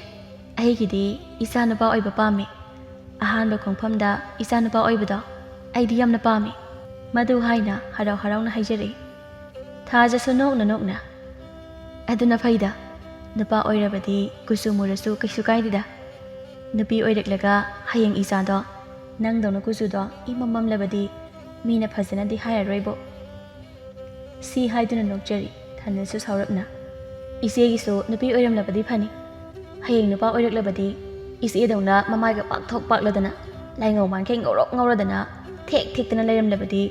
ꯑꯩꯒꯤꯗꯤ ꯏꯆꯥ ꯅꯨꯄꯥ ꯑꯣꯏꯕ ꯄꯥꯝꯃꯤ꯫ ꯑꯍꯥꯟꯕ ꯈꯣꯡꯐꯝꯗ ꯏꯆꯥ ꯅꯨꯄꯥ ꯑꯣꯏꯕꯗꯣ ꯑꯩꯗꯤ ꯌꯥꯝꯅ ꯄꯥꯝꯃꯤ꯫ ꯃꯗꯨ ꯍꯥꯏꯅ ꯍꯔꯥꯎꯅ ꯍꯥꯏꯖꯔꯛꯏ꯫ ꯊꯥꯖꯁꯨ ꯅꯣꯛꯅ ꯑꯗꯨꯅ ꯐꯩꯗ, ꯅꯨꯄꯥ ꯑꯣꯏꯔꯕꯗꯤ ꯀꯨꯆꯨ ꯃꯨꯔꯁꯨ ꯀꯩꯁꯨ ꯀꯥꯏꯗꯦꯗ꯫ ꯅꯨꯄꯤ ꯑꯣꯏꯔꯛꯂꯒ ꯍꯌꯦꯡ ꯏꯆꯥꯗꯣ ꯅꯪꯗꯧꯅ ꯀꯨꯆꯨꯗꯣ ꯏꯃꯝ ꯃꯝꯂꯕꯗꯤ ꯃꯤꯅ ꯐꯖꯅꯗꯤ ꯍꯥꯏꯔꯔꯣꯏꯕꯣ꯫ ꯁꯤ ꯍꯥꯏꯗꯨꯅ ꯅꯣꯛꯆꯔꯤ ꯊꯥꯅꯤꯜꯁꯨ ꯁꯥꯎꯔꯞꯅ꯫ ꯏꯆꯦꯒꯤꯁꯨ ꯅꯨꯄꯤ ꯑꯣꯏꯔꯝꯂꯕꯗꯤ ꯐꯅꯤ꯫ ꯍꯌꯦꯡ ꯅꯨꯄꯥ ꯑꯣꯏꯔꯛꯂꯕꯗꯤ ꯏꯆꯦꯗꯧꯅ ꯃꯃꯥꯏꯒ ꯄꯥꯛꯊꯣꯛ ꯄꯥꯛꯂꯗꯅ ꯂꯥꯏꯉꯧ ꯃꯥꯟꯈꯩ ꯉꯧꯔꯣꯛ ꯉꯧꯔꯗꯅ ꯊꯦꯛꯇꯅ ꯂꯩꯔꯝꯂꯕꯗꯤ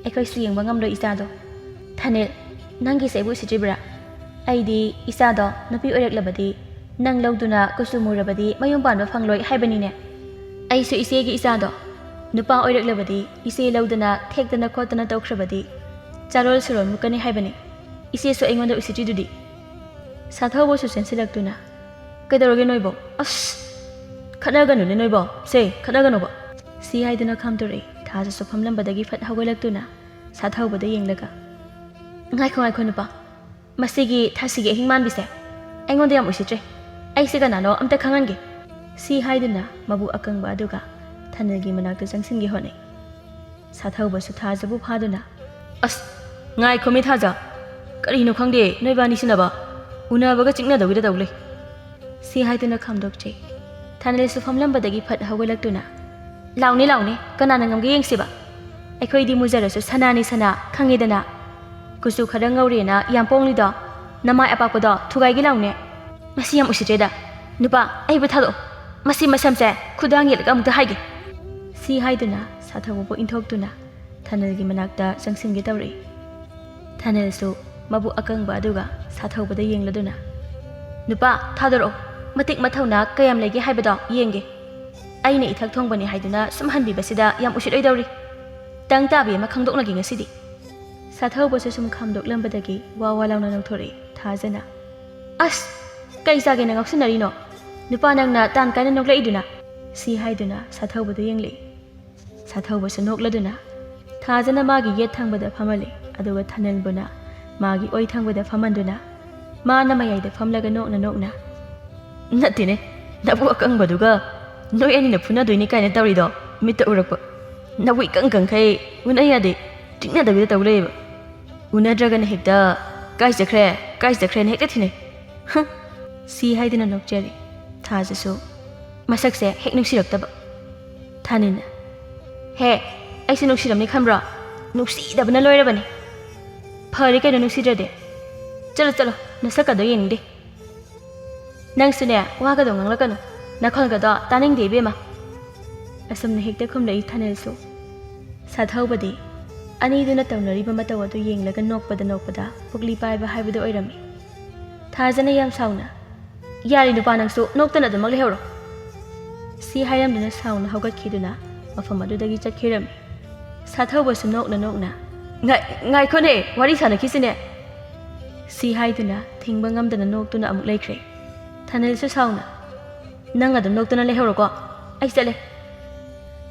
ꯑꯩꯈꯣꯏꯁꯨ ꯌꯦꯡꯕ ꯉꯝꯂꯣꯏ ꯏꯆꯥꯗꯣ꯫ ꯊꯥꯅꯤꯜ, ꯅꯪꯒꯤꯁꯦ ꯑꯩꯕꯨ ꯎꯁꯤꯠꯇ꯭ꯔꯤꯕ꯭ꯔꯥ? ꯑꯩꯗꯤ ꯏꯆꯥꯗꯣ ꯅꯨꯄꯤ ꯑꯣꯏꯔꯛꯂꯕꯗꯤ ꯅꯪ ꯂꯧꯗꯨꯅ ꯀꯨꯆꯨ ꯃꯨꯔꯕꯗꯤ ꯃꯌꯨꯝ ꯄꯥꯟꯕ ꯐꯪꯂꯣꯏ ꯍꯥꯏꯕꯅꯤꯅꯦ꯫ ꯑꯩꯁꯨ ꯏꯆꯦꯒꯤ ꯏꯆꯥꯗꯣ ꯅꯨꯄꯥ ꯑꯣꯏꯔꯛꯂꯕꯗꯤ ꯏꯆꯦ ꯂꯧꯗꯅ ꯊꯦꯛꯇꯅ ꯈꯣꯠꯇꯅ ꯇꯧꯈ꯭ꯔꯕꯗꯤ ꯆꯥꯔꯣꯜ ꯁꯨꯔꯣꯜ ꯃꯨꯛꯀꯅꯤ ꯍꯥꯏꯕꯅꯤ꯫ ꯏꯆꯦꯁꯨ ꯑꯩꯉꯣꯟꯗ ꯎꯁꯤꯠꯇ꯭ꯔꯤꯗꯨꯗꯤ꯫ ꯁꯥꯊꯧꯕꯁꯨ ꯆꯦꯟꯁꯤꯜꯂꯛꯇꯨꯅ ꯀꯩꯗꯧꯔꯒꯦ ꯅꯣꯏꯕꯣ? ꯑꯁ ꯈꯠꯅꯒꯅꯨꯅꯦ ꯅꯣꯏꯕꯣ, ꯁꯦ ꯈꯠꯅꯒꯅꯨꯕ꯫ ꯁꯤ ꯍꯥꯏꯗꯨꯅ ꯈꯥꯝꯇꯣꯔꯛꯏ꯫ ꯊꯥꯖꯁꯨ ꯐꯝꯂꯝꯕꯗꯒꯤ ꯐꯠ ꯍꯧꯒꯠꯂꯛꯇꯨꯅ ꯁꯥꯊꯧꯕꯗ ꯌꯦꯡꯂꯒ, ꯉꯥꯏꯈꯣ ꯅꯨꯄꯥ, ꯃꯁꯤꯒꯤ ꯊꯥꯁꯤꯒꯤ ꯑꯍꯤꯡ ꯃꯥꯟꯕꯤꯁꯦ ꯑꯩꯉꯣꯟꯗ ꯌꯥꯝ ꯎꯁꯤꯠꯇ꯭ꯔꯦ꯫ ꯑꯩꯁꯦ ꯀꯅꯥꯅꯣ ꯑꯝꯇ ꯈꯪꯍꯟꯒꯦ꯫ ꯁꯤ ꯍꯥꯏꯗꯨꯅ ꯃꯕꯨꯛ ꯑꯀꯪꯕ ꯑꯗꯨꯒ ꯊꯥꯅꯤꯜꯒꯤ ꯃꯅꯥꯛꯇ ꯆꯪꯁꯤꯟꯒꯦ ꯍꯣꯠꯅꯩ꯫ ꯁꯥꯊꯧꯕꯁꯨ ꯊꯥꯖꯕꯨ ꯐꯥꯗꯨꯅ, ꯑꯁ ꯉꯥꯏꯈꯣꯃꯤ ꯊꯥꯖ, ꯀꯔꯤꯅꯣ ꯈꯪꯗꯦ ꯅꯣꯏꯕꯥꯅꯤꯁꯤꯅꯕ ꯎꯅꯕꯒ ꯆꯤꯛꯅꯗꯧꯒꯤꯗ ꯇꯧ ꯂꯩ꯫ ꯁꯤ ꯍꯥꯏꯗꯨꯅ ꯈꯥꯝꯗꯣꯛꯆꯩ꯫ ꯊꯥꯅꯤꯜꯁꯨ ꯐꯝꯂꯝꯕꯗꯒꯤ ꯐꯠ ꯍꯧꯒꯠꯂꯛꯇꯨꯅ, ꯂꯥꯎꯅꯦ ꯀꯅꯥꯅ ꯉꯝꯒꯦ ꯌꯦꯡꯁꯤꯕ꯫ ꯑꯩꯈꯣꯏꯗꯤ ꯃꯨꯖꯔꯁꯨ ꯁꯅꯥꯅꯤ ꯁꯅꯥ ꯈꯪꯉꯦꯗꯅ꯫ ꯀꯨꯆꯨ ꯈꯔ ꯉꯧꯔꯦꯅ ꯌꯥꯝ ꯄꯣꯡꯂꯤꯗꯣ, ꯅꯃꯥꯏ ꯑꯄꯥꯛꯄꯗꯣ ꯊꯨꯒꯥꯏꯒꯦ ꯂꯥꯎꯅꯦ꯫ ꯃꯁꯤ ꯌꯥꯝ ꯎꯁꯤꯠꯇ꯭ꯔꯦꯗ꯫ ꯅꯨꯄꯥ, ꯑꯩꯕꯨ ꯊꯥꯗꯣꯛꯑꯣ, ꯃꯁꯤ ꯃꯁꯝꯁꯦ ꯈꯨꯗꯥꯡ ꯌꯦꯠꯂꯒ ꯑꯃꯨꯛꯇ ꯍꯥꯏꯒꯦ꯫ ꯁꯤ ꯍꯥꯏꯗꯨꯅ ꯁꯥꯊꯧꯕꯕꯨ ꯏꯟꯊꯣꯛꯇꯨꯅ ꯊꯥꯅꯤꯜꯒꯤ ꯃꯅꯥꯛꯇ ꯆꯪꯁꯤꯟꯒꯦ ꯇꯧꯔꯛꯏ꯫ ꯊꯥꯅꯤꯜꯁꯨ ꯃꯕꯨꯛ ꯑꯀꯪꯕ ꯑꯗꯨꯒ ꯁꯥꯊꯧꯕꯗ ꯌꯦꯡꯂꯗꯨꯅ, ꯅꯨꯄꯥ ꯊꯥꯗꯣꯔꯛꯑꯣ, ꯃꯇꯤꯛ ꯃꯊꯧꯅꯥ ꯀꯌꯥꯝ ꯂꯩꯒꯦ ꯍꯥꯏꯕꯗꯣ ꯌꯦꯡꯒꯦ꯫ ꯑꯩꯅ ꯏꯊꯛ ꯊꯣꯡꯕꯅꯤ ꯍꯥꯏꯗꯨꯅ ꯁꯨꯝ ꯍꯟꯕꯤꯕꯁꯤꯗ ꯌꯥꯝ ꯎꯁꯤꯠꯔꯣꯏꯗꯧꯔꯤ꯫ ꯇꯪ ꯇꯥꯕꯤ ꯑꯃ ꯈꯪꯗꯣꯛꯅꯒꯦ ꯉꯁꯤꯗꯤ꯫ ꯁꯥꯊꯧꯕꯁꯨ ꯁꯨꯝ ꯈꯥꯝꯗꯣꯛꯂꯝꯕꯗꯒꯤ ꯋꯥ ꯂꯥꯎꯅ ꯅꯧꯊꯣꯔꯛꯏ꯫ ꯊꯥꯖꯅ, ꯑꯁ ꯀꯩ ꯆꯥꯒꯦꯅ ꯉꯥꯎꯁꯤꯟꯅꯔꯤꯅꯣ? ꯅꯨꯄꯥ ꯅꯪꯅ ꯇꯥꯟ ꯀꯥꯏꯅ ꯅꯣꯛꯂꯛꯏꯗꯨꯅ? ꯁꯤ ꯍꯥꯏꯗꯨꯅ ꯁꯥꯊꯧꯕꯗ ꯌꯦꯡꯂꯛꯏ꯫ ꯁꯥꯊꯧꯕꯁꯨ ꯅꯣꯛꯂꯗꯨꯅ ꯊꯥꯖꯅ ꯃꯥꯒꯤ ꯌꯦꯠ ꯊꯪꯕꯗ ꯐꯝꯍꯜꯂꯤ, ꯑꯗꯨꯒ ꯊꯥꯅꯤꯜꯕꯨꯅ ꯃꯥꯒꯤ ꯑꯣꯏ ꯊꯪꯕꯗ ꯐꯝꯍꯟꯗꯨꯅ ꯃꯥꯅ ꯃꯌꯥꯏꯗ ꯐꯝꯂꯒ ꯅꯣꯛꯅ, ꯅꯠꯇꯦꯅꯦ, ꯅꯕꯨꯛ ꯑꯀꯪꯕꯗꯨꯒ ꯅꯣꯏ ꯑꯅꯤꯅ ꯐꯨꯅꯗꯣꯏꯅꯤ ꯀꯥꯏꯅ ꯇꯧꯔꯤꯗꯣ ꯃꯤꯠꯇ ꯎꯔꯛꯄ꯫ ꯅꯕꯨꯛ ꯏꯀꯪ ꯀꯪꯈꯩ ꯎꯅ ꯌꯥꯗꯦ, ꯆꯤꯛꯅꯗꯕꯤꯗ ꯇꯧ ꯂꯩꯌꯦꯕ꯫ ꯎꯅꯗ꯭ꯔꯒꯅ ꯍꯦꯛꯇ ꯀꯥꯏ ꯆꯠꯈ꯭ꯔꯦꯅ ꯍꯦꯛꯇ ꯊꯤꯅꯩ꯫ ꯁꯤ ꯍꯥꯏꯗꯨꯅ ꯅꯣꯛꯆꯔꯤ꯫ ꯊꯥꯖꯁꯨ ꯃꯁꯛꯁꯦ ꯍꯦꯛ ꯅꯨꯡꯁꯤꯔꯛꯇꯕ꯫ ꯊꯥꯅꯤꯜꯅ, ꯍꯦ ꯑꯩꯁꯨ ꯅꯨꯡꯁꯤꯔꯝꯅꯤ ꯈꯟꯕ꯭ꯔꯣ? ꯅꯨꯡꯁꯤꯗꯕꯅ ꯂꯣꯏꯔꯕꯅꯤ꯫ ꯐꯔꯦ ꯀꯩꯅꯣ ꯅꯨꯡꯁꯤꯗ꯭ꯔꯗꯤ꯫ ꯆꯠꯂꯣ ꯅꯁꯛꯀꯗꯣ ꯌꯦꯡꯅꯤꯡꯗꯦ꯫ ꯅꯪꯁꯨꯅꯦ ꯋꯥꯒꯗꯣ ꯉꯥꯡꯂꯛꯀꯅꯨ, ꯅꯈꯣꯜꯒꯗꯣ ꯇꯥꯅꯤꯡꯗꯦ ꯏꯕꯦꯝꯃ꯫ ꯑꯁꯨꯝꯅ ꯍꯦꯛꯇ ꯈꯨꯝꯂꯛꯏ ꯊꯥꯅꯤꯜꯁꯨ꯫ ꯁꯥꯊꯧꯕꯗꯤ ꯑꯅꯤꯗꯨꯅ ꯇꯧꯅꯔꯤꯕ ꯃꯇꯧ ꯑꯗꯨ ꯌꯦꯡꯂꯒ ꯅꯣꯛꯄꯗ ꯄꯨꯛꯂꯤ ꯄꯥꯏꯕ ꯍꯥꯏꯕꯗꯨ ꯑꯣꯏꯔꯝꯃꯤ꯫ ꯊꯥꯖꯅ ꯌꯥꯝ ꯁꯥꯎꯅ, ꯌꯥꯔꯦ ꯅꯨꯄꯥ ꯅꯪꯁꯨ ꯅꯣꯛꯇꯅ ꯑꯗꯨꯃꯛ ꯂꯩꯍꯧꯔꯣ꯫ ꯁꯤ ꯍꯥꯏꯔꯝꯗꯨꯅ ꯁꯥꯎꯅ ꯍꯧꯒꯠꯈꯤꯗꯨꯅ ꯃꯐꯝ ꯑꯗꯨꯗꯒꯤ ꯆꯠꯈꯤꯔꯝꯃꯤ꯫ ꯁꯥꯊꯧꯕꯁꯨ ꯅꯣꯛꯅ ꯉꯥꯏꯈꯣꯅꯦ, ꯋꯥꯔꯤ ꯁꯥꯟꯅꯈꯤꯁꯤꯅꯦ ꯁꯤ ꯍꯥꯏꯗꯨꯅ ꯊꯤꯡꯕ ꯉꯝꯗꯅ ꯅꯣꯛꯇꯨꯅ ꯑꯃꯨꯛ ꯂꯩꯈ꯭ꯔꯦ꯫ ꯊꯥꯅꯤꯜꯁꯨ ꯁꯥꯎꯅ ꯅꯪ ꯑꯗꯨꯝ ꯅꯣꯛꯇꯨꯅ ꯂꯩꯍꯧꯔꯣꯀꯣ, ꯑꯩ ꯆꯠꯂꯦ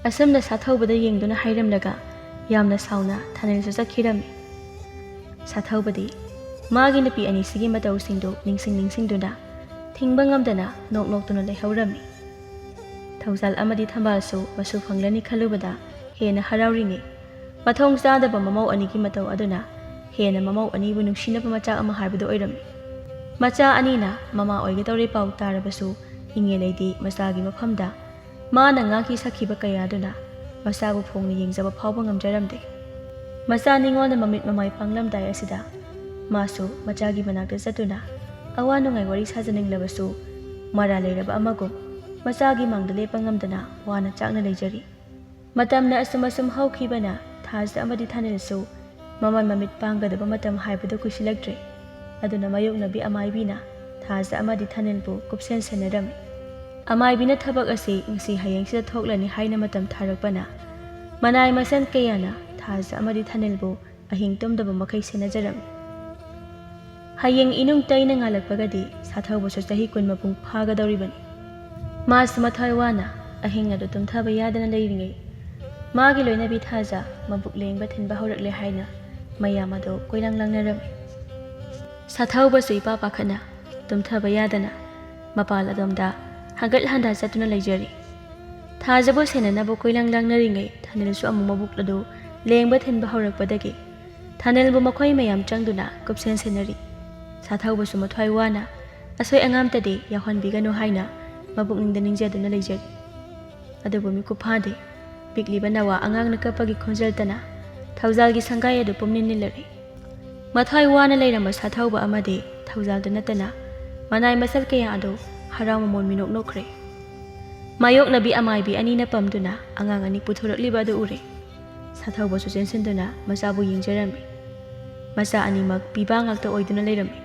ꯑꯁꯨꯝꯅ ꯁꯥꯊꯧꯕꯗ ꯌꯦꯡꯗꯨꯅ ꯍꯥꯏꯔꯝꯂꯒ ꯌꯥꯝꯅ ꯁꯥꯎꯅ ꯊꯥꯅꯤꯜꯁꯨ ꯆꯠꯈꯤꯔꯝꯃꯤ꯫ ꯁꯥꯊꯧꯕꯗꯤ ꯃꯥꯒꯤ ꯅꯨꯄꯤ ꯑꯅꯤꯁꯤꯒꯤ ꯃꯇꯧꯁꯤꯡꯗꯨ ꯅꯤꯡꯁꯤꯡꯗꯨꯅ ꯊꯤꯡꯕ ꯉꯝꯗꯅ ꯅꯣꯛꯇꯨꯅ ꯂꯩꯍꯧꯔꯝꯃꯤ꯫ ꯊꯧꯖꯥꯜ ꯑꯃꯗꯤ ꯊꯝꯕꯥꯜꯁꯨ ꯃꯁꯨ ꯐꯪꯂꯅꯤ ꯈꯜꯂꯨꯕꯗ ꯍꯦꯟꯅ ꯍꯔꯥꯎꯔꯤꯉꯩ ꯃꯊꯣꯡ ꯆꯥꯗꯕ ꯃꯃꯧ ꯑꯅꯤꯒꯤ ꯃꯇꯧ ꯑꯗꯨꯅ ꯍꯦꯟꯅ ꯃꯃꯧ ꯑꯅꯤꯕꯨ ꯅꯨꯡꯁꯤꯅꯕ ꯃꯆꯥꯛ ꯑꯃ ꯍꯥꯏꯕꯗꯨ ꯑꯣꯏꯔꯝꯃꯤ꯫ ꯃꯆꯥ ꯑꯅꯤꯅ ꯃꯃꯥ ꯑꯣꯏꯒꯗꯧꯔꯦ ꯄꯥꯎ ꯇꯥꯔꯕꯁꯨ ꯏꯉꯦꯂꯩꯗꯤ ꯃꯆꯥꯒꯤ ꯃꯐꯝꯗ ꯃꯥꯅ ꯉꯥꯛꯀꯤ ꯁꯛꯈꯤꯕ ꯀꯌꯥꯗꯨꯅ ꯃꯆꯥꯕꯨ ꯐꯣꯡꯅ ꯌꯦꯡꯖꯕ ꯐꯥꯎꯕ ꯉꯝꯖꯔꯝꯗꯦ꯫ ꯃꯆꯥ ꯅꯤꯉꯣꯟꯗ ꯃꯃꯤꯠ ꯃꯃꯥꯏ ꯄꯥꯡꯂꯝꯗꯥꯏ ꯑꯁꯤꯗ ꯃꯥꯁꯨ ꯃꯆꯥꯒꯤ ꯃꯅꯥꯛꯇ ꯆꯠꯇꯨꯅ ꯑꯋꯥ ꯅꯨꯡꯉꯥꯏ ꯋꯥꯔꯤ ꯁꯥꯖꯅꯤꯡꯂꯕꯁꯨ ꯃꯔꯥ ꯂꯩꯔꯕ ꯑꯃꯒꯨꯝ ꯃꯆꯥꯒꯤ ꯃꯥꯡꯗ ꯂꯦꯞꯄ ꯉꯝꯗꯅ ꯋꯥꯅ ꯆꯥꯛꯅ ꯂꯩꯖꯔꯤ꯫ ꯃꯇꯝꯅ ꯑꯁꯨꯝ ꯍꯧꯈꯤꯕꯅ ꯊꯥꯖ ꯑꯃꯗꯤ ꯊꯥꯅꯤꯜꯁꯨ ꯃꯃꯜ ꯃꯃꯤꯠ ꯄꯥꯡꯒꯗꯕ ꯃꯇꯝ ꯍꯥꯏꯕꯗꯨ ꯀꯨꯏꯁꯤꯜꯂꯛꯇ꯭ꯔꯦ꯫ ꯑꯗꯨꯅ ꯃꯥꯌꯣꯛꯅꯕꯤ ꯑꯃꯥꯏꯕꯤꯅ ꯊꯥꯖ ꯑꯃꯗꯤ ꯊꯥꯅꯤꯜꯕꯨ ꯀꯨꯞꯁꯦꯟ ꯁꯦꯟꯅꯔꯝꯃꯤ꯫ ꯑꯃꯥꯏꯕꯤꯅ ꯊꯕꯛ ꯑꯁꯤ ꯉꯁꯤ ꯍꯌꯦꯡꯁꯤꯗ ꯊꯣꯛꯂꯅꯤ ꯍꯥꯏꯅ ꯃꯇꯝ ꯊꯥꯔꯛꯄꯅ ꯃꯅꯥꯏ ꯃꯁꯟ ꯀꯌꯥꯅ ꯊꯥꯖ ꯑꯃꯗꯤ ꯊꯥꯅꯤꯜꯕꯨ ꯑꯍꯤꯡ ꯇꯨꯝꯗꯕ ꯃꯈꯩ ꯁꯦꯟꯅꯖꯔꯝꯃꯤ꯫ ꯍꯌꯦꯡ ꯏꯅꯨꯡ ꯇꯩꯅ ꯉꯥꯜꯂꯛꯄꯒꯗꯤ ꯁꯥꯊꯧꯕꯁꯨ ꯆꯍꯤ 10 ꯃꯄꯨꯡ ꯐꯥꯒꯗꯧꯔꯤꯕꯅꯤ꯫ ꯃꯥꯁꯨ ꯃꯊ꯭ꯋꯥꯏ ꯋꯥꯅ ꯑꯍꯤꯡ ꯑꯗꯨ ꯇꯨꯝꯊꯕ ꯌꯥꯗꯅ ꯂꯩꯔꯤꯉꯩ ꯃꯥꯒꯤ ꯂꯣꯏꯅꯕꯤ ꯊꯥꯖ ꯃꯕꯨꯛ ꯂꯦꯡꯕ ꯊꯤꯟꯕ ꯍꯧꯔꯛꯂꯦ ꯍꯥꯏꯅ ꯃꯌꯥꯝ ꯑꯗꯨ ꯀꯣꯏꯂꯥꯡꯂꯥꯡꯅꯔꯝꯃꯤ꯫ ꯁꯥꯊꯧꯕꯁꯨ ꯏꯄꯥ ꯄꯥꯈꯠꯅ ꯇꯨꯝꯊꯕ ꯌꯥꯗꯅ ꯃꯄꯥꯜ ꯑꯗꯣꯝꯗ ꯍꯪꯒꯠ ꯍꯟꯗꯥ ꯆꯠꯇꯨꯅ ꯂꯩꯖꯔꯤ꯫ ꯊꯥꯖꯕꯨ ꯁꯦꯟꯅꯅꯕ ꯀꯣꯏꯂꯥꯡꯂꯥꯡꯅꯔꯤꯉꯩ ꯊꯥꯅꯤꯜꯁꯨ ꯑꯃꯨꯛ ꯃꯕꯨꯛ ꯑꯗꯨ ꯂꯦꯡꯕ ꯊꯤꯟꯕ ꯍꯧꯔꯛꯄꯗꯒꯤ ꯊꯥꯅꯤꯜꯕꯨ ꯃꯈꯣꯏ ꯃꯌꯥꯝ ꯆꯪꯗꯨꯅ ꯀꯨꯞꯁꯦꯟ ꯁꯦꯟꯅꯔꯤ꯫ ꯁꯥꯊꯧꯕꯁꯨ ꯃꯊ꯭ꯋꯥꯏ ꯋꯥꯅ ꯑꯁꯣꯏ ꯑꯉꯥꯝꯇꯗꯤ ꯌꯥꯎꯍꯟꯕꯤꯒꯅꯨ ꯍꯥꯏꯅ ꯃꯕꯨꯛꯅꯤꯡꯗ ꯅꯤꯡꯖꯗꯨꯅ ꯂꯩꯖꯔꯤ꯫ ꯑꯗꯨꯕꯨ ꯃꯤꯀꯨꯞ ꯐꯥꯗꯦ ꯄꯤꯛꯂꯤꯕ ꯅꯋꯥ ꯑꯉꯥꯡꯅ ꯀꯞꯄꯒꯤ ꯈꯣꯟꯖꯦꯜꯇꯅ ꯊꯧꯖꯥꯜꯒꯤ ꯁꯪꯒꯥꯏ ꯑꯗꯨ ꯄꯨꯝꯅꯤꯟ ꯅꯤꯜꯂꯔꯤ꯫ ꯃꯊ꯭ꯋꯥꯏ ꯋꯥꯅ ꯂꯩꯔꯝꯕ ꯁꯥꯊꯧꯕ ꯑꯃꯗꯤ ꯊꯧꯖꯥꯜꯗ ꯅꯠꯇꯅ ꯃꯅꯥꯏ ꯃꯁꯜ ꯀꯌꯥ ꯑꯗꯨ ꯍꯔꯥꯎ ꯃꯃꯣꯟ ꯃꯤꯅꯣꯛ ꯅꯣꯛꯈ꯭ꯔꯦ꯫ ꯃꯥꯌꯣꯛꯅꯕꯤ ꯑꯃꯥꯏꯕꯤ ꯑꯅꯤꯅ ꯄꯝꯗꯨꯅ ꯑꯉꯥꯡ ꯑꯅꯤ ꯄꯨꯊꯣꯔꯛꯂꯤꯕ ꯑꯗꯨ ꯎꯔꯦ꯫ ꯁꯥꯊꯧꯕꯁꯨ ꯆꯦꯟꯁꯤꯟꯗꯨꯅ ꯃꯆꯥꯕꯨ ꯌꯦꯡꯖꯔꯝꯃꯤ꯫ ꯃꯆꯥ ꯑꯅꯤꯃꯛ ꯄꯤꯕꯥ ꯉꯥꯛꯇ ꯑꯣꯏꯗꯨꯅ ꯂꯩꯔꯝꯃꯤ꯫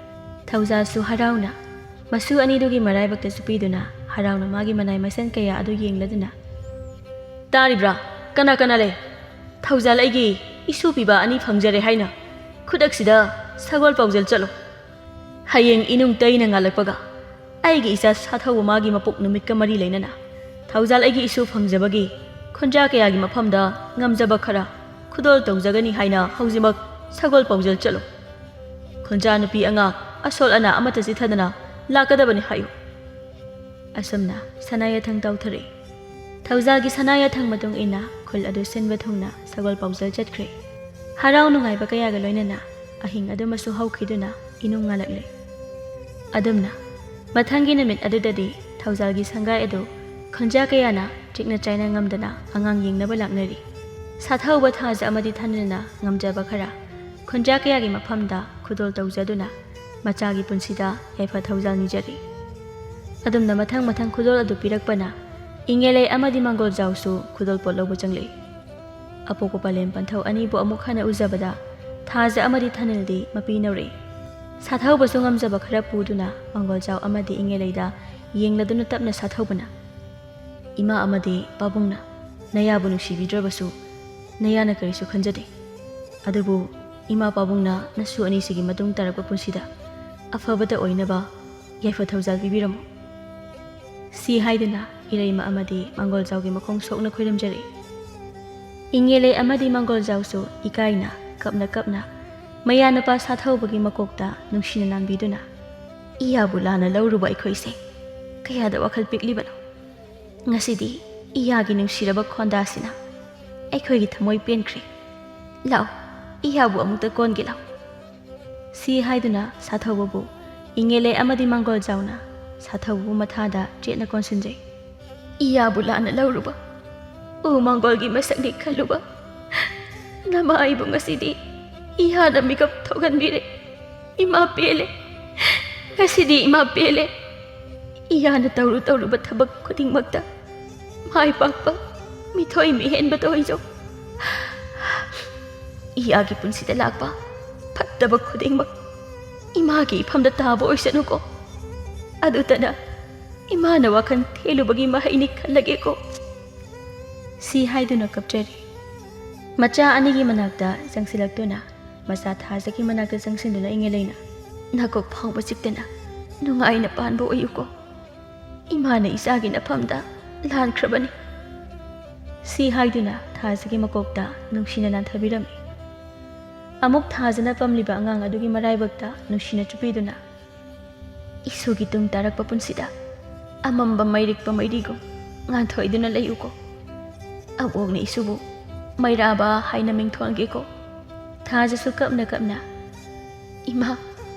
ꯊꯧꯖꯥꯜꯁꯨ ꯍꯔꯥꯎꯅ ꯃꯁꯨ ꯑꯅꯤꯗꯨꯒꯤ ꯃꯔꯥꯏꯕꯛꯇ ꯆꯨꯞꯄꯤꯗꯨꯅ ꯍꯔꯥꯎꯅ ꯃꯥꯒꯤ ꯃꯅꯥꯏ ꯃꯁꯟ ꯀꯌꯥ ꯑꯗꯨ ꯌꯦꯡꯂꯗꯨꯅ ꯇꯥꯔꯤꯕ꯭ꯔꯥ ꯀꯅꯥ ꯀꯅꯥ ꯂꯩ? ꯊꯧꯖꯥꯜ ꯑꯩꯒꯤ ꯏꯁꯨ ꯄꯤꯕꯥ ꯑꯅꯤ ꯐꯪꯖꯔꯦ ꯍꯥꯏꯅ ꯈꯨꯗꯛꯁꯤꯗ ꯁꯒꯣꯜ ꯄꯥꯎꯖꯦꯜ ꯆꯠꯂꯣ꯫ ꯍꯌꯦꯡ ꯏꯅꯨꯡ ꯇꯩꯅ ꯉꯥꯜꯂꯛꯄꯒ ꯑꯩꯒꯤ ꯏꯆꯥ ꯁꯥꯊꯧꯕ ꯃꯥꯒꯤ ꯃꯄꯣꯛ ꯅꯨꯃꯤꯠꯀ ꯃꯔꯤ ꯂꯩꯅꯅ ꯊꯧꯖꯥꯜ ꯑꯩꯒꯤ ꯏꯁꯨ ꯐꯪꯖꯕꯒꯤ ꯈꯨꯟꯖꯥ ꯀꯌꯥꯒꯤ ꯃꯐꯝꯗ ꯉꯝꯖꯕ ꯈꯔ ꯈꯨꯗꯣꯜ ꯇꯧꯖꯒꯅꯤ ꯍꯥꯏꯅ ꯍꯧꯖꯤꯛꯃꯛ ꯁꯒꯣꯜ ꯄꯥꯎꯖꯦꯜ ꯆꯠꯂꯣ꯫ ꯈꯨꯟꯖꯥ ꯅꯨꯄꯤ ꯑꯉꯥꯡ ꯑꯁꯣꯜ ꯑꯅꯥ ꯑꯃꯠꯇ ꯆꯤꯊꯗꯅ ꯂꯥꯛꯀꯗꯕꯅꯤ ꯍꯥꯏꯌꯨ꯫ ꯑꯁꯨꯝꯅ ꯁꯅꯥ ꯌꯥꯊꯪ ꯇꯧꯊꯔꯛꯏ꯫ ꯊꯧꯖꯥꯜꯒꯤ ꯁꯅꯥ ꯌꯥꯊꯪ ꯃꯇꯨꯡ ꯏꯟꯅ ꯈꯨꯜ ꯑꯗꯨ ꯁꯤꯟꯕ ꯊꯨꯡꯅ ꯁꯒꯣꯜ ꯄꯥꯎꯖꯦꯜ ꯆꯠꯈ꯭ꯔꯦ꯫ ꯍꯔꯥꯎ ꯅꯨꯡꯉꯥꯏꯕ ꯀꯌꯥꯒ ꯂꯣꯏꯅꯅ ꯑꯍꯤꯡ ꯑꯗꯨꯃꯁꯨ ꯍꯧꯈꯤꯗꯨꯅ ꯏꯅꯨꯡ ꯉꯥꯜꯂꯛꯂꯦ꯫ ꯑꯗꯨꯝꯅ ꯃꯊꯪꯒꯤ ꯅꯨꯃꯤꯠ ꯑꯗꯨꯗꯗꯤ ꯊꯧꯖꯥꯜꯒꯤ ꯁꯪꯒꯥꯏ ꯑꯗꯨ ꯈꯨꯟꯖꯥ ꯀꯌꯥꯅ ꯆꯤꯛꯅ ꯆꯥꯏꯅ ꯉꯝꯗꯅ ꯑꯉꯥꯡ ꯌꯦꯡꯅꯕ ꯂꯥꯛꯅꯔꯤ꯫ ꯁꯥꯊꯧꯕ ꯊꯥꯖ ꯑꯃꯗꯤ ꯊꯥꯅꯤꯜꯅ ꯉꯝꯖꯕ ꯈꯔ ꯈꯨꯟꯖꯥ ꯀꯌꯥꯒꯤ ꯃꯐꯝꯗ ꯈꯨꯗꯣꯜ ꯇꯧꯖꯗꯨꯅ ꯃꯆꯥꯒꯤ ꯄꯨꯟꯁꯤꯗ ꯌꯥꯏꯐ ꯊꯧꯖꯥꯜ ꯅꯤꯖꯔꯤ꯫ ꯑꯗꯨꯝꯅ ꯃꯊꯪ ꯈꯨꯗꯣꯜ ꯑꯗꯨ ꯄꯤꯔꯛꯄꯅ ꯏꯉꯦꯂꯩ ꯑꯃꯗꯤ ꯃꯥꯡꯒꯣꯜꯖꯥꯎꯁꯨ ꯈꯨꯗꯣꯜ ꯄꯣꯠ ꯂꯧꯕ ꯆꯪꯂꯛꯏ꯫ ꯑꯄꯣꯛꯄ ꯄꯂꯦꯝ ꯄꯟꯊꯧ ꯑꯅꯤꯕꯨ ꯑꯃꯨꯛ ꯍꯟꯅ ꯎꯖꯕꯗ ꯊꯥꯖ ꯑꯃꯗꯤ ꯊꯥꯅꯤꯜꯗꯤ ꯃꯄꯤ ꯅꯧꯔꯛꯏ꯫ ꯁꯥꯊꯧꯕꯁꯨ ꯉꯝꯖꯕ ꯈꯔ ꯄꯨꯗꯨꯅ ꯃꯥꯡꯒꯣꯜꯖꯥꯎ ꯑꯃꯗꯤ ꯏꯉꯦꯂꯩꯗ ꯌꯦꯡꯂꯗꯨꯅ ꯇꯞꯅ ꯁꯥꯊꯧꯕꯅ ꯏꯃꯥ ꯑꯃꯗꯤ ꯄꯥꯕꯨꯡꯅ ꯅꯌꯥꯕꯨ ꯅꯨꯡꯁꯤꯕꯤꯗ꯭ꯔꯕꯁꯨ ꯅꯌꯥꯅ ꯀꯔꯤꯁꯨ ꯈꯟꯖꯗꯦ꯫ ꯑꯗꯨꯕꯨ ꯏꯃꯥ ꯄꯥꯕꯨꯡꯅ ꯅꯁꯨ ꯑꯅꯤꯁꯤꯒꯤ ꯃꯇꯨꯡ ꯇꯥꯔꯛꯄ ꯄꯨꯟꯁꯤꯗ ꯑꯐꯕꯇ ꯑꯣꯏꯅꯕ ꯌꯥꯏꯐ ꯊꯧꯖꯥꯜ ꯄꯤꯕꯤꯔꯝꯃꯨ꯫ ꯁꯤ ꯍꯥꯏꯗꯨꯅ ꯏꯔꯩꯃ ꯑꯃꯗꯤ ꯃꯥꯡꯒꯣꯜꯖꯥꯎꯒꯤ ꯃꯈꯣꯡ ꯁꯣꯛꯅ ꯈꯣꯏꯔꯝꯖꯔꯛꯏ꯫ ꯏꯉꯦꯂꯩ ꯑꯃꯗꯤ ꯃꯥꯡꯒꯣꯜꯖꯥꯎꯁꯨ ꯏꯀꯥꯏꯅ ꯀꯞꯅ ꯃꯌꯥꯅꯨꯄꯥ ꯁꯥꯊꯧꯕꯒꯤ ꯃꯀꯣꯛꯇ ꯅꯨꯡꯁꯤꯅ ꯅꯥꯟꯕꯤꯗꯨꯅ ꯏꯌꯥꯕꯨ ꯂꯥꯟꯅ ꯂꯧꯔꯨꯕ ꯑꯩꯈꯣꯏꯁꯦ ꯀꯌꯥꯗ ꯋꯥꯈꯜ ꯄꯤꯛꯂꯤꯕꯅꯣ꯫ ꯉꯁꯤꯗꯤ ꯏꯌꯥꯒꯤ ꯅꯨꯡꯁꯤꯔꯕ ꯈꯣꯟꯗꯥꯁꯤꯅ ꯑꯩꯈꯣꯏꯒꯤ ꯊꯃꯣꯏ ꯄꯦꯟꯈ꯭ꯔꯦ꯫ ꯂꯥꯛꯑꯣ ꯏꯌꯥꯕꯨ ꯑꯃꯨꯛꯇ ꯀꯣꯟꯒꯦ ꯂꯥꯎ꯫ ꯁꯤ ꯍꯥꯏꯗꯨꯅ ꯁꯥꯊꯧꯕꯕꯨ ꯏꯉꯦꯂꯩ ꯑꯃꯗꯤ ꯃꯥꯡꯒꯣꯜꯖꯥꯎꯅ ꯁꯥꯊꯧꯕꯕꯨ ꯃꯊꯥꯗ ꯆꯦꯠꯅ ꯀꯣꯟꯁꯤꯟꯖꯩ꯫ ꯏꯌꯥꯕꯨ ꯂꯥꯟꯅ ꯂꯧꯔꯨꯕ ꯎ ꯃꯥꯡꯒꯣꯜꯒꯤ ꯃꯁꯛꯅꯤ ꯈꯜꯂꯨꯕ ꯅꯃꯥ ꯑꯩꯕꯨ ꯉꯁꯤꯗꯤ ꯏꯌꯥꯅ ꯃꯤꯀꯞ ꯊꯣꯛꯍꯟꯕꯤꯔꯦ꯫ ꯏꯃꯥ ꯄꯦꯜꯂꯦ ꯉꯁꯤꯗꯤ ꯏꯃꯥ ꯄꯦꯜꯂꯦ꯫ ꯏꯌꯥꯅ ꯇꯧꯔꯨꯕ ꯊꯕꯛ ꯈꯨꯗꯤꯡꯃꯛꯇ ꯃꯥꯏ ꯄꯥꯛꯄ ꯃꯤꯊꯣꯏ ꯃꯤꯍꯦꯟꯕꯇ ꯑꯣꯏꯖꯧ꯫ ꯏꯌꯥꯒꯤ ꯄꯨꯟꯁꯤꯗ ꯂꯥꯛꯄ ꯐꯠꯇꯕ ꯈꯨꯗꯤꯡꯃꯛ ꯏꯃꯥꯒꯤ ꯏꯐꯝꯗ ꯇꯥꯕ ꯑꯣꯏꯁꯅꯨꯀꯣ꯫ ꯑꯗꯨꯇꯅ ꯏꯃꯥꯅ ꯋꯥꯈꯜ ꯊꯦꯜꯂꯨꯕꯒꯤ ꯃꯍꯩꯅꯤ ꯈꯜꯂꯒꯦꯀꯣ ꯁꯤ ꯍꯥꯏꯗꯨꯅ ꯀꯞꯆꯔꯤ ꯃꯆꯥ ꯑꯅꯤꯒꯤ ꯃꯅꯥꯛꯇ ꯆꯪꯁꯤꯜꯂꯛꯇꯨꯅ ꯃꯆꯥ ꯊꯥꯖꯒꯤ ꯃꯅꯥꯛꯇ ꯆꯪꯁꯤꯟꯗꯨꯅ ꯏꯪꯉꯦꯂꯩꯅ ꯅꯀꯣꯛ ꯐꯥꯎꯕ ꯆꯤꯛꯇꯅ ꯅꯨꯡꯉꯥꯏꯅ ꯄꯥꯟꯕ ꯑꯣꯏꯌꯨꯀꯣ ꯏꯃꯥꯅ ꯏꯆꯥꯒꯤ ꯅꯐꯝꯗ ꯂꯥꯟꯈ꯭ꯔꯕꯅꯤ ꯁꯤ ꯍꯥꯏꯗꯨꯅ ꯊꯥꯖꯒꯤ ꯃꯀꯣꯛꯇ ꯅꯨꯡꯁꯤꯅ ꯅꯥꯟꯊꯕꯤꯔꯝꯃꯤ ꯑꯃꯨꯛ ꯊꯥꯖꯅ ꯄꯝꯂꯤꯕ ꯑꯉꯥꯡ ꯑꯗꯨꯒꯤ ꯃꯔꯥꯏꯕꯛꯇ ꯅꯨꯡꯁꯤꯅ ꯆꯨꯞꯄꯤꯗꯨꯅ ꯏꯁꯨꯒꯤ ꯇꯨꯡ ꯇꯥꯔꯛꯄ ꯄꯨꯟꯁꯤꯗ ꯑꯃꯝꯕ ꯃꯩꯔꯤꯛꯄ ꯃꯩꯔꯤꯒꯨꯝ ꯉꯥꯟꯊꯣꯏꯗꯨꯅ ꯂꯩꯌꯨꯀꯣ ꯑꯕꯣꯛꯅ ꯏꯁꯨꯕꯨ ꯃꯩꯔꯥꯕ ꯍꯥꯏꯅ ꯃꯤꯡꯊꯣꯟꯒꯦꯀꯣ ꯊꯥꯖꯁꯨ ꯀꯞꯅ ꯀꯞꯅ ꯏꯃꯥ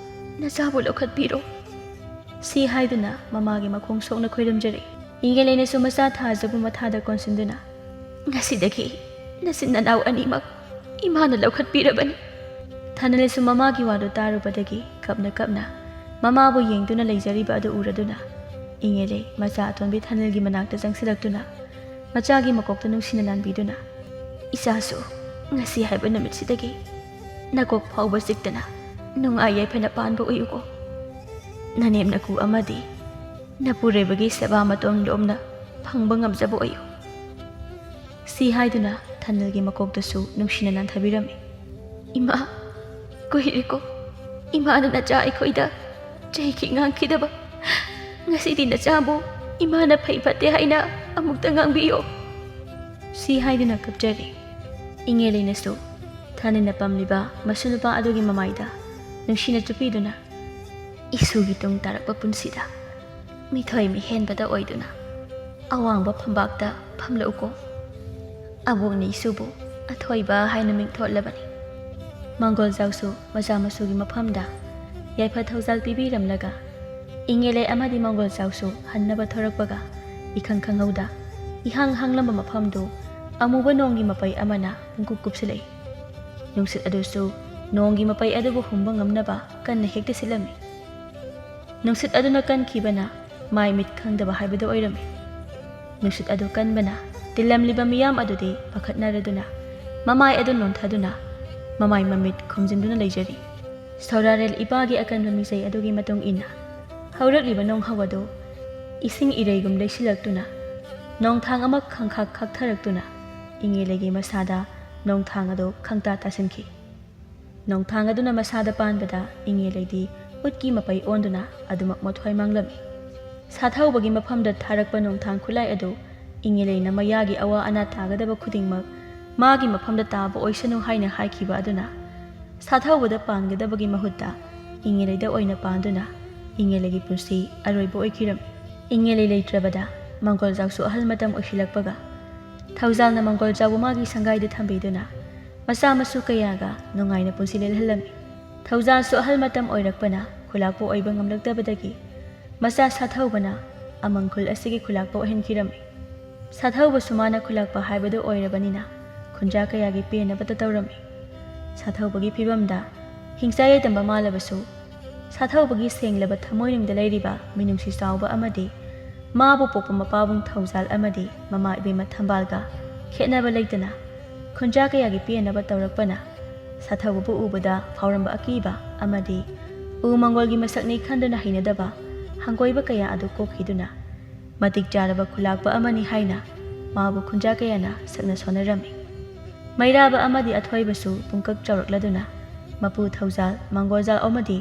ꯅꯆꯥꯕꯨ ꯂꯧꯈꯠꯄꯤꯔꯣ ꯁꯤ ꯍꯥꯏꯗꯨꯅ ꯃꯃꯥꯒꯤ ꯃꯈꯣꯡ ꯁꯣꯛꯅ ꯈꯣꯏꯔꯝꯖꯔꯤ ꯏꯪꯉꯦꯂꯩꯅꯁꯨ ꯃꯆꯥ ꯊꯥꯖꯕꯨ ꯃꯊꯥꯗ ꯀꯣꯟꯁꯤꯟꯗꯨꯅ ꯉꯁꯤꯗꯒꯤ ꯅꯆꯤꯟ ꯅꯅꯥꯎ ꯑꯅꯤꯃꯛ ꯏꯃꯥꯅ ꯂꯧꯈꯠꯄꯤꯔꯕꯅꯤ ꯊꯥꯅꯤꯜꯁꯨ ꯃꯃꯥꯒꯤ ꯋꯥꯗꯨ ꯇꯥꯔꯨꯕꯗꯒꯤ ꯀꯞꯅ ꯀꯞꯅ ꯃꯃꯥꯕꯨ ꯌꯦꯡꯗꯨꯅ ꯂꯩꯖꯔꯤꯕ ꯑꯗꯨ ꯎꯔꯗꯨꯅ ꯏꯪꯉꯦꯂꯩ ꯃꯆꯥ ꯑꯇꯣꯟꯕꯤ ꯊꯥꯅꯤꯜꯒꯤ ꯃꯅꯥꯛꯇ ꯆꯪꯁꯤꯜꯂꯛꯇꯨꯅ ꯃꯆꯥꯒꯤ ꯃꯀꯣꯛꯇ ꯅꯨꯡꯁꯤꯅ ꯅꯥꯟꯕꯤꯗꯨꯅ ꯏꯆꯥꯁꯨ ꯉꯁꯤ ꯍꯥꯏꯕ ꯅꯨꯃꯤꯠꯁꯤꯗꯒꯤ ꯅꯀꯣꯛ ꯐꯥꯎꯕ ꯆꯤꯛꯇꯅ ꯅꯨꯡꯉꯥꯏ ꯌꯥꯏꯐꯅ ꯄꯥꯟꯕ ꯑꯣꯏꯌꯨꯀꯣ ꯅꯅꯦꯝ ꯅꯀꯨ ꯑꯃꯗꯤ ꯅꯄꯨꯔꯣꯏꯕꯒꯤ ꯁꯦꯕꯥ ꯃꯇꯣꯟ ꯂꯣꯝꯅ ꯐꯪꯕ ꯉꯝꯖꯕ ꯑꯣꯏꯌꯨ ꯁꯤ ꯍꯥꯏꯗꯨꯅ ꯊꯥꯅꯤꯜꯒꯤ ꯃꯀꯣꯛꯇꯁꯨ ꯅꯨꯡꯁꯤꯅ ꯅꯥꯟꯊꯕꯤꯔꯝꯃꯤ ꯏꯃꯥ ꯀꯨꯏꯔꯦꯀꯣ ꯏꯃꯥꯅ ꯅꯆꯥ ꯑꯩꯈꯣꯏꯗ ꯆꯩꯈꯤ ꯉꯥꯡꯈꯤꯗꯕ ꯉꯁꯤꯗꯤ ꯅꯆꯥꯕꯨ ꯏꯃꯥꯅ ꯐꯩ ꯐꯠꯇꯦ ꯍꯥꯏꯅ ꯑꯃꯨꯛꯇ ꯉꯥꯡꯕꯤꯌꯣ ꯁꯤ ꯍꯥꯏꯗꯨꯅ ꯀꯞꯆꯔꯤ ꯏꯪꯉꯦꯂꯩꯅꯁꯨ ꯊꯥꯅꯤꯜꯅ ꯄꯝꯂꯤꯕ ꯃꯁꯨ ꯅꯨꯄꯥ ꯑꯗꯨꯒꯤ ꯃꯃꯥꯏꯗ ꯅꯨꯡꯁꯤꯅ ꯆꯨꯞꯄꯤꯗꯨꯅ ꯏꯁꯨꯒꯤ ꯇꯨꯡ ꯇꯥꯔꯛꯄ ꯄꯨꯟꯁꯤꯗ ꯃꯤꯊꯣꯏ ꯃꯤꯍꯦꯟꯕꯗ ꯑꯣꯏꯗꯨꯅ ꯑꯋꯥꯡꯕ ꯐꯝꯕꯥꯛꯇ ꯐꯝꯂꯛꯎꯀꯣ ꯑꯕꯣꯛꯅ ꯏꯁꯨꯕꯨ ꯑꯊꯣꯏꯕ ꯍꯥꯏꯅ ꯃꯤꯡꯊꯣꯜꯂꯕꯅꯤ ꯃꯥꯡꯒꯣꯜꯖꯥꯎꯁꯨ ꯃꯆꯥ ꯃꯁꯨꯒꯤ ꯃꯐꯝꯗ ꯌꯥꯏꯐ ꯊꯧꯖꯥꯜ ꯄꯤꯕꯤꯔꯝꯂꯒ ꯏꯪꯉꯦꯂꯩ ꯑꯃꯗꯤ ꯃꯥꯡꯒꯣꯜꯖꯥꯎꯁꯨ ꯍꯟꯅꯕ ꯊꯣꯔꯛꯄꯒ ꯏꯈꯪ ꯈꯪꯍꯧꯗ ꯏꯍꯥꯡ ꯍꯥꯡꯂꯝꯕ ꯃꯐꯝꯗꯨ ꯑꯃꯨꯕ ꯅꯣꯡꯒꯤ ꯃꯄꯩ ꯑꯃꯅ ꯄꯨꯡꯀꯨꯞ ꯀꯨꯞꯁꯤꯜꯂꯛꯏ ꯅꯨꯡꯁꯤꯠ ꯑꯗꯨꯁꯨ ꯅꯣꯡꯒꯤ ꯃꯄꯩ ꯑꯗꯨꯕꯨ ꯍꯨꯝꯕ ꯉꯝꯅꯕ ꯀꯟꯅ ꯍꯦꯛꯇ ꯁꯤꯠꯂꯝꯃꯤ ꯅꯨꯡꯁꯤꯠ ꯑꯗꯨꯅ ꯀꯟꯈꯤꯕꯅ ꯃꯥꯏ ꯃꯤꯠ ꯈꯪꯗꯕ ꯍꯥꯏꯕꯗꯨ ꯑꯣꯏꯔꯝꯃꯤ ꯅꯨꯡꯁꯤꯠ ꯑꯗꯨ ꯀꯟꯕꯅ ꯇꯤꯜꯂꯝꯂꯤꯕ ꯃꯤꯌꯥꯝ ꯑꯗꯨꯗꯤ ꯄꯥꯈꯠꯅꯔꯗꯨꯅ ꯃꯃꯥꯏ ꯑꯗꯨ ꯅꯣꯟꯊꯗꯨꯅ ꯃꯃꯥꯏ ꯃꯃꯤꯠ ꯈꯨꯝꯖꯤꯟꯗꯨꯅ ꯂꯩꯖꯔꯤ ꯁꯧꯔꯥꯔꯦꯜ ꯏꯄꯥꯒꯤ ꯑꯀꯟꯕ ꯃꯤꯆꯩ ꯑꯗꯨꯒꯤ ꯃꯇꯨꯡ ꯏꯟꯅ ꯍꯧꯔꯛꯂꯤꯕ ꯅꯣꯡꯍꯧ ꯑꯗꯨ ꯏꯁꯤꯡ ꯏꯔꯩꯒꯨꯝ ꯂꯩꯁꯤꯜꯂꯛꯇꯨꯅ ꯅꯣꯡꯊꯥꯡ ꯑꯃ ꯈꯪꯈꯥꯛ ꯈꯥꯛꯊꯔꯛꯇꯨꯅ ꯏꯪꯉꯦꯂꯩꯒꯤ ꯃꯁꯥꯗ ꯅꯣꯡꯊꯥꯡ ꯑꯗꯨ ꯈꯪꯇꯥ ꯇꯥꯁꯤꯟꯈꯤ ꯅꯣꯡꯊꯥꯡ ꯑꯗꯨꯅ ꯃꯁꯥꯗ ꯄꯥꯟꯕꯗ ꯏꯪꯉꯦꯂꯩꯗꯤ ꯎꯠꯀꯤ ꯃꯄꯩ ꯑꯣꯟꯗꯨꯅ ꯑꯗꯨꯃꯛ ꯃꯊ꯭ꯋꯥꯏ ꯃꯥꯡꯂꯝꯃꯤ ꯁꯥꯊꯧꯕꯒꯤ ꯃꯐꯝꯗ ꯊꯥꯔꯛꯄ ꯅꯣꯡꯊꯥꯡ ꯈꯨꯠꯂꯥꯏ ꯑꯗꯨ ꯏꯪꯉꯦꯂꯩꯅ ꯃꯌꯥꯒꯤ ꯑꯋꯥ ꯑꯅꯥ ꯇꯥꯒꯗꯕ ꯈꯨꯗꯤꯡꯃꯛ ꯃꯥꯒꯤ ꯃꯐꯝꯗ ꯇꯥꯕ ꯑꯣꯏꯁꯅꯨ ꯍꯥꯏꯅ ꯍꯥꯏꯈꯤꯕ ꯑꯗꯨꯅ ꯁꯥꯊꯧꯕꯗ ꯄꯥꯟꯒꯗꯕꯒꯤ ꯃꯍꯨꯠꯇ ꯏꯪꯉꯦꯂꯩꯗ ꯑꯣꯏꯅ ꯄꯥꯟꯗꯨꯅ ꯏꯪꯉꯦꯂꯩꯒꯤ ꯄꯨꯟꯁꯤ ꯑꯔꯣꯏꯕ ꯑꯣꯏꯈꯤꯔꯝꯃꯤ ꯏꯪꯉꯦꯂꯩ ꯂꯩꯇ꯭ꯔꯕꯗ ꯃꯥꯡꯒꯣꯜꯖꯥꯎꯁꯨ ꯑꯍꯜ ꯃꯇꯝ ꯑꯣꯏꯁꯤꯜꯂꯛꯄꯒ ꯊꯧꯖꯥꯜꯅ ꯃꯥꯡꯒꯣꯜꯖꯥꯎꯕꯨ ꯃꯥꯒꯤ ꯁꯪꯒꯥꯏꯗ ꯊꯝꯕꯤꯗꯨꯅ ꯃꯆꯥ ꯃꯁꯨ ꯀꯌꯥꯒ ꯅꯨꯡꯉꯥꯏꯅ ꯄꯨꯟꯁꯤ ꯂꯦꯜꯍꯜꯂꯝꯃꯤ ꯊꯧꯖꯥꯜꯁꯨ ꯑꯍꯜ ꯃꯇꯝ ꯑꯣꯏꯔꯛꯄꯅ ꯈꯨꯂꯥꯛꯄ ꯑꯣꯏꯕ ꯉꯝꯂꯛꯇꯕꯗꯒꯤ ꯃꯆꯥ ꯁꯥꯊꯧꯕꯅ ꯑꯃꯪꯈꯨꯜ ꯑꯁꯤꯒꯤ ꯈꯨꯂꯥꯛꯄ ꯑꯣꯏꯍꯟꯈꯤꯔꯝꯃꯤ ꯁꯥꯊꯧꯕꯁꯨ ꯃꯥꯅ ꯈꯨꯂꯥꯛꯄ ꯍꯥꯏꯕꯗꯨ ꯑꯣꯏꯔꯕꯅꯤꯅ ꯈꯨꯟꯖꯥ ꯀꯌꯥꯒꯤ ꯄꯦꯟꯅꯕꯇ ꯇꯧꯔꯝꯃꯤ ꯁꯥꯊꯧꯕꯒꯤ ꯐꯤꯕꯝꯗ ꯍꯤꯡꯆꯥ ꯌꯥꯏꯇꯝꯕ ꯃꯥꯜꯂꯕꯁꯨ ꯁꯥꯊꯧꯕꯒꯤ ꯁꯦꯡꯂꯕ ꯊꯃꯣꯏꯅꯨꯡꯗ ꯂꯩꯔꯤꯕ ꯃꯤꯅꯨꯡꯁꯤ ꯆꯥꯎꯕ ꯑꯃꯗꯤ ꯃꯥꯕꯨ ꯄꯣꯛꯄ ꯃꯄꯥꯕꯨꯡ ꯊꯧꯖꯥꯜ ꯑꯃꯗꯤ ꯃꯃꯥ ꯏꯕꯦꯝꯃ ꯊꯝꯕꯥꯜꯒ ꯈꯦꯠꯅꯕ ꯂꯩꯇꯅ ꯈꯨꯟꯖꯥ ꯀꯌꯥꯒꯤ ꯄꯦꯟꯅꯕ ꯇꯧꯔꯛꯄꯅ ꯁꯥꯊꯧꯕꯕꯨ ꯎꯕꯗ ꯐꯥꯎꯔꯝꯕ ꯑꯀꯤꯕ ꯑꯃꯗꯤ ꯎ ꯃꯪꯒꯣꯜꯒꯤ ꯃꯁꯛꯅꯤ ꯈꯟꯗꯨꯅ ꯍꯩꯅꯗꯕ ꯍꯪꯒꯣꯏꯕ ꯀꯌꯥ ꯑꯗꯨ ꯀꯣꯛꯈꯤꯗꯨꯅ ꯃꯇꯤꯛ ꯆꯥꯔꯕ ꯈꯨꯂꯥꯛꯄ ꯑꯃꯅꯤ ꯍꯥꯏꯅ ꯃꯥꯕꯨ ꯈꯨꯟꯖꯥ ꯀꯌꯥꯅ ꯁꯛꯅ ꯁꯣꯟꯅꯔꯝꯃꯤ ꯃꯩꯔꯥꯕ ꯑꯃꯗꯤ ꯑꯊꯣꯏꯕꯁꯨ ꯄꯨꯡꯀꯛ ꯆꯥꯎꯔꯛꯂꯗꯨꯅ ꯃꯄꯨ ꯊꯧꯖꯥꯜ ꯃꯥꯡꯒꯣꯜꯖꯥꯜ ꯑꯃꯗꯤ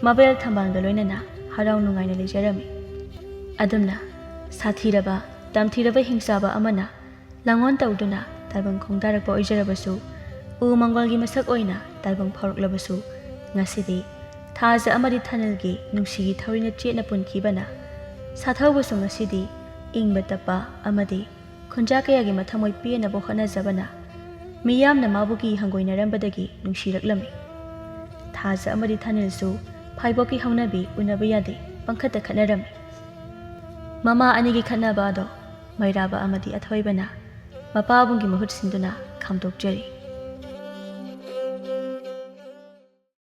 ꯃꯕꯦꯜ ꯊꯝꯕꯥꯜꯒ ꯂꯣꯏꯅꯅ ꯍꯔꯥꯎ ꯅꯨꯡꯉꯥꯏꯅ ꯂꯩꯖꯔꯝꯃꯤ ꯑꯗꯨꯝꯅ ꯁꯥꯊꯤꯔꯕ ꯇꯝꯊꯤꯔꯕ ꯍꯤꯡꯆꯥꯕ ꯑꯃꯅ ꯂꯥꯡꯑꯣꯟ ꯇꯧꯗꯨꯅ ꯇꯥꯏꯕꯪ ꯈꯣꯡꯗꯥꯔꯛꯄ ꯑꯣꯏꯖꯔꯕꯁꯨ ꯎ ꯃꯪꯒꯣꯜꯒꯤ ꯃꯁꯛ ꯑꯣꯏꯅ ꯇꯥꯏꯕꯪ ꯐꯥꯎꯔꯛꯂꯕꯁꯨ ꯉꯁꯤꯗꯤ ꯊꯥꯖ ꯑꯃꯗꯤ ꯊꯥꯅꯤꯜꯒꯤ ꯅꯨꯡꯁꯤꯒꯤ ꯊꯧꯔꯤꯅ ꯆꯦꯠꯅ ꯄꯨꯟꯈꯤꯕꯅ ꯁꯥꯊꯧꯕꯁꯨ ꯉꯁꯤꯗꯤ ꯏꯪꯕ ꯇꯞꯄ ꯑꯃꯗꯤ ꯈꯨꯟꯖꯥ ꯀꯌꯥꯒꯤ ꯃꯊꯃꯣꯏ ꯄꯦꯟꯅꯕ ꯍꯣꯠꯅꯖꯕꯅ ꯃꯤꯌꯥꯝꯅ ꯃꯥꯕꯨꯒꯤ ꯍꯪꯒꯣꯏꯅꯔꯝꯕꯗꯒꯤ ꯅꯨꯡꯁꯤꯔꯛꯂꯝꯃꯤ ꯊꯥꯖ ꯑꯃꯗꯤ ꯊꯥꯅꯤꯜꯁꯨ ꯐꯥꯏꯕꯣꯛꯀꯤ ꯍꯧꯅꯕꯤ ꯎꯅꯕ ꯌꯥꯗꯦ ꯄꯪꯈꯠꯇ ꯈꯠꯅꯔꯝꯃꯤ ꯃꯃꯥ ꯑꯅꯤꯒꯤ ꯈꯠꯅꯕ ꯑꯗꯣ ꯃꯩꯔꯥꯕ ꯑꯃꯗꯤ ꯑꯊꯣꯏꯕꯅ ꯃꯄꯥꯕꯨꯡꯒꯤ ꯃꯍꯨꯠ ꯁꯤꯟꯗꯨꯅ ꯈꯥꯝꯗꯣꯛꯆꯔꯤ